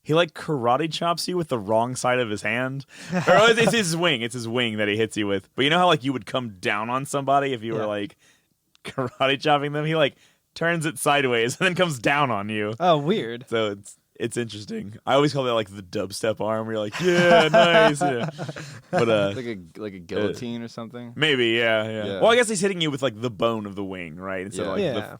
Speaker 1: he like karate chops you with the wrong side of his hand. Or it's his wing. It's his wing that he hits you with. But you know how like you would come down on somebody if you were
Speaker 3: Yeah.
Speaker 1: like karate chopping them? He like turns it sideways, and then comes down on you.
Speaker 3: Oh, weird.
Speaker 1: So it's interesting. I always call that like the dubstep arm. Where you're like, yeah, nice. Yeah. But
Speaker 2: like a guillotine or something.
Speaker 1: maybe, yeah.
Speaker 2: Yeah.
Speaker 1: Well, I guess he's hitting you with like the bone of the wing, right? Instead of like
Speaker 3: Yeah.
Speaker 1: the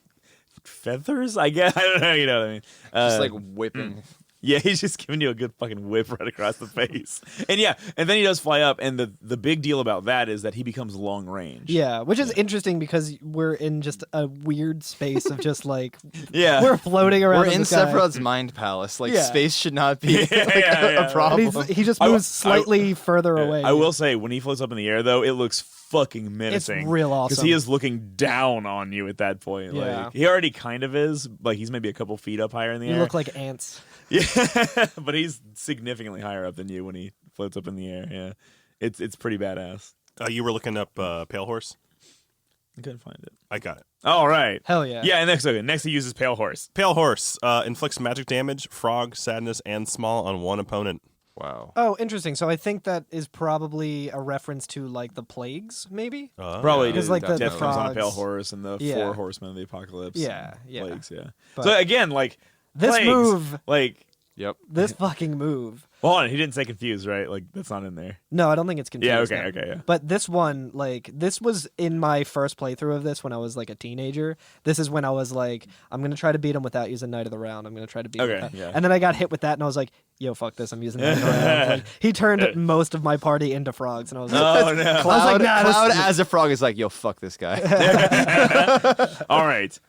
Speaker 1: feathers. I guess I don't know. You know what I mean?
Speaker 2: Just like whipping.
Speaker 1: Yeah, he's just giving you a good fucking whip right across the face. And and then he does fly up, and the big deal about that is that he becomes long range.
Speaker 3: Yeah, which is interesting because we're in just a weird space of just like
Speaker 1: Yeah.
Speaker 3: we're floating around.
Speaker 2: We're in
Speaker 3: the sky.
Speaker 2: Sephiroth's mind palace. Like
Speaker 3: Yeah.
Speaker 2: space should not be
Speaker 1: Yeah,
Speaker 2: a problem.
Speaker 3: And he just moves slightly further away.
Speaker 1: I will say, when he floats up in the air, though, it looks fucking menacing.
Speaker 3: real
Speaker 1: Because
Speaker 3: awesome.
Speaker 1: he is looking down on you at that point.
Speaker 3: Yeah.
Speaker 1: Like, he already kind of is. Like, he's maybe a couple feet up higher in the
Speaker 3: You
Speaker 1: air.
Speaker 3: look like ants.
Speaker 1: Yeah, but he's significantly higher up than you when he floats up in the air. Yeah, it's pretty badass.
Speaker 4: You were looking up Pale Horse?
Speaker 1: I couldn't find it.
Speaker 4: I got it.
Speaker 1: All right.
Speaker 3: Hell yeah.
Speaker 1: Yeah, and next he uses Pale Horse.
Speaker 4: Pale Horse inflicts magic damage, frog, sadness, and small on one opponent.
Speaker 2: Wow.
Speaker 3: Oh, interesting. So I think that is probably a reference to like the plagues, maybe.
Speaker 1: Probably
Speaker 3: Because,
Speaker 1: did.
Speaker 3: like, the
Speaker 1: Death comes on a
Speaker 3: frogs-
Speaker 1: pale horse and the
Speaker 3: Yeah.
Speaker 1: 4 horsemen of the apocalypse.
Speaker 3: Yeah,
Speaker 1: and
Speaker 3: yeah.
Speaker 1: Plagues, yeah.
Speaker 3: But-
Speaker 1: So again, like
Speaker 3: This
Speaker 1: plagues,
Speaker 3: move,
Speaker 1: like
Speaker 2: Yep.
Speaker 3: this fucking move.
Speaker 1: well, hold on, he didn't say confused, right? Like that's not in there.
Speaker 3: No, I don't think it's confused.
Speaker 1: Yeah, okay,
Speaker 3: no.
Speaker 1: okay, yeah.
Speaker 3: But this one, like, this was in my first playthrough of this when I was like a teenager. This is when I was like, I'm gonna try to beat him without using Knight of the Round. I'm gonna try to beat him.
Speaker 1: Okay,
Speaker 3: without...
Speaker 1: yeah.
Speaker 3: And then I got hit with that, and I was like, yo, fuck this. I'm using Knight of the Round. Like, he turned most of my party into frogs, and I was like,
Speaker 1: Oh no!
Speaker 3: I was like, nah,
Speaker 2: Cloud
Speaker 3: this-
Speaker 2: as a frog is like, yo, fuck this guy.
Speaker 1: All right,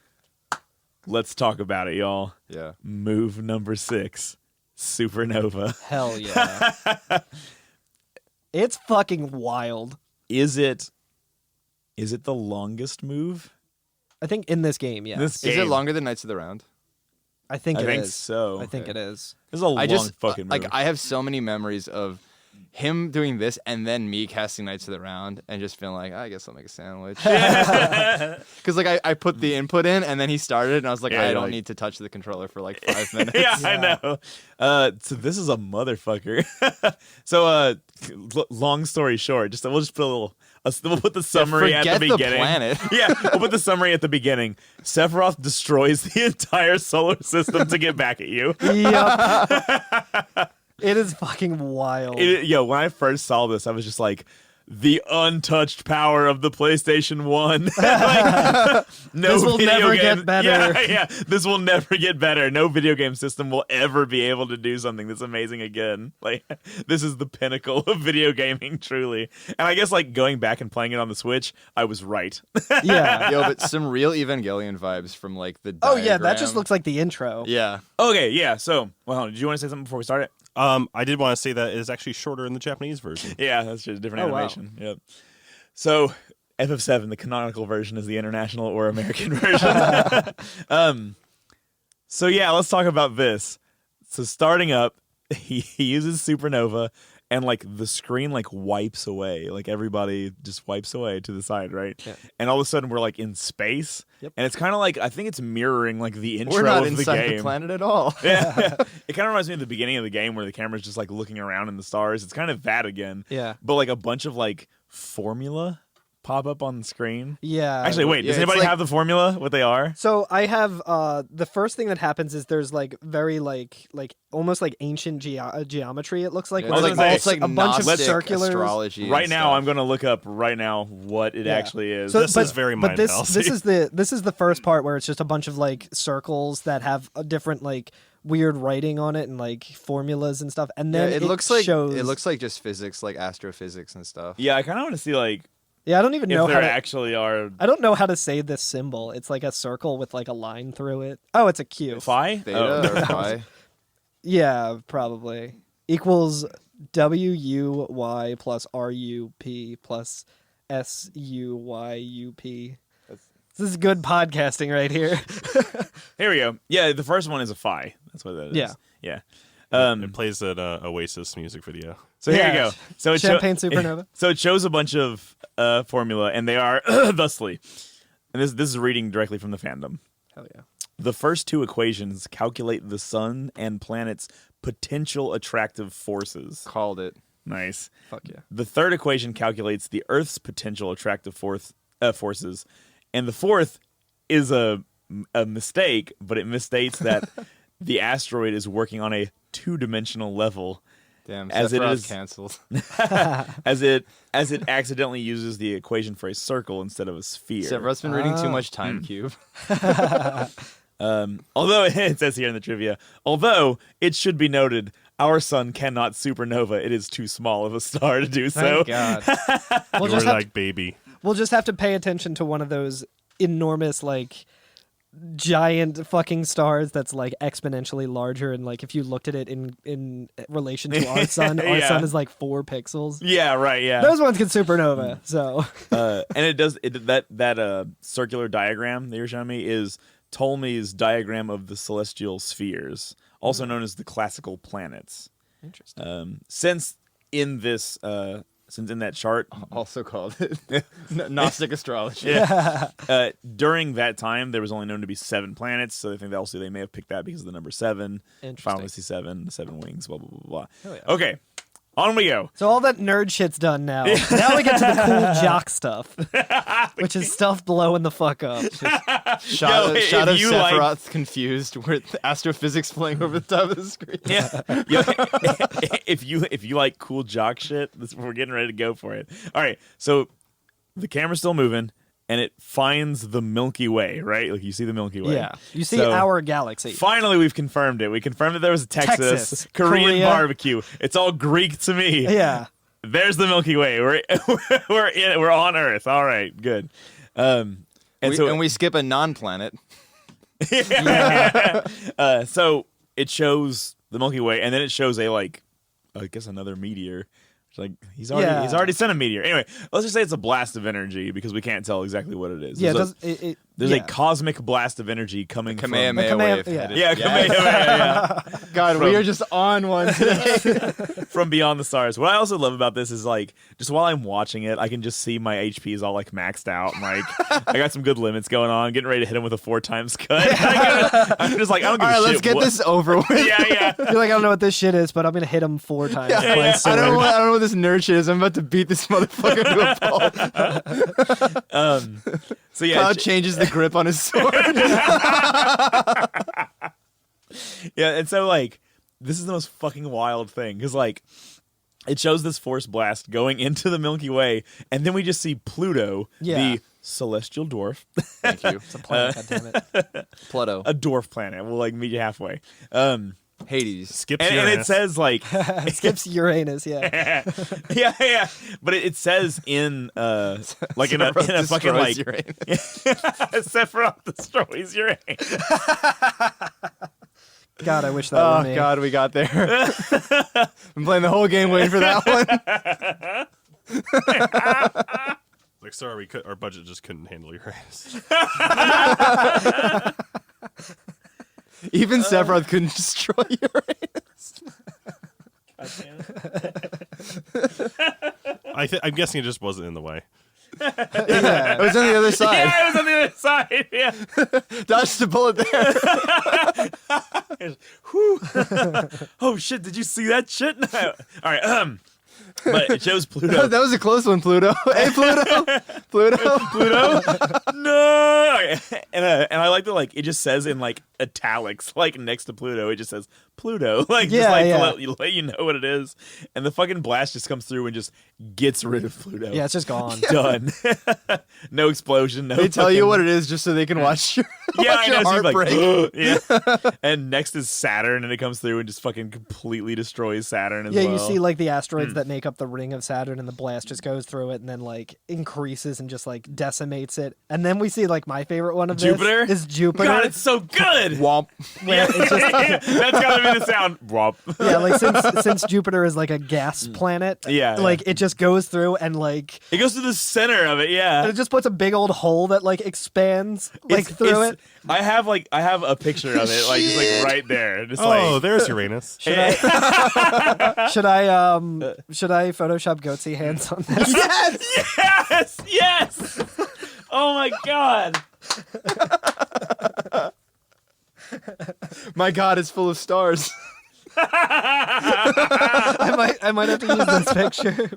Speaker 1: let's talk about it, y'all.
Speaker 2: Yeah.
Speaker 1: Move number 6, Supernova.
Speaker 3: hell yeah. It's fucking wild.
Speaker 1: Is it the longest move?
Speaker 3: I think in this game, yeah.
Speaker 1: This
Speaker 2: Is it
Speaker 1: game.
Speaker 2: longer than Knights of the Round?
Speaker 3: I think
Speaker 1: I
Speaker 3: it
Speaker 1: think
Speaker 3: is.
Speaker 1: so.
Speaker 3: I think it is.
Speaker 1: This is a long
Speaker 2: I just
Speaker 1: fucking move.
Speaker 2: like I have so many memories of him doing this and then me casting Knights of the Round and just feeling like, I guess I'll make a sandwich. Because like I put the input in and then he started and I was like,
Speaker 1: Yeah,
Speaker 2: I
Speaker 1: you're
Speaker 2: don't
Speaker 1: like-
Speaker 2: need to touch the controller for like 5 minutes.
Speaker 1: yeah, I know. So this is a motherfucker. So long story short, we'll just put a little. We'll put the summary at
Speaker 2: Forget
Speaker 1: the
Speaker 2: the
Speaker 1: beginning.
Speaker 2: planet.
Speaker 1: Yeah, we'll put the summary at the beginning. Sephiroth destroys the entire solar system to get back at you.
Speaker 3: Yep. It is fucking wild.
Speaker 1: Yo, when I first saw this, I was just like, the untouched power of the PlayStation 1. Like, no
Speaker 3: This will
Speaker 1: video
Speaker 3: never
Speaker 1: game-
Speaker 3: get better.
Speaker 1: Yeah, this will never get better. No video game system will ever be able to do something that's amazing again. Like, this is the pinnacle of video gaming, truly. And I guess, like, going back and playing it on the Switch, I was right.
Speaker 3: Yeah.
Speaker 2: Yo, but some real Evangelion vibes from like the
Speaker 3: Oh yeah, that
Speaker 2: diagram.
Speaker 3: just looks like the intro.
Speaker 2: Yeah.
Speaker 1: Okay, yeah, so, well, did you want to say something before we start it?
Speaker 4: I did want to say that it is actually shorter in the Japanese version.
Speaker 1: Yeah, that's just a different
Speaker 3: Oh, wow.
Speaker 1: animation. Yep. So, FF7, the canonical version, is the international or American version. So yeah, let's talk about this. So starting up, he uses Supernova, and like the screen like wipes away, like everybody just wipes away to the side, right?
Speaker 3: Yeah.
Speaker 1: And all of a sudden we're like in space,
Speaker 3: Yep.
Speaker 1: and it's kind of like I think it's mirroring like the intro
Speaker 2: We're not
Speaker 1: of the
Speaker 2: inside
Speaker 1: game.
Speaker 2: the planet at all.
Speaker 1: Yeah. It kind of reminds me of the beginning of the game where the camera's just like looking around in the stars. It's kind of that again.
Speaker 3: Yeah.
Speaker 1: But like a bunch of like formula pop up on the screen.
Speaker 3: Yeah.
Speaker 1: Actually, wait,
Speaker 2: yeah,
Speaker 1: does
Speaker 2: it's
Speaker 1: anybody
Speaker 2: like-
Speaker 1: have the formula? What they are?
Speaker 3: So I have the first thing that happens is there's like very like almost like ancient geometry. It looks like
Speaker 2: Yeah,
Speaker 1: I was
Speaker 3: where
Speaker 1: gonna
Speaker 3: there's,
Speaker 1: say,
Speaker 2: it's like
Speaker 3: a bunch of
Speaker 2: Gnostic
Speaker 3: circulars.
Speaker 2: astrology.
Speaker 1: Right
Speaker 2: and
Speaker 1: now,
Speaker 2: stuff.
Speaker 1: I'm going to look up right now what it
Speaker 3: Yeah.
Speaker 1: actually is.
Speaker 3: So,
Speaker 4: This is very
Speaker 3: but this
Speaker 4: Mind-Palace-y.
Speaker 3: this is the first part where it's just a bunch of like circles that have a different like weird writing on it and like formulas and stuff. And
Speaker 2: Yeah,
Speaker 3: then
Speaker 2: it looks like
Speaker 3: shows,
Speaker 2: it looks like just physics, like astrophysics and stuff.
Speaker 1: Yeah, I kind of want to see like
Speaker 3: Yeah, I don't even
Speaker 1: if
Speaker 3: know
Speaker 1: there
Speaker 3: how to,
Speaker 1: actually are
Speaker 3: I don't know how to say this symbol. It's like a circle with like a line through it. Oh, it's a Q.
Speaker 1: phi.
Speaker 2: Theta or pi.
Speaker 3: Yeah, probably. Equals WUY plus RUP plus SUYUP. This is good podcasting right here.
Speaker 1: Here we go. Yeah, the first one is a phi. That's what that is.
Speaker 3: Yeah.
Speaker 1: Yeah.
Speaker 4: It plays an Oasis music video.
Speaker 1: So here you
Speaker 3: Yeah.
Speaker 1: go. So it
Speaker 3: Champagne Supernova.
Speaker 1: So it shows a bunch of formula, and they are thusly. And this is reading directly from the fandom.
Speaker 3: Hell yeah.
Speaker 1: The first two equations calculate the sun and planet's potential attractive forces.
Speaker 2: Called it.
Speaker 1: Nice.
Speaker 3: Fuck yeah.
Speaker 1: The third equation calculates the Earth's potential attractive forces, and the fourth is a a mistake, but it misstates that the asteroid is working on a 2-dimensional level.
Speaker 2: Damn,
Speaker 1: as it is
Speaker 2: canceled.
Speaker 1: as it accidentally uses the equation for a circle instead of a sphere.
Speaker 2: Sephiroth's been reading too much Time Cube.
Speaker 1: Although it says here in the trivia, although it should be noted, our sun cannot supernova. It is too small of a star to do so.
Speaker 2: Thank God.
Speaker 3: We'll
Speaker 4: You're
Speaker 3: just,
Speaker 4: like baby.
Speaker 3: we'll just have to pay attention to one of those enormous, like, giant fucking stars that's like exponentially larger, and like if you looked at it in relation to our sun, our
Speaker 1: Yeah.
Speaker 3: sun is like 4 pixels.
Speaker 1: Yeah, right. Yeah.
Speaker 3: Those ones can supernova. So
Speaker 1: And it does that circular diagram that you're showing me is Ptolemy's diagram of the celestial spheres, also known as the classical planets.
Speaker 3: interesting.
Speaker 1: Since in that chart,
Speaker 2: Also called Gnostic astrology.
Speaker 1: during that time, there was only known to be 7 planets, so I think they may have picked that because of the number 7.
Speaker 3: Interesting.
Speaker 1: Final Fantasy 7, the 7 wings, blah, blah, blah, blah.
Speaker 3: Hell yeah.
Speaker 1: Okay, on we go.
Speaker 3: So all that nerd shit's done now. Now we get to the cool jock stuff, which is stuff blowing the fuck up.
Speaker 2: Shot
Speaker 1: Yo,
Speaker 2: of
Speaker 1: if you like-
Speaker 2: Sephiroth confused with astrophysics playing over the top of the screen.
Speaker 1: Yeah. if you like cool jock shit, we're getting ready to go for it. All right. So the camera's still moving, and it finds the Milky Way, right? Like you see the Milky Way.
Speaker 3: Yeah, you see
Speaker 1: So,
Speaker 3: our galaxy.
Speaker 1: Finally, we've confirmed it. We confirmed that there was a Texas,
Speaker 3: Texas,
Speaker 1: Korean
Speaker 3: Korea.
Speaker 1: barbecue. It's all Greek to me.
Speaker 3: Yeah,
Speaker 1: There's the Milky Way. We're on Earth. All right. Good. And
Speaker 2: we skip a non-planet.
Speaker 1: so it shows the Milky Way, and then it shows I guess another meteor. It's like he's already sent a meteor. Anyway, let's just say it's a blast of energy because we can't tell exactly what it is.
Speaker 3: yeah.
Speaker 1: There's a cosmic blast of energy coming from
Speaker 2: Kamehameha wave.
Speaker 3: yeah.
Speaker 2: headed.
Speaker 1: Yeah, Kamehameha,
Speaker 2: God, we are just on one today.
Speaker 1: from beyond the stars. What I also love about this is like just while I'm watching it, I can just see my HP is all like maxed out. And, like I got some good limits going on. I'm getting ready to hit him with a 4 times cut. I'm just like I don't give
Speaker 2: All right,
Speaker 1: a shit.
Speaker 2: let's get this over with.
Speaker 1: Yeah.
Speaker 3: You're like, I don't know what this shit is, but I'm gonna hit him 4 times. with my
Speaker 1: yeah.
Speaker 3: sword.
Speaker 2: I don't know what this nerd shit is. I'm about to beat this motherfucker to a pulp.
Speaker 1: So yeah,
Speaker 2: Cloud changes the grip on his sword.
Speaker 1: yeah, and so like this is the most fucking wild thing because like it shows this force blast going into the Milky Way, and then we just see Pluto,
Speaker 3: Yeah.
Speaker 1: the celestial dwarf,
Speaker 2: Thank you.
Speaker 3: It's a planet, goddammit.
Speaker 2: Pluto.
Speaker 1: a dwarf planet. We'll like meet you halfway.
Speaker 2: Hades.
Speaker 4: Skips
Speaker 1: And it
Speaker 4: Uranus.
Speaker 1: says like
Speaker 3: Skips Uranus. Yeah.
Speaker 1: yeah, but it says in like in a
Speaker 2: Sephiroth
Speaker 1: fucking like
Speaker 2: destroys Uranus.
Speaker 1: Sephiroth destroys Uranus.
Speaker 3: God, I wish that were
Speaker 2: Oh
Speaker 3: me.
Speaker 2: God, we got there. Been playing the whole game waiting for that one.
Speaker 4: Like, sorry, our budget just couldn't handle Uranus.
Speaker 2: Even Sephiroth couldn't destroy Uranus.
Speaker 4: I'm guessing it just wasn't in the way.
Speaker 2: It was on the other side.
Speaker 1: Yeah, it was on the other side. Yeah.
Speaker 2: Dodged the bullet there.
Speaker 1: Whew. Oh shit! Did you see that shit? All right. But it shows Pluto.
Speaker 2: That was a close one, Pluto. Hey, Pluto. Pluto.
Speaker 1: No. And I like that. Like it just says in like italics, like next to Pluto, it just says Pluto. Like just
Speaker 3: Yeah,
Speaker 1: like
Speaker 3: yeah.
Speaker 1: to let you know what it is. And the fucking blast just comes through and just gets rid of Pluto.
Speaker 3: Yeah, it's just gone.
Speaker 1: Done. No explosion. No.
Speaker 2: They tell you
Speaker 1: fucking-
Speaker 2: what it is just so they can watch your,
Speaker 1: Yeah,
Speaker 2: watch
Speaker 1: I know.
Speaker 2: your
Speaker 1: So
Speaker 2: heart
Speaker 1: you're
Speaker 2: break.
Speaker 1: like, yeah. And next is Saturn, and it comes through and just fucking completely destroys Saturn as
Speaker 3: Yeah,
Speaker 1: well.
Speaker 3: you see like the asteroids that make up the ring of Saturn, and the blast just goes through it and then like increases and just like decimates it. And then we see like my favorite one of
Speaker 1: Jupiter?
Speaker 3: this is Jupiter.
Speaker 1: God, it's so good.
Speaker 2: Womp.
Speaker 3: where it's just,
Speaker 1: That's gotta be the sound. Womp.
Speaker 3: yeah, like since Jupiter is like a gas planet,
Speaker 1: Yeah,
Speaker 3: like it just goes through and like
Speaker 1: It goes to the center of it. Yeah.
Speaker 3: it just puts a big old hole that like expands like
Speaker 1: It's-
Speaker 3: through
Speaker 1: it's-
Speaker 3: it.
Speaker 1: I have a picture of it, like just like right there. Just
Speaker 4: Oh,
Speaker 1: like
Speaker 4: there's Uranus.
Speaker 3: Should I Photoshop goatsy hands on this?
Speaker 1: yes. Oh my god.
Speaker 2: My God, it's full of stars.
Speaker 3: I might have to use this picture.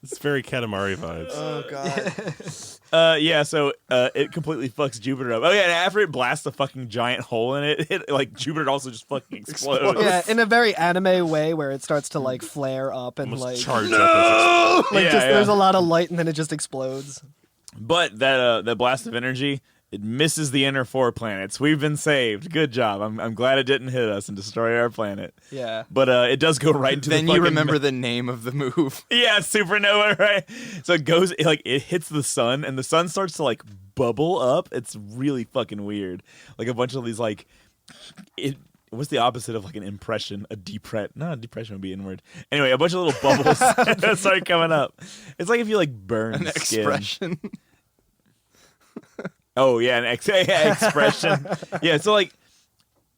Speaker 4: It's very Katamari vibes.
Speaker 2: Oh god.
Speaker 1: Yeah, so it completely fucks Jupiter up. Oh yeah, and after it blasts a fucking giant hole in it, like Jupiter also just fucking explodes.
Speaker 3: Yeah, in a very anime way where it starts to like flare up and
Speaker 4: Almost
Speaker 3: like
Speaker 4: charge up.
Speaker 3: like
Speaker 1: Yeah,
Speaker 3: just
Speaker 1: yeah.
Speaker 3: there's a lot of light and then it just explodes.
Speaker 1: But that blast of energy, it misses the inner 4 planets. We've been saved. Good job. I'm glad it didn't hit us and destroy our planet.
Speaker 3: Yeah.
Speaker 1: But it does go right into
Speaker 2: Then
Speaker 1: the
Speaker 2: you
Speaker 1: fucking
Speaker 2: remember the name of the move.
Speaker 1: Yeah, supernova, right? So it hits the sun, and the sun starts to like bubble up. It's really fucking weird. Like a bunch of these like what's the opposite of like an impression? A depression? No, a depression would be inward. Anyway, a bunch of little bubbles that start coming up. It's like if you like burn
Speaker 2: An
Speaker 1: skin.
Speaker 2: expression.
Speaker 1: Oh yeah, an expression. Yeah, so like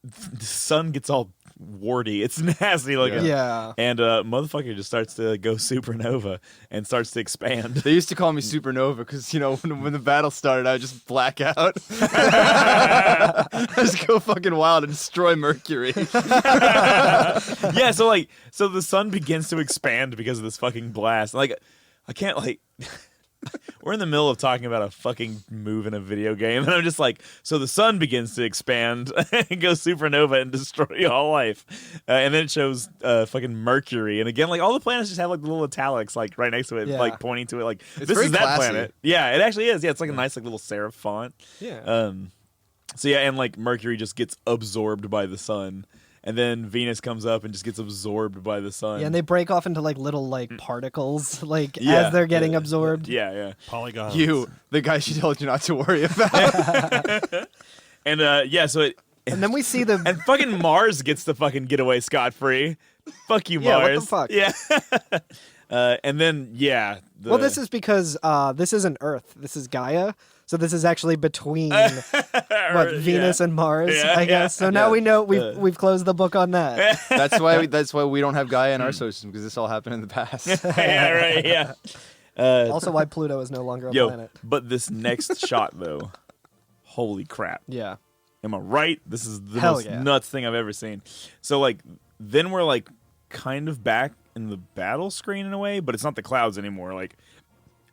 Speaker 1: the sun gets all warty. It's nasty looking.
Speaker 3: Yeah.
Speaker 1: And motherfucker just starts to go supernova and starts to expand.
Speaker 2: They used to call me Supernova because, when the battle started, I would just black out. I just go fucking wild and destroy Mercury.
Speaker 1: Yeah, so the sun begins to expand because of this fucking blast. Like, I can't like. We're in the middle of talking about a fucking move in a video game, and I'm just like, so the sun begins to expand and go supernova and destroy all life, and then it shows fucking Mercury, and again, like all the planets just have like the little italics like right next to it,
Speaker 3: Yeah.
Speaker 1: like pointing to it, like
Speaker 2: It's
Speaker 1: this
Speaker 2: very
Speaker 1: is that
Speaker 2: classy.
Speaker 1: planet. Yeah, it actually is. Yeah, it's like a nice like little serif font.
Speaker 3: Yeah.
Speaker 1: So yeah, and like Mercury just gets absorbed by the sun. And then Venus comes up and just gets absorbed by the sun.
Speaker 3: Yeah, and they break off into like little like particles like
Speaker 1: Yeah.
Speaker 3: as they're getting absorbed.
Speaker 1: Yeah.
Speaker 4: Polygons.
Speaker 2: You, the guy she told you not to worry about.
Speaker 1: And yeah, so it
Speaker 3: And then we see the
Speaker 1: and fucking Mars gets to fucking get away scot free. Fuck you,
Speaker 3: Yeah, what
Speaker 1: Mars.
Speaker 3: the fuck?
Speaker 1: Yeah. And then yeah.
Speaker 3: Well, this is because this isn't Earth. This is Gaia. So this is actually between Venus and Mars,
Speaker 1: Yeah,
Speaker 3: I guess. So now we know we've closed the book on that.
Speaker 2: That's why we don't have Gaia in our solar system, because this all happened in the past.
Speaker 1: yeah, right. Yeah.
Speaker 3: Also, why Pluto is no longer a
Speaker 1: Yo,
Speaker 3: planet.
Speaker 1: but this next shot though, holy crap!
Speaker 3: Yeah.
Speaker 1: Am I right? This is the
Speaker 3: Hell
Speaker 1: most
Speaker 3: yeah.
Speaker 1: nuts thing I've ever seen. So like, then we're like kind of back in the battle screen in a way, but it's not the clouds anymore. Like,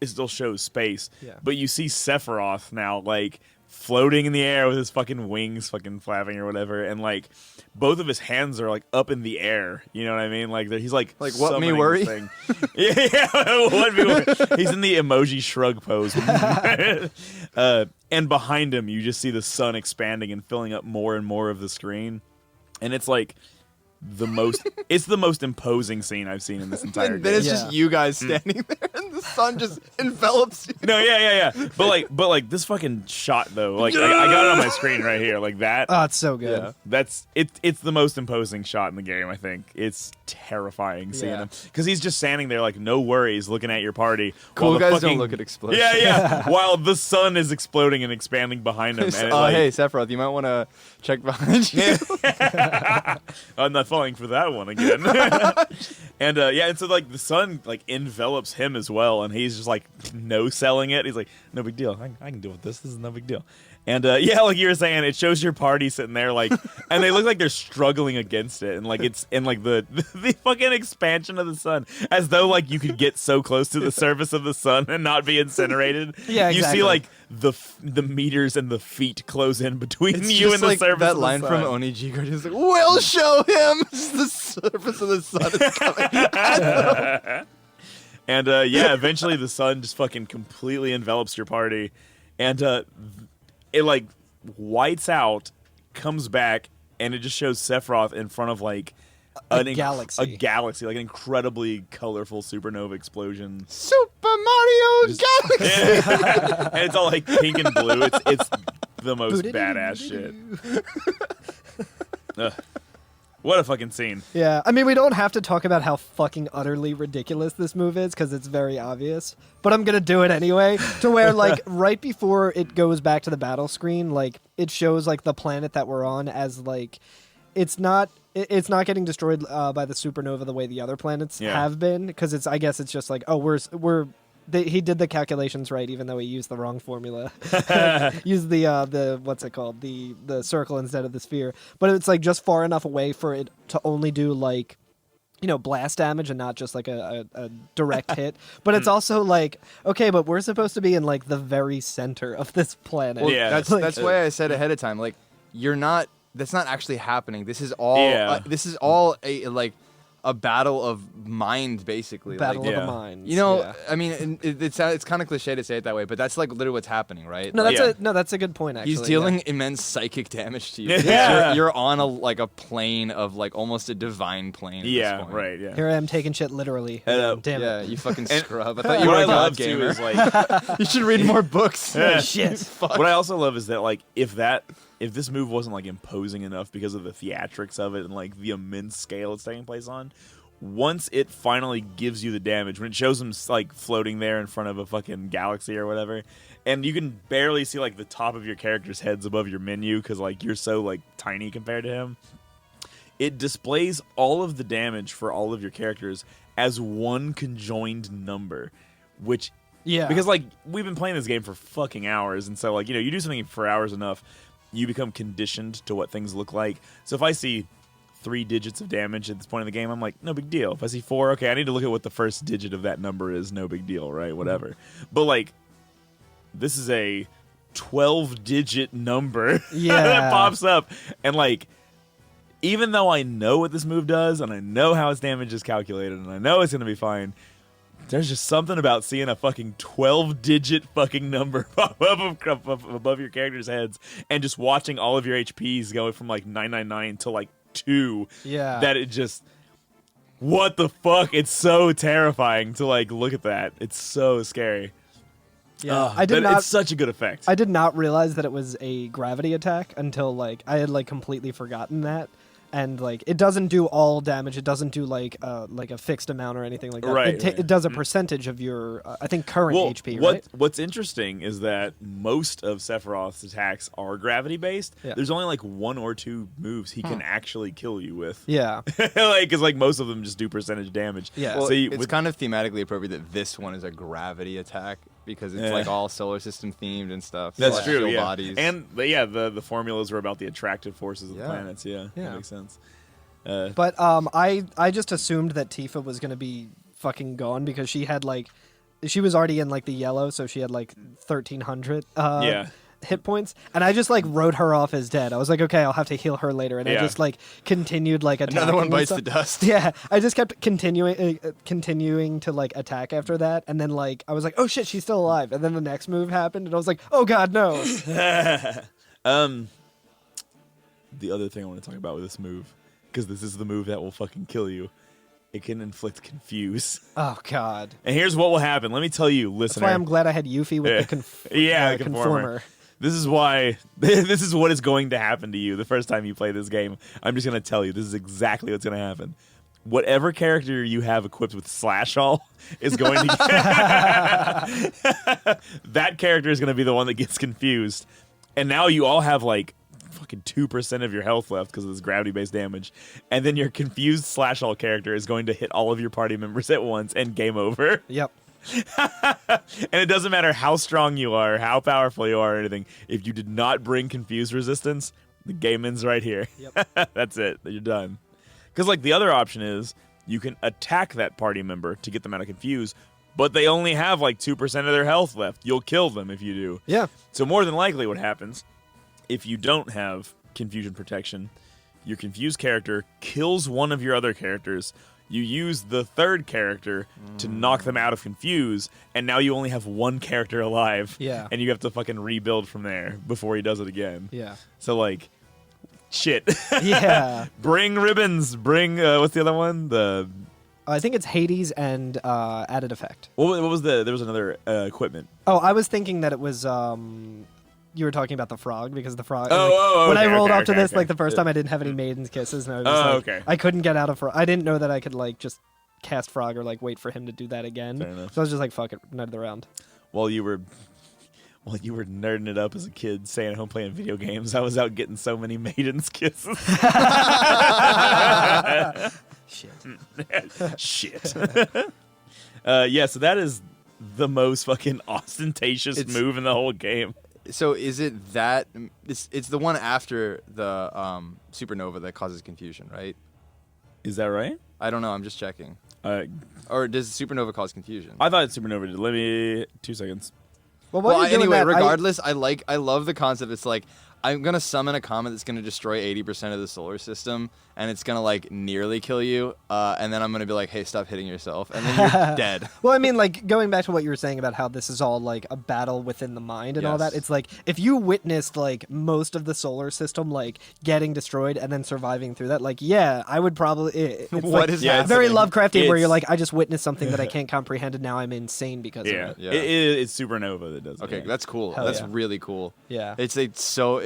Speaker 1: it still shows space.
Speaker 3: Yeah.
Speaker 1: But you see Sephiroth now, like, floating in the air with his fucking wings fucking flapping or whatever, and like both of his hands are like up in the air. You know what I mean? Like he's like
Speaker 2: Like, what me
Speaker 1: summoning
Speaker 2: worry?
Speaker 1: this thing. yeah, what me worry. He's in the emoji shrug pose. And behind him, you just see the sun expanding and filling up more and more of the screen, and it's like it's the most imposing scene I've seen in this entire
Speaker 2: Then
Speaker 1: game.
Speaker 2: it's just you guys standing there, and the sun just envelops you.
Speaker 1: No, yeah. But like this fucking shot though, like I got it on my screen right here, like that.
Speaker 3: Oh, it's so good.
Speaker 1: Yeah, that's it. It's the most imposing shot in the game. I think it's terrifying seeing
Speaker 3: Yeah.
Speaker 1: him because he's just standing there like no worries, looking at your party.
Speaker 2: Cool
Speaker 1: while the
Speaker 2: guys
Speaker 1: fucking-
Speaker 2: don't look at explosions.
Speaker 1: Yeah, while the sun is exploding and expanding behind him. And it,
Speaker 2: Oh,
Speaker 1: like,
Speaker 2: hey, Sephiroth, you might want to check behind you.
Speaker 1: I'm not falling for that one again. And and so like the sun like envelops him as well, and he's just like no selling it. He's like, no big deal. I can deal with this. This is no big deal. And yeah, like you were saying, it shows your party sitting there like, and they look like they're struggling against it, and like it's in like the fucking expansion of the sun, as though like you could get so close to the surface of the sun and not be incinerated.
Speaker 3: Yeah,
Speaker 1: You
Speaker 3: exactly.
Speaker 1: see like the meters and the feet close in between
Speaker 2: It's
Speaker 1: you
Speaker 2: just
Speaker 1: and the
Speaker 2: like
Speaker 1: surface
Speaker 2: that
Speaker 1: of the
Speaker 2: line
Speaker 1: sun.
Speaker 2: from Oniji Guard. He's like, "We'll show him." The surface of the sun is coming.
Speaker 1: And yeah, eventually the sun just fucking completely envelops your party, and it like whites out, comes back, and it just shows Sephiroth in front of like
Speaker 3: A galaxy.
Speaker 1: a galaxy, like an incredibly colorful supernova explosion.
Speaker 2: Super Mario Galaxy.
Speaker 1: And it's all like pink and blue. It's the most badass shit. Ugh. What a fucking scene.
Speaker 3: Yeah, I mean, we don't have to talk about how fucking utterly ridiculous this move is because it's very obvious. But I'm gonna do it anyway. To where like right before it goes back to the battle screen, like it shows like the planet that we're on as like it's not getting destroyed by the supernova the way the other planets have been, because I guess it's just like, oh, he did the calculations right, even though he used the wrong formula. Used the what's it called, the circle instead of the sphere. But it's like just far enough away for it to only do like blast damage and not just like a direct hit. But it's also like, okay, but we're supposed to be in like the very center of this planet.
Speaker 2: Well,
Speaker 1: Yeah.
Speaker 2: that's why I said ahead of time, like, you're not. That's not actually happening. This is all.
Speaker 1: Yeah.
Speaker 2: This is all a battle of mind, basically.
Speaker 3: Battle
Speaker 2: like,
Speaker 3: of
Speaker 1: yeah.
Speaker 3: the minds.
Speaker 2: you know,
Speaker 3: Yeah.
Speaker 2: I mean, it's kind of cliche to say it that way, but that's like literally what's happening, right?
Speaker 3: No,
Speaker 2: Like,
Speaker 3: that's a good point. Actually,
Speaker 2: he's dealing immense psychic damage to you.
Speaker 1: Yeah.
Speaker 2: You're on a plane of like almost a divine plane. At
Speaker 1: Yeah,
Speaker 2: this point.
Speaker 1: right. Yeah.
Speaker 3: Here I am taking shit literally.
Speaker 1: And,
Speaker 3: Damn
Speaker 2: Yeah,
Speaker 3: it.
Speaker 2: you fucking
Speaker 1: And
Speaker 2: scrub. I thought you
Speaker 1: what
Speaker 2: were
Speaker 1: I
Speaker 2: a god
Speaker 1: love too
Speaker 2: gamer.
Speaker 1: is like
Speaker 2: You should read more books.
Speaker 3: Shit.
Speaker 1: what I also love is that like if this move wasn't like imposing enough because of the theatrics of it and like the immense scale it's taking place on, once it finally gives you the damage, when it shows him like floating there in front of a fucking galaxy or whatever, and you can barely see like the top of your character's heads above your menu because like you're so like tiny compared to him, it displays all of the damage for all of your characters as one conjoined number, which
Speaker 3: Yeah.
Speaker 1: because like we've been playing this game for fucking hours, and so like you do something for hours enough, you become conditioned to what things look like. So if I see 3 digits of damage at this point in the game, I'm like, no big deal. If I see 4, okay, I need to look at what the first digit of that number is. No big deal, right? Whatever. But like, this is a 12-digit number
Speaker 3: Yeah.
Speaker 1: that pops up, and like, even though I know what this move does and I know how its damage is calculated and I know it's gonna be fine, there's just something about seeing a fucking 12-digit fucking number above your character's heads and just watching all of your HPs go from like 999 to like 2.
Speaker 3: Yeah.
Speaker 1: That it just, what the fuck? It's so terrifying to like look at that. It's so scary.
Speaker 3: Yeah.
Speaker 1: It's such a good effect.
Speaker 3: I did not realize that it was a gravity attack until like I had like completely forgotten that. And like it doesn't do all damage. It doesn't do like a fixed amount or anything like that.
Speaker 1: Right,
Speaker 3: It does a percentage of your I think current HP.
Speaker 1: What,
Speaker 3: Right?
Speaker 1: What's interesting is that most of Sephiroth's attacks are gravity based.
Speaker 3: Yeah.
Speaker 1: There's only like 1 or 2 moves he can actually kill you with.
Speaker 3: Yeah.
Speaker 1: Like, because like most of them just do percentage damage.
Speaker 3: Yeah.
Speaker 2: Well,
Speaker 1: So you,
Speaker 2: it's kind of thematically appropriate that this one is a gravity attack because it's
Speaker 1: Yeah.
Speaker 2: like all solar system themed and stuff.
Speaker 1: that's
Speaker 2: celestial
Speaker 1: true. Yeah.
Speaker 2: Bodies.
Speaker 1: And the formulas were about the attractive forces of the
Speaker 2: Yeah.
Speaker 1: planets. Yeah.
Speaker 3: Yeah.
Speaker 1: That makes sense.
Speaker 3: But I just assumed that Tifa was gonna be fucking gone because she was already in like the yellow, so she had like 1,300
Speaker 1: Yeah.
Speaker 3: hit points, and I just like wrote her off as dead. I was like, okay, I'll have to heal her later, and I
Speaker 1: Yeah.
Speaker 3: just like continued like attacking.
Speaker 2: Another one
Speaker 3: and
Speaker 2: bites
Speaker 3: stuff.
Speaker 2: the dust.
Speaker 3: Yeah, I just kept continuing to like attack after that, and then like I was like, oh shit, she's still alive, and then the next move happened, and I was like, oh god, no.
Speaker 1: The other thing I want to talk about with this move, because this is the move that will fucking kill you. It can inflict confuse.
Speaker 3: Oh god.
Speaker 1: And here's what will happen. Let me tell you,
Speaker 3: That's
Speaker 1: listener.
Speaker 3: why I'm glad I had Yuffie with the
Speaker 1: the
Speaker 3: conformer.
Speaker 1: This is why. This is what is going to happen to you the first time you play this game. I'm just going to tell you. This is exactly what's going to happen. Whatever character you have equipped with Slash All is going to that character is going to be the one that gets confused. And now you all have like fucking 2% of your health left because of this gravity-based damage. And then your confused Slash All character is going to hit all of your party members at once and game over.
Speaker 3: Yep.
Speaker 1: And it doesn't matter how strong you are, how powerful you are, or anything. If you did not bring confused resistance, the game ends right here.
Speaker 3: Yep.
Speaker 1: That's it. You're done. Because like the other option is you can attack that party member to get them out of confuse, but they only have like 2% of their health left. You'll kill them if you do.
Speaker 3: Yeah.
Speaker 1: So more than likely what happens, if you don't have confusion protection, your confused character kills one of your other characters. You use the third character to knock them out of confuse, and now you only have one character alive.
Speaker 3: Yeah.
Speaker 1: And you have to fucking rebuild from there before he does it again.
Speaker 3: Yeah.
Speaker 1: So like, shit.
Speaker 3: Yeah.
Speaker 1: Bring ribbons. Bring what's the other one?
Speaker 3: I think it's Hades and added effect.
Speaker 1: What was there was another equipment.
Speaker 3: Oh, I was thinking that it was you were talking about the frog because the frog.
Speaker 1: Oh,
Speaker 3: when I
Speaker 1: okay,
Speaker 3: rolled
Speaker 1: okay,
Speaker 3: up to
Speaker 1: okay,
Speaker 3: this,
Speaker 1: okay.
Speaker 3: like the first time, I didn't have any maiden's kisses, and I was
Speaker 1: Oh,
Speaker 3: like,
Speaker 1: okay.
Speaker 3: I couldn't get out of frog. I didn't know that I could like just cast frog or like wait for him to do that again.
Speaker 1: Fair enough.
Speaker 3: So I was just like, fuck it, another round.
Speaker 1: While you were nerding it up as a kid, staying at home playing video games, I was out getting so many maidens kisses.
Speaker 3: Shit.
Speaker 1: Shit. Yeah, so that is the most fucking ostentatious move in the whole game.
Speaker 2: So is it that it's the one after the supernova that causes confusion, right?
Speaker 1: Is that right?
Speaker 2: I don't know. I'm just checking.
Speaker 1: Uh,
Speaker 2: Or does supernova cause confusion?
Speaker 1: I thought supernova did. Let me 2 seconds.
Speaker 3: Well, while you're doing
Speaker 2: anyway,
Speaker 3: that,
Speaker 2: regardless, I love the concept. It's like I'm gonna summon a comet that's gonna destroy 80% of the solar system, and it's gonna like nearly kill you, and then I'm gonna be like, "Hey, stop hitting yourself," and then you're dead.
Speaker 3: Well, I mean, like, going back to what you were saying about how this is all, like, a battle within the mind and all that,
Speaker 2: Yes.
Speaker 3: it's like, if you witnessed, like, most of the solar system, like, getting destroyed and then surviving through that, like, yeah, I would probably... It's
Speaker 2: What
Speaker 3: like,
Speaker 2: is
Speaker 1: Yeah, it's
Speaker 3: very
Speaker 2: happening?
Speaker 3: Lovecraftian, where
Speaker 1: It's-
Speaker 3: you're like, I just witnessed something that I can't comprehend, and now I'm insane because of it.
Speaker 2: Yeah.
Speaker 1: It's supernova that does it.
Speaker 2: Okay, that's cool.
Speaker 3: Hell
Speaker 2: That's
Speaker 3: yeah.
Speaker 2: really cool.
Speaker 3: Yeah.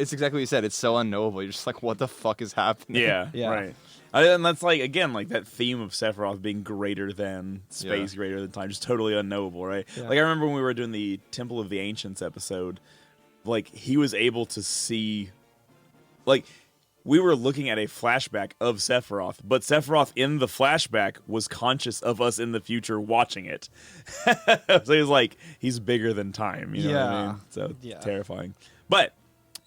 Speaker 2: It's exactly what you said. It's so unknowable. You're just like, what the fuck is happening?
Speaker 1: Yeah,
Speaker 3: Yeah.
Speaker 1: right. And that's like, again, like that theme of Sephiroth being greater than space,
Speaker 2: Yeah.
Speaker 1: greater than time, just totally unknowable, right?
Speaker 3: Yeah.
Speaker 1: Like I remember when we were doing the Temple of the Ancients episode, like he was able to see, like we were looking at a flashback of Sephiroth, but Sephiroth in the flashback was conscious of us in the future watching it. So he was like, he's bigger than time, you know what I
Speaker 3: Yeah.
Speaker 1: mean? So
Speaker 3: Yeah.
Speaker 1: terrifying. But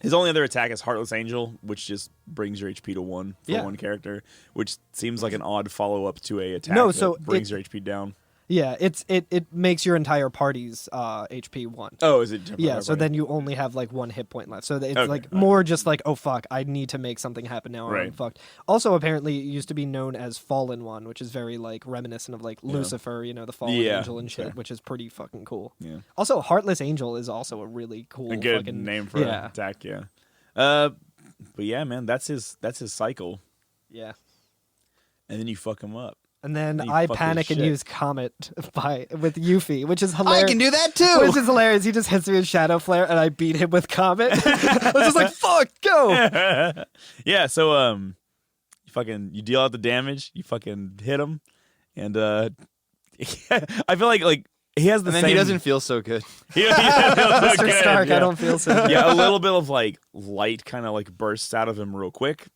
Speaker 1: his only other attack is Heartless Angel, which just brings your HP to 1 for
Speaker 3: Yeah.
Speaker 1: one character, which seems like an odd follow-up to a attack
Speaker 3: No,
Speaker 1: that
Speaker 3: so
Speaker 1: brings
Speaker 3: it-
Speaker 1: your HP down.
Speaker 3: Yeah, it makes your entire party's HP 1.
Speaker 1: Oh, is it?
Speaker 3: Yeah, so then you only have like 1 hit point left. So it's
Speaker 1: Okay,
Speaker 3: like
Speaker 1: right.
Speaker 3: more just like, oh fuck, I need to make something happen now or I'm
Speaker 1: Right.
Speaker 3: fucked. Also, apparently, it used to be known as Fallen One, which is very like reminiscent of like Lucifer, you know, the fallen
Speaker 1: Yeah,
Speaker 3: angel and shit,
Speaker 1: okay.
Speaker 3: which is pretty fucking cool.
Speaker 1: Yeah.
Speaker 3: Also, Heartless Angel is also a really cool
Speaker 1: A good
Speaker 3: fucking
Speaker 1: name for an
Speaker 3: yeah,
Speaker 1: attack, yeah. But yeah, man, that's his cycle,
Speaker 3: yeah.
Speaker 1: and then you fuck him up.
Speaker 3: And then
Speaker 1: You
Speaker 3: I
Speaker 1: fucking
Speaker 3: panic and
Speaker 1: shit.
Speaker 3: use Comet with Yuffie, which is
Speaker 2: I
Speaker 3: hilarious.
Speaker 2: can do that too.
Speaker 3: Which is hilarious. He just hits me with Shadow Flare, and I beat him with Comet. I was just like, "Fuck, go!"
Speaker 1: Yeah, so you deal out the damage, you fucking hit him, and I feel like he has the
Speaker 2: And then
Speaker 1: same.
Speaker 2: he doesn't feel so good.
Speaker 1: He doesn't feel so
Speaker 3: Mr.
Speaker 1: good,
Speaker 3: Stark,
Speaker 1: yeah.
Speaker 3: I don't feel so. Good.
Speaker 1: Yeah, a little bit of like light kind of like bursts out of him real quick,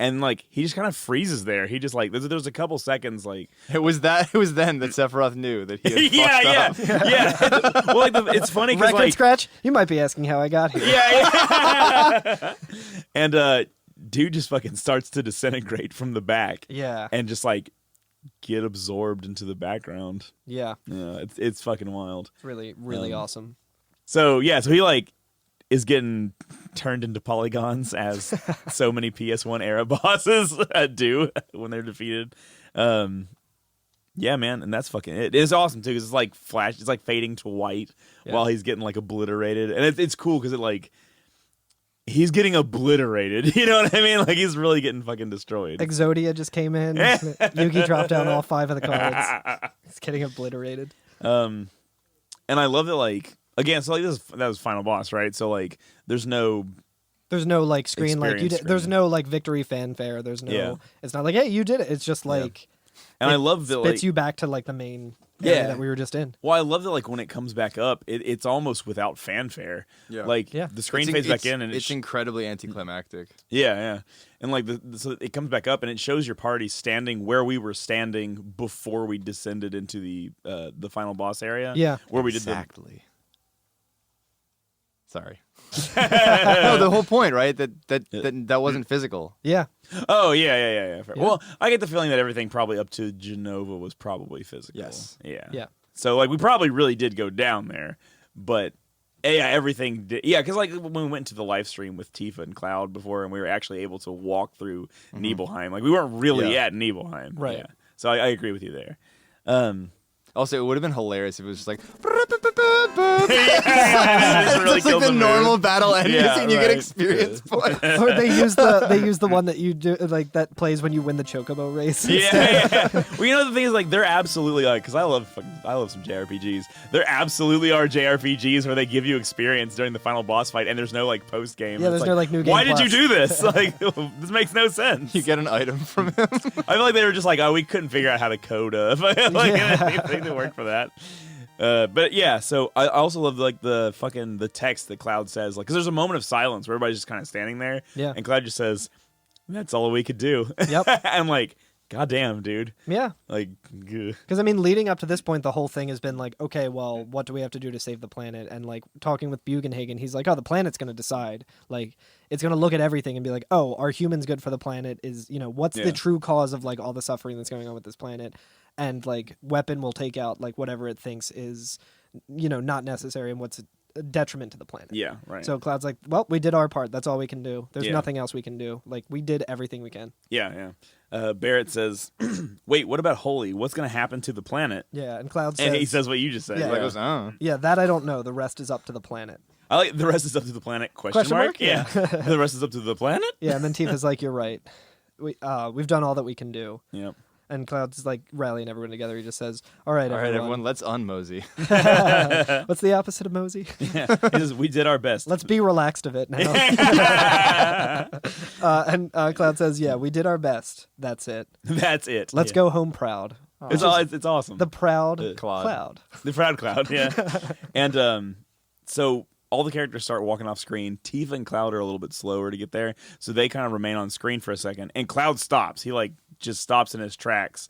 Speaker 1: and like he just kind of freezes there. He just like there's a couple seconds like
Speaker 2: It was then that Sephiroth knew that he had
Speaker 1: yeah
Speaker 2: fucked up.
Speaker 1: yeah. Well, like it's funny because
Speaker 3: Record
Speaker 1: like
Speaker 3: scratch? You might be asking how I got here.
Speaker 1: yeah. And dude just fucking starts to disintegrate from the back.
Speaker 3: Yeah.
Speaker 1: And just like get absorbed into the background.
Speaker 3: Yeah.
Speaker 1: Yeah, it's fucking wild.
Speaker 3: It's really awesome.
Speaker 1: So yeah, so he like is getting turned into polygons as so many PS1 era bosses do when they're defeated. Yeah, man, and that's fucking it. It's awesome too because it's like flash, it's like fading to white while he's getting like obliterated, and it's cool because it like he's getting obliterated. You know what I mean? Like he's really getting fucking destroyed.
Speaker 3: Exodia just came in. Yuki dropped down all 5 of the cards. He's getting obliterated.
Speaker 1: And I love that like again, so like that was final boss, right? So like there's no
Speaker 3: like screen like you
Speaker 1: Experience
Speaker 3: did. There's
Speaker 1: screen.
Speaker 3: no like victory fanfare. There's no.
Speaker 1: Yeah.
Speaker 3: It's not like hey you did it. It's just like
Speaker 1: and
Speaker 3: it
Speaker 1: I love that
Speaker 3: spits
Speaker 1: like
Speaker 3: you back to like the main area
Speaker 1: Yeah.
Speaker 3: that we were just in.
Speaker 1: well, I love that like when it comes back up, it's almost without fanfare.
Speaker 2: Yeah.
Speaker 1: Like
Speaker 3: Yeah.
Speaker 1: the screen
Speaker 2: It's-
Speaker 1: fades back
Speaker 2: it's-
Speaker 1: in and
Speaker 2: it's incredibly anticlimactic.
Speaker 1: yeah, and like so it comes back up and it shows your party standing where we were standing before we descended into the final boss area.
Speaker 3: Yeah.
Speaker 1: where we did
Speaker 2: Exactly. Sorry. No, the whole point, right? That wasn't physical.
Speaker 3: Yeah.
Speaker 1: Oh yeah. Fair.
Speaker 3: Yeah.
Speaker 1: Well, I get the feeling that everything probably up to Genova was probably physical.
Speaker 2: Yes.
Speaker 1: Yeah.
Speaker 3: Yeah.
Speaker 1: So like we probably really did go down there, but yeah, everything did. Yeah, because like when we went to the live stream with Tifa and Cloud before, and we were actually able to walk through Nibelheim, like we weren't really
Speaker 2: Yeah.
Speaker 1: at Nibelheim,
Speaker 3: Right.
Speaker 1: Yeah. So I agree with you there.
Speaker 2: Also, it would have been hilarious if it was just like
Speaker 1: It's
Speaker 2: it's just like the normal battle ending,
Speaker 1: Yeah,
Speaker 2: and you get
Speaker 1: right.
Speaker 2: experience points.
Speaker 3: Or they use the one that you do like that plays when you win the Chocobo race.
Speaker 1: Yeah. Well, you know the thing is like they're absolutely like because I love some JRPGs. There absolutely are JRPGs where they give you experience during the final boss fight, and there's no like post game.
Speaker 3: Yeah, there's no, like, new game
Speaker 1: Why did you
Speaker 3: plus.
Speaker 1: do this? Like this makes no sense.
Speaker 2: You get an item from him.
Speaker 1: I feel like they were just like, oh, we couldn't figure out how to code like
Speaker 3: Yeah.
Speaker 1: anything to work for that. But yeah, so I also love like the text that Cloud says, like, because there's a moment of silence where everybody's just kind of standing there,
Speaker 3: Yeah.
Speaker 1: and Cloud just says, "That's all we could do."
Speaker 3: Yep.
Speaker 1: I'm like, goddamn, dude.
Speaker 3: Yeah.
Speaker 1: Like, ugh.
Speaker 3: Because, I mean, leading up to this point, the whole thing has been like, okay, well, what do we have to do to save the planet? And, like, talking with Bugenhagen, he's like, oh, the planet's going to decide. Like, it's going to look at everything and be like, oh, are humans good for the planet? Is, you know, what's the true cause of, like, all the suffering that's going on with this planet? And, like, Weapon will take out, like, whatever it thinks is, you know, not necessary and what's a detriment to the planet.
Speaker 1: Yeah, right.
Speaker 3: So Cloud's like, well, we did our part. That's all we can do. There's
Speaker 1: Yeah.
Speaker 3: nothing else we can do. Like, we did everything we can.
Speaker 1: Yeah. Barrett says, wait, what about Holy? What's going to happen to the planet?
Speaker 3: Yeah, and Cloud says...
Speaker 1: And he says what you just said.
Speaker 3: Yeah.
Speaker 2: Like, goes, oh.
Speaker 3: Yeah, that I don't know. The rest is up to the planet.
Speaker 1: I like the rest is up to the planet, question mark? Yeah. The rest is up to the planet?
Speaker 3: Yeah, and then Tifa's like, you're right. We've done all that we can do.
Speaker 1: Yep.
Speaker 3: And Cloud's like rallying everyone together. He just says, all right,
Speaker 2: Everyone, let's unmosey.
Speaker 3: What's the opposite of mosey?
Speaker 1: Yeah. He says, we did our best.
Speaker 3: Let's be relaxed of it now. And Cloud says, yeah, we did our best. That's it.
Speaker 1: That's it.
Speaker 3: Let's go home proud.
Speaker 1: It's awesome.
Speaker 3: The proud
Speaker 2: Cloud.
Speaker 3: Cloud.
Speaker 1: The proud Cloud, yeah. And so all the characters start walking off screen. Tifa and Cloud are a little bit slower to get there, so they kind of remain on screen for a second. And Cloud stops. He like just stops in his tracks.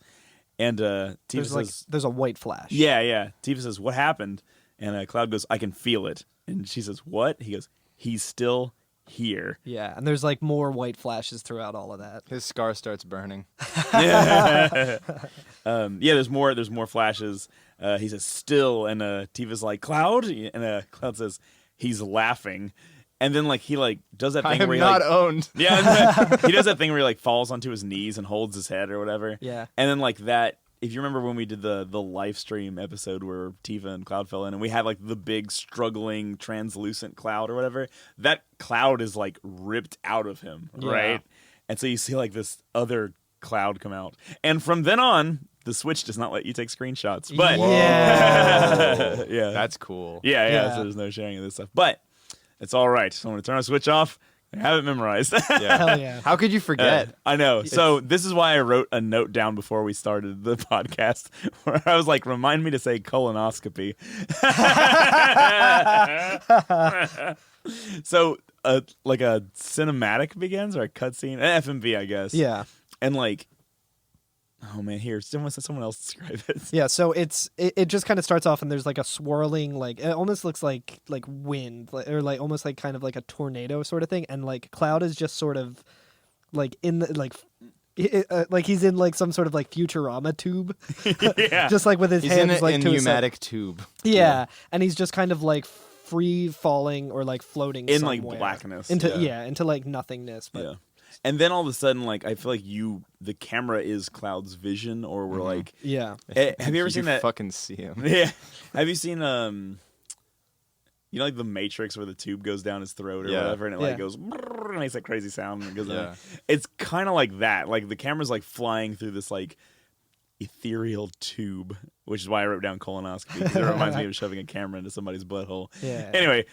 Speaker 1: And Tifa says,
Speaker 3: there's a white flash.
Speaker 1: Yeah. Tifa says, what happened? And Cloud goes, I can feel it. And she says, what? He goes, he's still here.
Speaker 3: Yeah, and there's like more white flashes throughout all of that.
Speaker 2: His scar starts burning.
Speaker 1: There's more flashes. He says still, and Tifa's like, Cloud, and Cloud says he's laughing, and then like he like does that thing
Speaker 2: I am
Speaker 1: where he
Speaker 2: not
Speaker 1: like,
Speaker 2: owned.
Speaker 1: yeah, he does that thing where he like falls onto his knees and holds his head or whatever.
Speaker 3: Yeah.
Speaker 1: And then like that, if you remember when we did the live stream episode where Tifa and Cloud fell in, and we had like the big struggling translucent Cloud or whatever, that Cloud is like ripped out of him, right? And so you see like this other Cloud come out, and from then on, the Switch does not let you take screenshots. But
Speaker 3: Yeah.
Speaker 1: yeah,
Speaker 2: That's cool.
Speaker 1: yeah. So there's no sharing of this stuff, but it's all right. So I'm gonna turn our Switch off. I have it memorized.
Speaker 3: Hell yeah.
Speaker 2: How could you forget?
Speaker 1: I know. So this is why I wrote a note down before we started the podcast where I was like, remind me to say colonoscopy. So like a cinematic begins or a cutscene, an FMV, I guess.
Speaker 3: Yeah.
Speaker 1: And like, oh man, here, someone else describe it.
Speaker 3: Yeah, so it just kind of starts off and there's like a swirling, like it almost looks like wind, or like almost like kind of like a tornado sort of thing, and like Cloud is just sort of like in the like he's in like some sort of like Futurama tube,
Speaker 1: Yeah.
Speaker 3: just like with his
Speaker 2: He's
Speaker 3: hands
Speaker 2: in
Speaker 3: like
Speaker 2: a
Speaker 3: to his
Speaker 2: pneumatic tube.
Speaker 3: yeah, and he's just kind of like free falling or like floating
Speaker 1: In
Speaker 3: somewhere.
Speaker 1: like blackness.
Speaker 3: into
Speaker 1: yeah.
Speaker 3: into like nothingness. But
Speaker 1: Yeah. And then all of a sudden, like, I feel like the camera is Cloud's vision, or we're like,
Speaker 3: yeah.
Speaker 1: have you ever seen that?
Speaker 2: Fucking see him.
Speaker 1: Yeah. Have you seen you know, like the Matrix where the tube goes down his throat or whatever, and it like goes brrr, and makes that crazy sound and it goes down. It's kind of like that. Like the camera's like flying through this like ethereal tube, which is why I wrote down colonoscopy, because it reminds me of shoving a camera into somebody's butthole.
Speaker 3: Yeah.
Speaker 1: Anyway,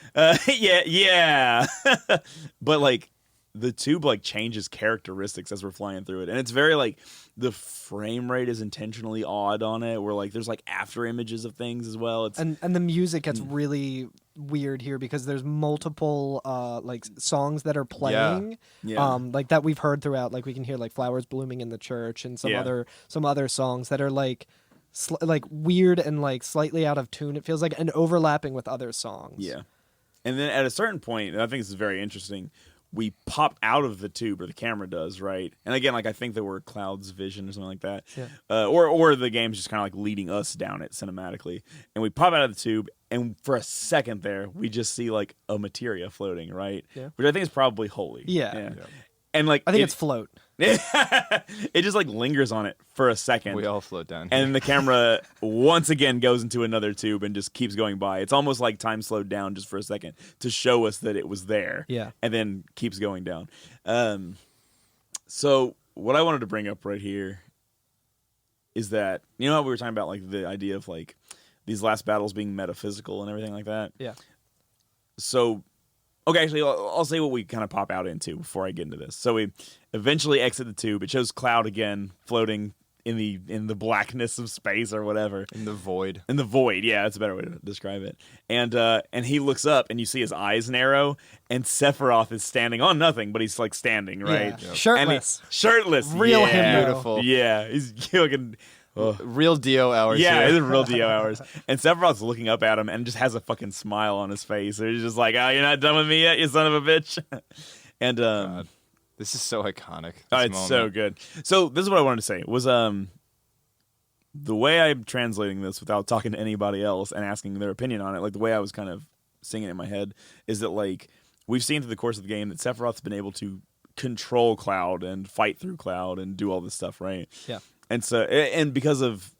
Speaker 1: yeah. But like the tube like changes characteristics as we're flying through it, and it's very like the frame rate is intentionally odd on it, where like there's like after images of things as well. It's
Speaker 3: And the music gets really weird here because there's multiple like songs that are playing, like that we've heard throughout. Like we can hear like "Flowers Blooming in the Church" and some other songs that are like like weird and like slightly out of tune. It feels like, and overlapping with other songs.
Speaker 1: Yeah, and then at a certain point, and I think this is very interesting, we pop out of the tube, or the camera does, right? And again, like I think that we're Cloud's vision or something like that.
Speaker 3: Yeah.
Speaker 1: Or the game's just kind of like leading us down it cinematically. And we pop out of the tube, and for a second there, we just see like a materia floating, right?
Speaker 3: Yeah.
Speaker 1: Which I think is probably holy.
Speaker 3: Yeah.
Speaker 1: And like
Speaker 3: I think it's float.
Speaker 1: it just like lingers on it for a second.
Speaker 2: We all float down.
Speaker 1: And then the camera once again goes into another tube and just keeps going by. It's almost like time slowed down just for a second to show us that it was there.
Speaker 3: Yeah.
Speaker 1: And then keeps going down. So what I wanted to bring up right here is that, you know how we were talking about like the idea of like these last battles being metaphysical and everything like that?
Speaker 3: Yeah.
Speaker 1: So, okay, actually, I'll say what we kind of pop out into before I get into this. So we eventually exit the tube. It shows Cloud again floating in the blackness of space or whatever.
Speaker 2: In the void.
Speaker 1: In the void, yeah, that's a better way to describe it. And he looks up and you see his eyes narrow, and Sephiroth is standing on nothing, but he's like standing, right?
Speaker 3: Yeah.
Speaker 1: And
Speaker 3: Shirtless.
Speaker 1: Shirtless.
Speaker 3: Real
Speaker 1: yeah.
Speaker 3: him,
Speaker 2: Beautiful.
Speaker 1: Yeah. He's looking
Speaker 2: Real Dio hours.
Speaker 1: yeah,
Speaker 2: here.
Speaker 1: it's real Dio hours. And Sephiroth's looking up at him and just has a fucking smile on his face. He's just like, "Oh, you're not done with me yet, you son of a bitch." And
Speaker 2: God. This is so iconic.
Speaker 1: oh,
Speaker 2: this
Speaker 1: it's
Speaker 2: moment.
Speaker 1: so good. So this is what I wanted to say was the way I'm translating this without talking to anybody else and asking their opinion on it, like the way I was kind of singing it in my head, is that like we've seen through the course of the game that Sephiroth's been able to control Cloud and fight through Cloud and do all this stuff, right?
Speaker 3: Yeah.
Speaker 1: And so, and because of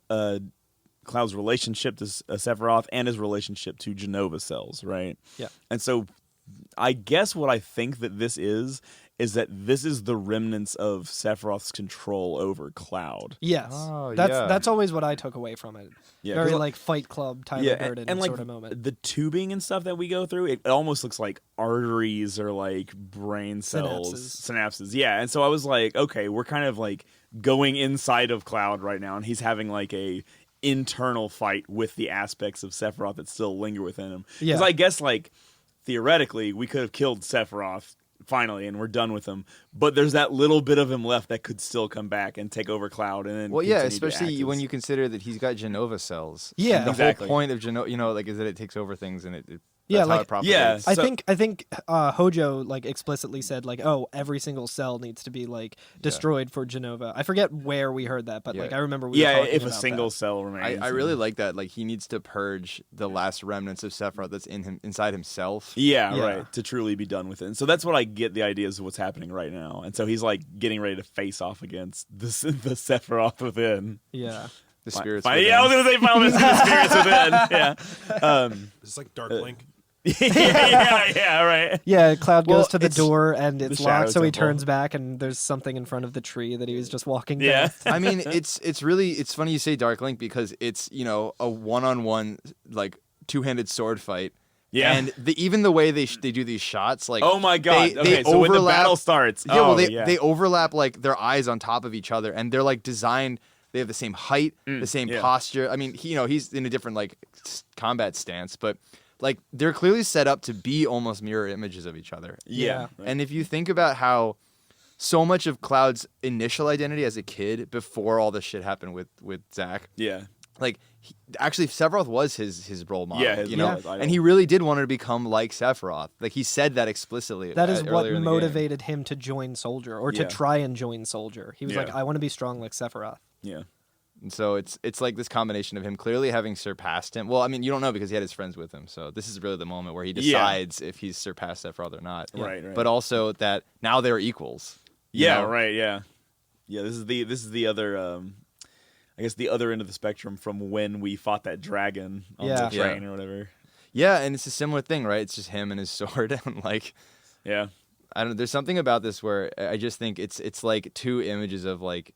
Speaker 1: Cloud's relationship to Sephiroth and his relationship to Genova cells, right?
Speaker 3: Yeah.
Speaker 1: And so, I guess what I think that this is that this is the remnants of Sephiroth's control over Cloud.
Speaker 3: Yes.
Speaker 2: Oh,
Speaker 3: That's always what I took away from it.
Speaker 1: Yeah,
Speaker 3: Very
Speaker 1: 'cause,
Speaker 3: like Fight Club, Tyler
Speaker 1: yeah,
Speaker 3: Durden
Speaker 1: and like
Speaker 3: sort of moment.
Speaker 1: the tubing and stuff that we go through, it almost looks like arteries or like brain cells, synapses. Yeah, and so I was like, okay, we're kind of like going inside of Cloud right now, and he's having like a internal fight with the aspects of Sephiroth that still linger within him. Because
Speaker 3: Yeah.
Speaker 1: I guess like theoretically we could have killed Sephiroth finally and we're done with him, but there's that little bit of him left that could still come back and take over Cloud. And then
Speaker 2: Well, yeah,
Speaker 1: continue to
Speaker 2: especially
Speaker 1: act
Speaker 2: when
Speaker 1: as-
Speaker 2: you consider that he's got Genova cells.
Speaker 3: Yeah.
Speaker 2: And the
Speaker 1: Exactly.
Speaker 2: whole point of Genova, like, is that it takes over things and it
Speaker 3: Yeah,
Speaker 2: that's how
Speaker 3: like-
Speaker 2: it propagates.
Speaker 1: Yeah.
Speaker 3: I
Speaker 1: So-
Speaker 3: think Hojo like explicitly said like, oh, every single cell needs to be like destroyed for Genova. I forget where we heard that, but like
Speaker 2: Yeah.
Speaker 3: I remember we were
Speaker 1: yeah,
Speaker 3: talking
Speaker 1: if a
Speaker 3: about
Speaker 1: single
Speaker 3: that.
Speaker 1: cell remains.
Speaker 2: I really like that. Like, he needs to purge the last remnants of Sephiroth that's in him, inside himself.
Speaker 1: Yeah,
Speaker 3: Yeah.
Speaker 1: right. To truly be done with it. And so that's what I get the ideas of what's happening right now. And so he's like getting ready to face off against the Sephiroth within.
Speaker 3: Yeah.
Speaker 2: The spirits.
Speaker 1: Yeah, I was gonna say Final Fantasy the spirits within. Yeah.
Speaker 4: It's like Dark Link.
Speaker 1: yeah, right.
Speaker 3: Yeah, Cloud
Speaker 2: Well,
Speaker 3: goes to the
Speaker 2: it's-
Speaker 3: door and it's
Speaker 1: Shadow
Speaker 3: locked, so he
Speaker 1: Temple.
Speaker 3: turns back and there's something in front of the tree that he was just walking
Speaker 1: Yeah.
Speaker 3: past.
Speaker 2: I mean, it's funny you say Dark Link because it's, a one-on-one like two-handed sword fight.
Speaker 1: Yeah.
Speaker 2: And even the way they do these shots, like,
Speaker 1: Oh my god.
Speaker 2: they
Speaker 1: Okay, so when the
Speaker 2: overlap-
Speaker 1: battle starts.
Speaker 2: Yeah, well,
Speaker 1: yeah.
Speaker 2: they overlap like their eyes on top of each other, and they're like designed. They have the same height, the same
Speaker 1: yeah.
Speaker 2: posture. I mean, he's in a different like combat stance, but like they're clearly set up to be almost mirror images of each other.
Speaker 1: Yeah.
Speaker 3: Yeah.
Speaker 1: Right.
Speaker 2: And if you think about how so much of Cloud's initial identity as a kid before all this shit happened with Zack,
Speaker 1: Yeah.
Speaker 2: like actually Sephiroth was his role model,
Speaker 1: Yeah, his
Speaker 3: idol.
Speaker 2: and he really did want to become like Sephiroth. Like he said that explicitly.
Speaker 3: That is what
Speaker 2: earlier in the game.
Speaker 3: motivated him to join Soldier or to
Speaker 1: Yeah.
Speaker 3: try and join Soldier. He was
Speaker 1: Yeah.
Speaker 3: like, I want to be strong like Sephiroth.
Speaker 1: Yeah.
Speaker 2: And so it's like this combination of him clearly having surpassed him. Well, I mean, you don't know because he had his friends with him. So this is really the moment where he decides if he's surpassed Sephiroth or not.
Speaker 1: Right, right.
Speaker 2: But also that now they're equals. you
Speaker 1: Yeah,
Speaker 2: know?
Speaker 1: right, yeah. Yeah, this is the other I guess the other end of the spectrum from when we fought that dragon on
Speaker 3: Yeah.
Speaker 1: the train
Speaker 2: Yeah.
Speaker 1: or whatever.
Speaker 2: Yeah, and it's a similar thing, right? It's just him and his sword and like
Speaker 1: Yeah.
Speaker 2: I don't know, there's something about this where I just think it's like two images of like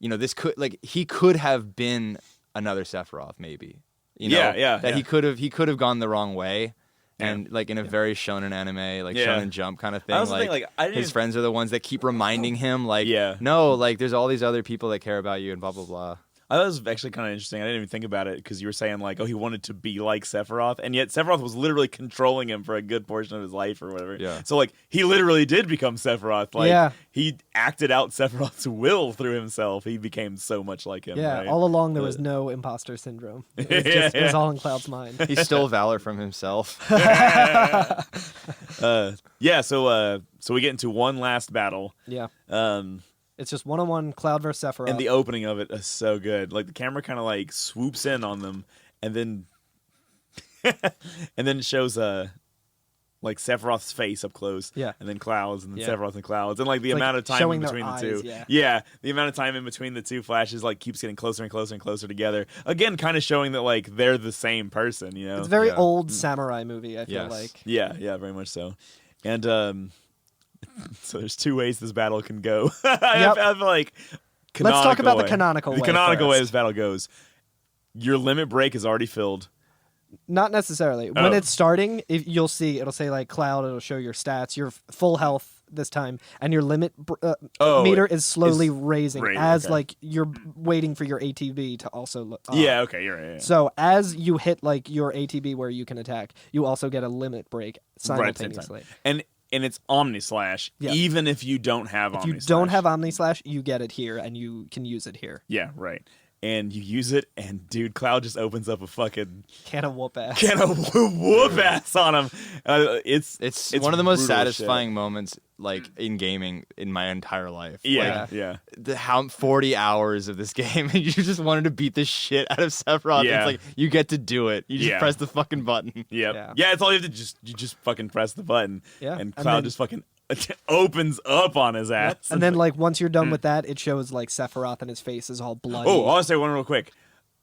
Speaker 2: this could like he could have been another Sephiroth maybe.
Speaker 1: Yeah,
Speaker 2: That
Speaker 1: yeah.
Speaker 2: he could have gone the wrong way. And like in a very shonen anime, like
Speaker 1: Yeah.
Speaker 2: Shonen Jump kind of thing.
Speaker 1: I also think, like, I didn't
Speaker 2: his
Speaker 1: even-
Speaker 2: friends are the ones that keep reminding him, like,
Speaker 1: Yeah.
Speaker 2: no, like there's all these other people that care about you and blah blah blah.
Speaker 1: I thought it was actually kind of interesting. I didn't even think about it because you were saying like, oh, he wanted to be like Sephiroth, and yet Sephiroth was literally controlling him for a good portion of his life or whatever.
Speaker 2: Yeah.
Speaker 1: So like, he literally did become Sephiroth. Like,
Speaker 3: Yeah.
Speaker 1: he acted out Sephiroth's will through himself. He became so much like him.
Speaker 3: Yeah,
Speaker 1: right?
Speaker 3: all along there was no imposter syndrome. It was,
Speaker 1: Yeah,
Speaker 3: it was
Speaker 1: yeah.
Speaker 3: all in Cloud's mind.
Speaker 2: He stole valor from himself.
Speaker 1: Yeah. So we get into one last battle.
Speaker 3: Yeah.
Speaker 1: Um,
Speaker 3: It's just one-on-one Cloud versus Sephiroth.
Speaker 1: And the opening of it is so good. Like the camera kind of like swoops in on them, and then it shows like Sephiroth's face up close.
Speaker 3: Yeah.
Speaker 1: And then clouds, and then
Speaker 3: Yeah.
Speaker 1: Sephiroth and clouds, and like the
Speaker 3: It's like
Speaker 1: amount of time
Speaker 3: showing
Speaker 1: in
Speaker 3: their
Speaker 1: between the
Speaker 3: eyes,
Speaker 1: two.
Speaker 3: yeah.
Speaker 1: The amount of time in between the two flashes like keeps getting closer and closer and closer together. Again, kind of showing that like they're the same person. You know.
Speaker 3: It's a very
Speaker 2: Yeah.
Speaker 3: old samurai movie, I feel
Speaker 2: Yes.
Speaker 3: like.
Speaker 1: Yeah, yeah, very much so. And so there's two ways this battle can go. I feel like
Speaker 3: Let's talk about the
Speaker 1: way.
Speaker 3: canonical way
Speaker 1: The canonical way
Speaker 3: first.
Speaker 1: this battle goes. Your limit break is already filled.
Speaker 3: Not necessarily. When
Speaker 1: Oh.
Speaker 3: it's starting, if you'll see, it'll say like Cloud, it'll show your stats, your full health this time, and your limit
Speaker 1: Oh,
Speaker 3: meter is slowly
Speaker 1: is
Speaker 3: raising
Speaker 1: raising,
Speaker 3: as
Speaker 1: okay.
Speaker 3: like you're waiting for your ATB to also look up.
Speaker 1: Yeah, okay, you're right. Yeah.
Speaker 3: So as you hit like your ATB where you can attack, you also get a limit break
Speaker 1: Right at the same time.
Speaker 3: simultaneously.
Speaker 1: And it's Omni Slash,
Speaker 3: Yeah.
Speaker 1: even if you don't have
Speaker 3: If
Speaker 1: Omni
Speaker 3: you
Speaker 1: Slash.
Speaker 3: don't have Omni Slash, you get it here, and you can use it here.
Speaker 1: Yeah, right. And you use it, and dude, Cloud just opens up a fucking
Speaker 3: Can of whoop ass.
Speaker 1: can of whoop ass on him. It's
Speaker 2: one of the most
Speaker 1: brutal
Speaker 2: satisfying moments like in gaming in my entire life.
Speaker 1: shit. Yeah,
Speaker 2: Like,
Speaker 1: yeah.
Speaker 2: how 40 hours of this game and you just wanted to beat the shit out of Sephiroth.
Speaker 1: Yeah.
Speaker 2: It's like you get to do it. You just
Speaker 1: Yeah.
Speaker 2: press the fucking button.
Speaker 1: Yep.
Speaker 3: Yeah.
Speaker 1: Yeah, it's all you have to you just fucking press the button.
Speaker 3: Yeah.
Speaker 1: And
Speaker 3: And
Speaker 1: Cloud
Speaker 3: then-
Speaker 1: just fucking opens up on his ass.
Speaker 3: And then like once you're done with that, it shows like Sephiroth and his face is all bloody.
Speaker 1: Oh, I'll say one real quick.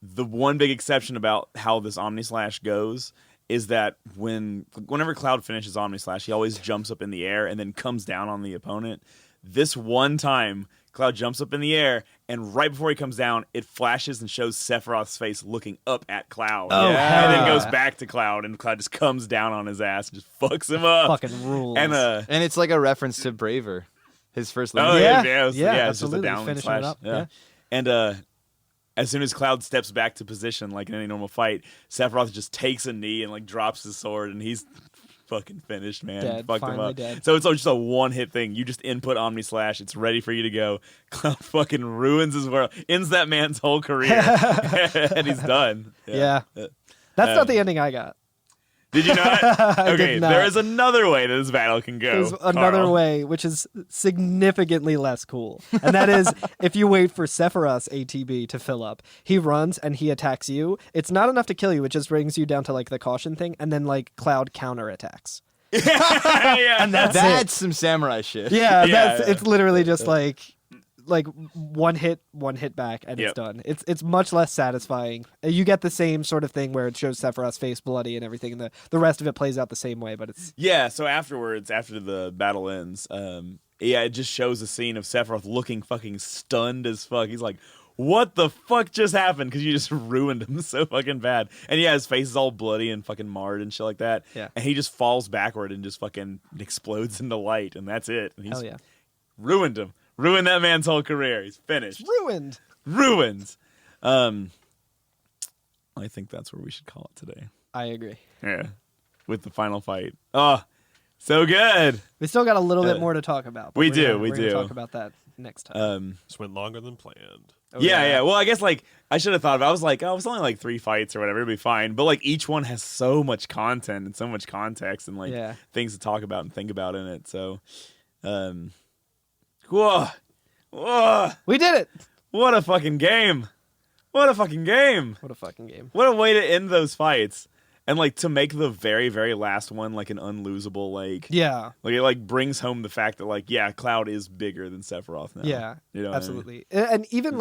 Speaker 1: The one big exception about how this Omni Slash goes is that whenever Cloud finishes Omni Slash, he always jumps up in the air and then comes down on the opponent. This one time, Cloud jumps up in the air, and right before he comes down, it flashes and shows Sephiroth's face looking up at Cloud.
Speaker 3: Oh,
Speaker 1: and
Speaker 3: hell
Speaker 1: then
Speaker 3: yeah.
Speaker 1: goes back to Cloud, and Cloud just comes down on his ass and just fucks him up.
Speaker 3: Fucking rules.
Speaker 1: And
Speaker 2: And it's like a reference to Braver. His first
Speaker 1: oh
Speaker 2: limit.
Speaker 1: yeah,
Speaker 3: Yeah,
Speaker 1: it's
Speaker 3: yeah,
Speaker 1: just a
Speaker 3: absolutely.
Speaker 1: downward
Speaker 3: Finishing
Speaker 1: slash.
Speaker 3: it up,
Speaker 1: Yeah.
Speaker 3: yeah.
Speaker 1: And as soon as Cloud steps back to position, like in any normal fight, Sephiroth just takes a knee and like drops his sword, and he's fucking finished, man.
Speaker 3: Dead,
Speaker 1: Fucked him
Speaker 3: finally
Speaker 1: up.
Speaker 3: dead.
Speaker 1: So it's just a one-hit thing. You just input Omni Slash, it's ready for you to go. Cloud fucking ruins his world, ends that man's whole career, and he's done.
Speaker 3: Yeah. That's not the ending I got.
Speaker 1: Did you not?
Speaker 3: I
Speaker 1: Okay,
Speaker 3: did not.
Speaker 1: there is another way that this battle can go.
Speaker 3: There's another
Speaker 1: Carl.
Speaker 3: way, which is significantly less cool. And that is if you wait for Sephiroth's ATB to fill up, he runs and he attacks you. It's not enough to kill you, it just brings you down to like the caution thing, and then like Cloud counterattacks.
Speaker 1: Yeah.
Speaker 3: And that's
Speaker 2: That's some samurai shit.
Speaker 3: it. Yeah,
Speaker 1: Yeah,
Speaker 3: that's
Speaker 1: yeah.
Speaker 3: it's literally just like one hit back, and
Speaker 1: Yep.
Speaker 3: it's done. It's much less satisfying. You get the same sort of thing where it shows Sephiroth's face bloody and everything, and the rest of it plays out the same way, but it's
Speaker 1: Yeah, so afterwards, after the battle ends, yeah, it just shows a scene of Sephiroth looking fucking stunned as fuck. He's like, what the fuck just happened? Because you just ruined him so fucking bad. And yeah, his face is all bloody and fucking marred and shit like that.
Speaker 3: Yeah.
Speaker 1: And he just falls backward and just fucking explodes into light, and that's it. And he's
Speaker 3: hell yeah.
Speaker 1: ruined him. Ruined that man's whole career. He's finished.
Speaker 3: Ruined.
Speaker 1: Ruined. I think that's where we should call it today.
Speaker 3: I agree.
Speaker 1: Yeah. With the final fight. Oh, so good.
Speaker 3: We still got a little bit more to talk about. but
Speaker 1: we
Speaker 3: we're
Speaker 1: do,
Speaker 3: gonna-
Speaker 1: we
Speaker 3: we're gonna
Speaker 1: do.
Speaker 3: talk about that next time.
Speaker 4: This went longer than planned.
Speaker 1: Yeah. Well, I guess like I should have thought of it. I was like, oh, it's only like 3 fights or whatever. It'll be fine. But like each one has so much content and so much context and like
Speaker 3: Yeah.
Speaker 1: things to talk about and think about in it. So, whoa, whoa,
Speaker 3: We did it.
Speaker 1: what a fucking game! What a fucking game!
Speaker 3: What a fucking game.
Speaker 1: What a way to end those fights. And like to make the very, very last one like an unlosable like
Speaker 3: Yeah.
Speaker 1: like it like brings home the fact that like yeah, Cloud is bigger than Sephiroth now.
Speaker 3: Yeah.
Speaker 1: You know what I mean?
Speaker 3: Absolutely. And even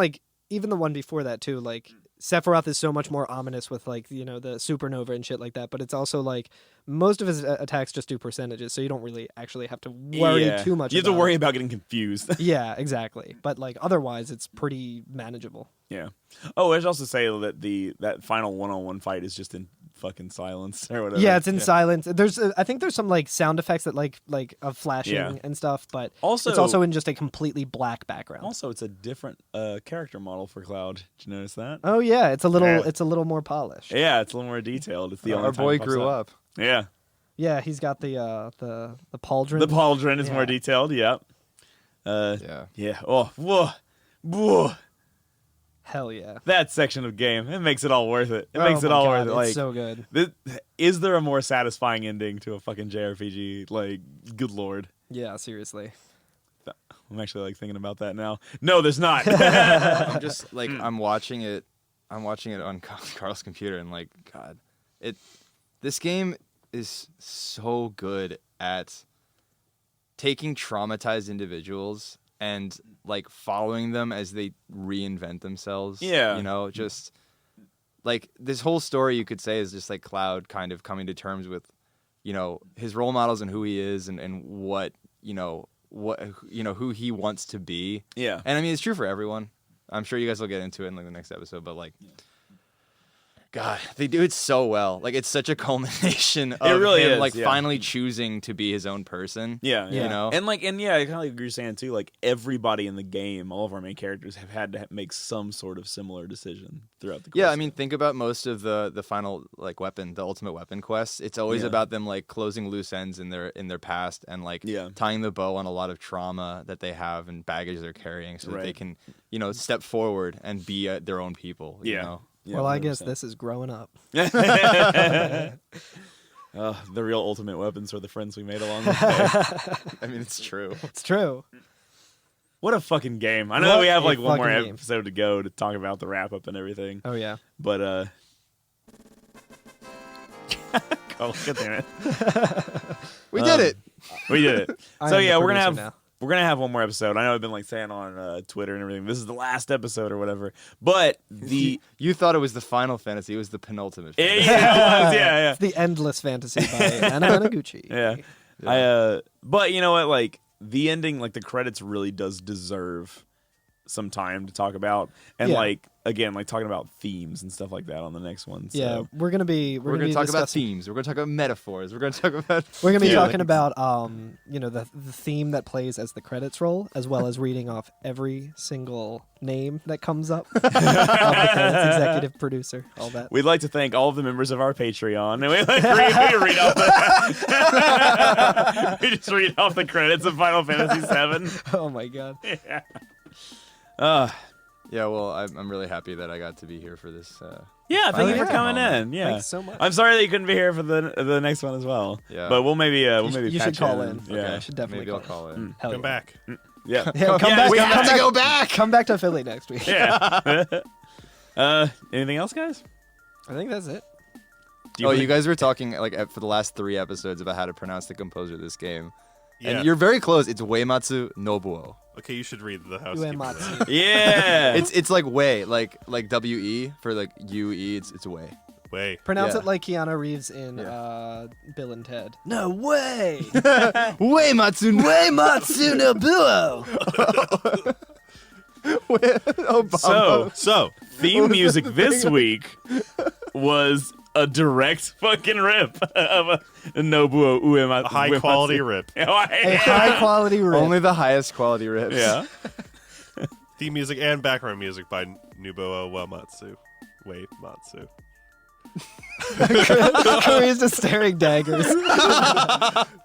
Speaker 3: the one before that too, like Sephiroth is so much more ominous with like, you know, the supernova and shit like that, but it's also like most of his attacks just do percentages, so you don't really actually have to worry
Speaker 1: Yeah.
Speaker 3: too much
Speaker 1: You have to
Speaker 3: about
Speaker 1: worry
Speaker 3: it.
Speaker 1: about getting confused.
Speaker 3: Yeah, exactly. But like otherwise it's pretty manageable.
Speaker 1: Yeah. Oh, I should also say that that final one-on-one fight is just in fucking silence or whatever.
Speaker 3: Yeah, it's in silence. There's I think there's some like sound effects that like of flashing
Speaker 1: Yeah.
Speaker 3: and stuff, but
Speaker 1: Also-
Speaker 3: it's also in just a completely black background.
Speaker 1: Also, it's a different character model for Cloud. Did you notice that?
Speaker 3: Oh yeah, it's a
Speaker 1: Yeah.
Speaker 3: little more polished.
Speaker 1: Yeah, it's a little more detailed. It's the only
Speaker 2: Our
Speaker 1: time
Speaker 2: boy
Speaker 1: it pops
Speaker 2: grew
Speaker 1: up.
Speaker 2: up.
Speaker 1: Yeah.
Speaker 3: Yeah, he's got the pauldron.
Speaker 1: The pauldron is more
Speaker 3: Yeah.
Speaker 1: detailed. Yep.
Speaker 2: Yeah.
Speaker 1: Yeah. Oh, whoa, whoa.
Speaker 3: Hell yeah.
Speaker 1: That section of game, it makes it all worth it. It
Speaker 3: Oh
Speaker 1: makes it
Speaker 3: my
Speaker 1: all
Speaker 3: God,
Speaker 1: worth it.
Speaker 3: it's
Speaker 1: Like,
Speaker 3: so good.
Speaker 1: is there a more satisfying ending to a fucking JRPG? Like, good lord.
Speaker 3: Yeah, seriously.
Speaker 1: I'm actually like thinking about that now. No, there's not.
Speaker 2: I'm just like I'm watching it on Carl's computer and like God, this game is so good at taking traumatized individuals and like following them as they reinvent themselves.
Speaker 1: Yeah.
Speaker 2: You know, just like this whole story you could say is just like Cloud kind of coming to terms with, you know, his role models and who he is and what who he wants to be.
Speaker 1: Yeah.
Speaker 2: And I mean, it's true for everyone. I'm sure you guys will get into it in like the next episode, but like, God, they do it so well. Like, it's such a culmination of
Speaker 1: It really
Speaker 2: him,
Speaker 1: is,
Speaker 2: like,
Speaker 1: yeah.
Speaker 2: finally choosing to be his own person.
Speaker 1: Yeah,
Speaker 3: Yeah.
Speaker 2: You know?
Speaker 1: and yeah, I kind of like you're saying too. Like everybody in the game, all of our main characters have had to make some sort of similar decision throughout the. Course
Speaker 2: Yeah, I
Speaker 1: of
Speaker 2: mean,
Speaker 1: it.
Speaker 2: think about most of the final like weapon, the ultimate weapon quests. It's always
Speaker 1: Yeah.
Speaker 2: about them like closing loose ends in their past and like
Speaker 1: Yeah.
Speaker 2: tying the bow on a lot of trauma that they have and baggage they're carrying, so that they
Speaker 1: Right.
Speaker 2: can step forward and be their own people. You
Speaker 1: Yeah.
Speaker 2: know?
Speaker 1: Yeah,
Speaker 3: well, I guess
Speaker 1: 100%.
Speaker 3: this is growing up.
Speaker 1: The real ultimate weapons are the friends we made along the way.
Speaker 2: I mean, it's true.
Speaker 3: It's true.
Speaker 1: What a fucking game! I know
Speaker 3: What
Speaker 1: we have
Speaker 3: a
Speaker 1: like one more
Speaker 3: fucking game.
Speaker 1: episode to go to talk about the wrap up and everything,
Speaker 3: Oh yeah.
Speaker 1: but oh, God damn it,
Speaker 2: We did it.
Speaker 1: we did it.
Speaker 3: I
Speaker 1: So
Speaker 3: am the
Speaker 1: yeah, we're
Speaker 3: producer
Speaker 1: gonna have
Speaker 3: now.
Speaker 1: we're gonna have one more episode. I know I've been like saying on Twitter and everything. This is the last episode or whatever. But the
Speaker 2: You thought it was the Final Fantasy. It was the penultimate.
Speaker 1: yeah,
Speaker 2: Fantasy.
Speaker 1: yeah, it was, yeah.
Speaker 3: It's the Endless Fantasy by Anna Managuchi.
Speaker 1: Yeah. But you know what? Like the ending, like the credits, really does deserve some time to talk about, and
Speaker 3: Yeah.
Speaker 1: like again, like talking about themes and stuff like that on the next one. So.
Speaker 3: Yeah, we're gonna
Speaker 2: We're gonna talk about
Speaker 3: discussing-
Speaker 2: themes. We're gonna talk about metaphors. We're gonna talk about.
Speaker 3: We're gonna be
Speaker 1: Yeah.
Speaker 3: talking about the theme that plays as the credits roll, as well as reading off every single name that comes up of the credits, executive producer, all that.
Speaker 1: We'd like to thank all of the members of our Patreon, and we like we read off the we just read off the credits of Final Fantasy VII.
Speaker 3: Oh my god.
Speaker 2: Yeah, well, I'm really happy that I got to be here for this.
Speaker 1: Yeah, thank you for
Speaker 3: yeah.
Speaker 1: coming in. Yeah,
Speaker 3: Thanks so much.
Speaker 1: I'm sorry that you couldn't be here for the next one as well.
Speaker 2: Yeah.
Speaker 1: but we'll maybe
Speaker 3: You should
Speaker 1: patch
Speaker 3: call
Speaker 1: you
Speaker 3: in.
Speaker 1: Yeah,
Speaker 3: Okay. I should definitely
Speaker 2: Maybe I'll
Speaker 3: call
Speaker 2: call it.
Speaker 3: Hell
Speaker 4: Come
Speaker 3: yeah.
Speaker 4: back.
Speaker 1: yeah.
Speaker 3: Yeah, come
Speaker 1: Yeah,
Speaker 3: back.
Speaker 1: we
Speaker 3: come
Speaker 1: have
Speaker 3: back,
Speaker 2: go back.
Speaker 3: Come back to Philly next week.
Speaker 1: Yeah. Anything else, guys?
Speaker 3: I think that's it.
Speaker 1: Do
Speaker 2: Oh,
Speaker 1: wanna-
Speaker 2: you guys were talking like for the last 3 episodes about how to pronounce the composer of this game,
Speaker 4: Yeah.
Speaker 2: and you're very close. It's Uematsu Nobuo.
Speaker 4: Okay, you should read the housekeeping.
Speaker 3: Uematsu.
Speaker 1: Yeah.
Speaker 2: It's like way, like WE for like UE. It's way.
Speaker 4: Way.
Speaker 3: Pronounce
Speaker 2: Yeah.
Speaker 3: it like Keanu Reeves in
Speaker 2: Yeah.
Speaker 3: Bill and Ted. No way.
Speaker 2: Uematsu
Speaker 3: Uematsu Nobuo.
Speaker 2: Obama.
Speaker 1: So theme music this week was a direct fucking rip of a Nobuo Uematsu.
Speaker 4: A high quality rip.
Speaker 3: A high quality rip.
Speaker 2: Only the highest quality rips.
Speaker 1: Yeah.
Speaker 4: Theme music and background music by Nobuo Uematsu. Uematsu.
Speaker 3: Corey's just staring daggers.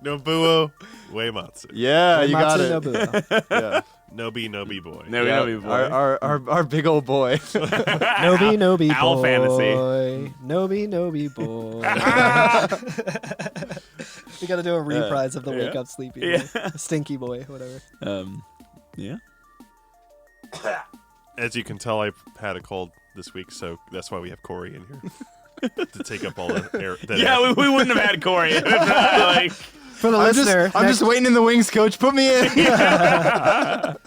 Speaker 4: Nobuo Uematsu.
Speaker 2: Yeah, you got it.
Speaker 3: Nobuo.
Speaker 2: Yeah.
Speaker 4: Nobi boy.
Speaker 1: No,
Speaker 2: Yeah,
Speaker 1: no, boy.
Speaker 2: our big old boy.
Speaker 3: Nobi
Speaker 1: Owl
Speaker 3: boy.
Speaker 1: fantasy.
Speaker 3: Nobi boy. We gotta do a reprise of the Wake
Speaker 1: yeah.
Speaker 3: Up Sleepy
Speaker 1: Yeah.
Speaker 3: boy. Stinky boy, whatever.
Speaker 1: Yeah.
Speaker 4: As you can tell, I've had a cold this week, so that's why we have Corey in here to take up all the air.
Speaker 1: Yeah, we wouldn't have had Corey. If not, like,
Speaker 3: For the listener,
Speaker 2: I'm just waiting in the wings, coach. Put me in.
Speaker 3: and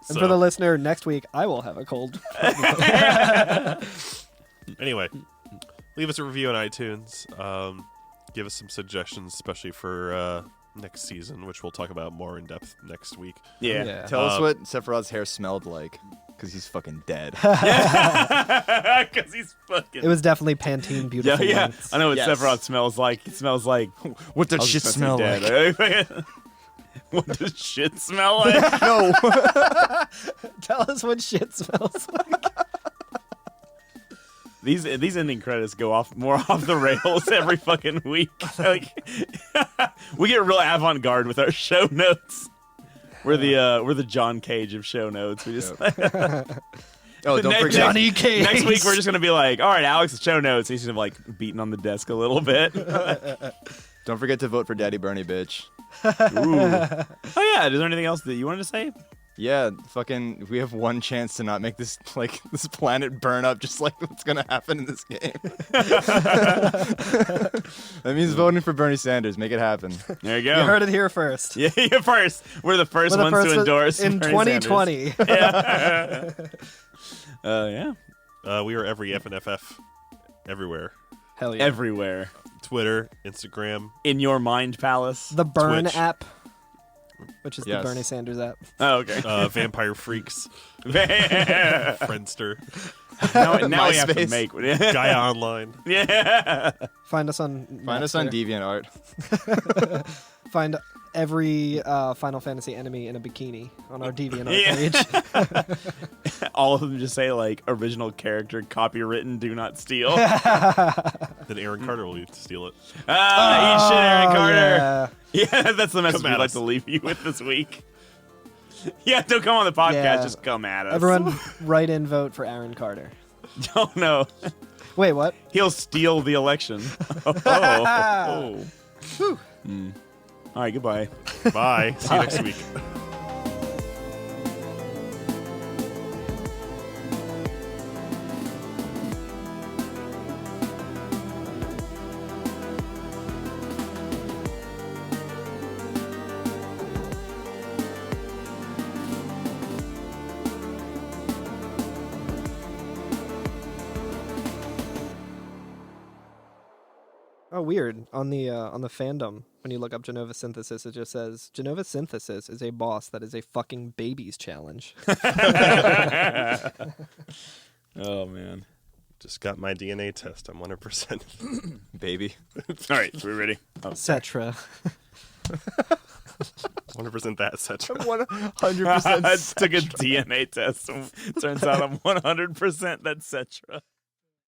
Speaker 4: So,
Speaker 3: for the listener, next week I will have a cold.
Speaker 4: anyway, leave us a review on iTunes. Give us some suggestions, especially for next season, which we'll talk about more in depth next week.
Speaker 1: yeah.
Speaker 2: Tell us what Sephiroth's hair smelled like, because he's fucking dead.
Speaker 1: Because he's fucking.
Speaker 3: It was definitely Pantene
Speaker 1: Yeah,
Speaker 3: Beautiful
Speaker 1: yeah.
Speaker 3: Lengths.
Speaker 1: I know what
Speaker 2: Yes.
Speaker 1: Sephiroth smells like. It smells like.
Speaker 2: What does
Speaker 1: I was
Speaker 2: shit
Speaker 1: just
Speaker 2: smell
Speaker 1: gonna
Speaker 2: like?
Speaker 1: say dead. What does shit smell like?
Speaker 2: No.
Speaker 3: Tell us what shit smells like.
Speaker 1: These ending credits go off more off the rails every fucking week. Like, we get real avant-garde with our show notes. We're the John Cage of show notes. We just
Speaker 2: Oh, don't
Speaker 1: Next-
Speaker 2: forget.
Speaker 3: Johnny Cage.
Speaker 1: next week we're just gonna be like, all right, Alex, show notes. He's gonna like beating on the desk a little bit.
Speaker 2: Don't forget to vote for Daddy Bernie, bitch.
Speaker 1: Ooh. Oh yeah, is there anything else that you wanted to say?
Speaker 2: Yeah, fucking. We have one chance to not make this this planet burn up, just like what's gonna happen in this game. That means voting for Bernie Sanders. Make it happen.
Speaker 1: There you
Speaker 3: You
Speaker 1: go.
Speaker 3: heard it here first.
Speaker 1: Yeah, you're first. We're the 1st
Speaker 3: We're the
Speaker 1: ones
Speaker 3: first
Speaker 1: to endorse
Speaker 3: in
Speaker 1: Bernie Sanders.
Speaker 3: 2020.
Speaker 1: Yeah.
Speaker 4: We are every FNFF everywhere.
Speaker 3: Hell yeah.
Speaker 1: Everywhere.
Speaker 4: Twitter, Instagram.
Speaker 1: In your mind palace.
Speaker 3: The Burn
Speaker 4: Twitch.
Speaker 3: app, which is
Speaker 2: Yes.
Speaker 3: the Bernie Sanders app.
Speaker 1: Oh, okay.
Speaker 4: Vampire Freaks,
Speaker 1: Yeah.
Speaker 4: Friendster.
Speaker 1: Now we have to
Speaker 2: MySpace.
Speaker 1: make.
Speaker 4: Gaia Online.
Speaker 1: Yeah.
Speaker 3: Find us on
Speaker 2: Find us on
Speaker 3: Napster.
Speaker 2: DeviantArt.
Speaker 3: Find every Final Fantasy enemy in a bikini on our DeviantArt page.
Speaker 1: All of them just say like original character, copywritten, do not steal.
Speaker 4: Then Aaron Carter will steal it.
Speaker 1: Eat shit, Aaron Carter.
Speaker 3: Yeah.
Speaker 1: Yeah, that's the message
Speaker 4: Come
Speaker 1: we'd
Speaker 4: at
Speaker 1: like
Speaker 4: us.
Speaker 1: to leave you with this week. Yeah, don't come on the podcast.
Speaker 3: Yeah.
Speaker 1: Just come at us.
Speaker 3: Everyone, write in vote for Aaron Carter.
Speaker 1: don't know.
Speaker 3: Wait, what?
Speaker 1: He'll steal the election. Oh. All right, goodbye.
Speaker 4: Bye. See you next week.
Speaker 3: Oh, weird. On the fandom, when you look up Genova Synthesis, it just says Genova Synthesis is a boss that is a fucking baby's challenge.
Speaker 1: Oh man.
Speaker 4: Just got my DNA test. I'm 100%.
Speaker 2: Baby.
Speaker 1: All right, so we're ready. Oh,
Speaker 3: Etc.
Speaker 4: 100% that, etc.
Speaker 2: 100%.
Speaker 1: I took a DNA test. Turns out I'm 100% that Cetra.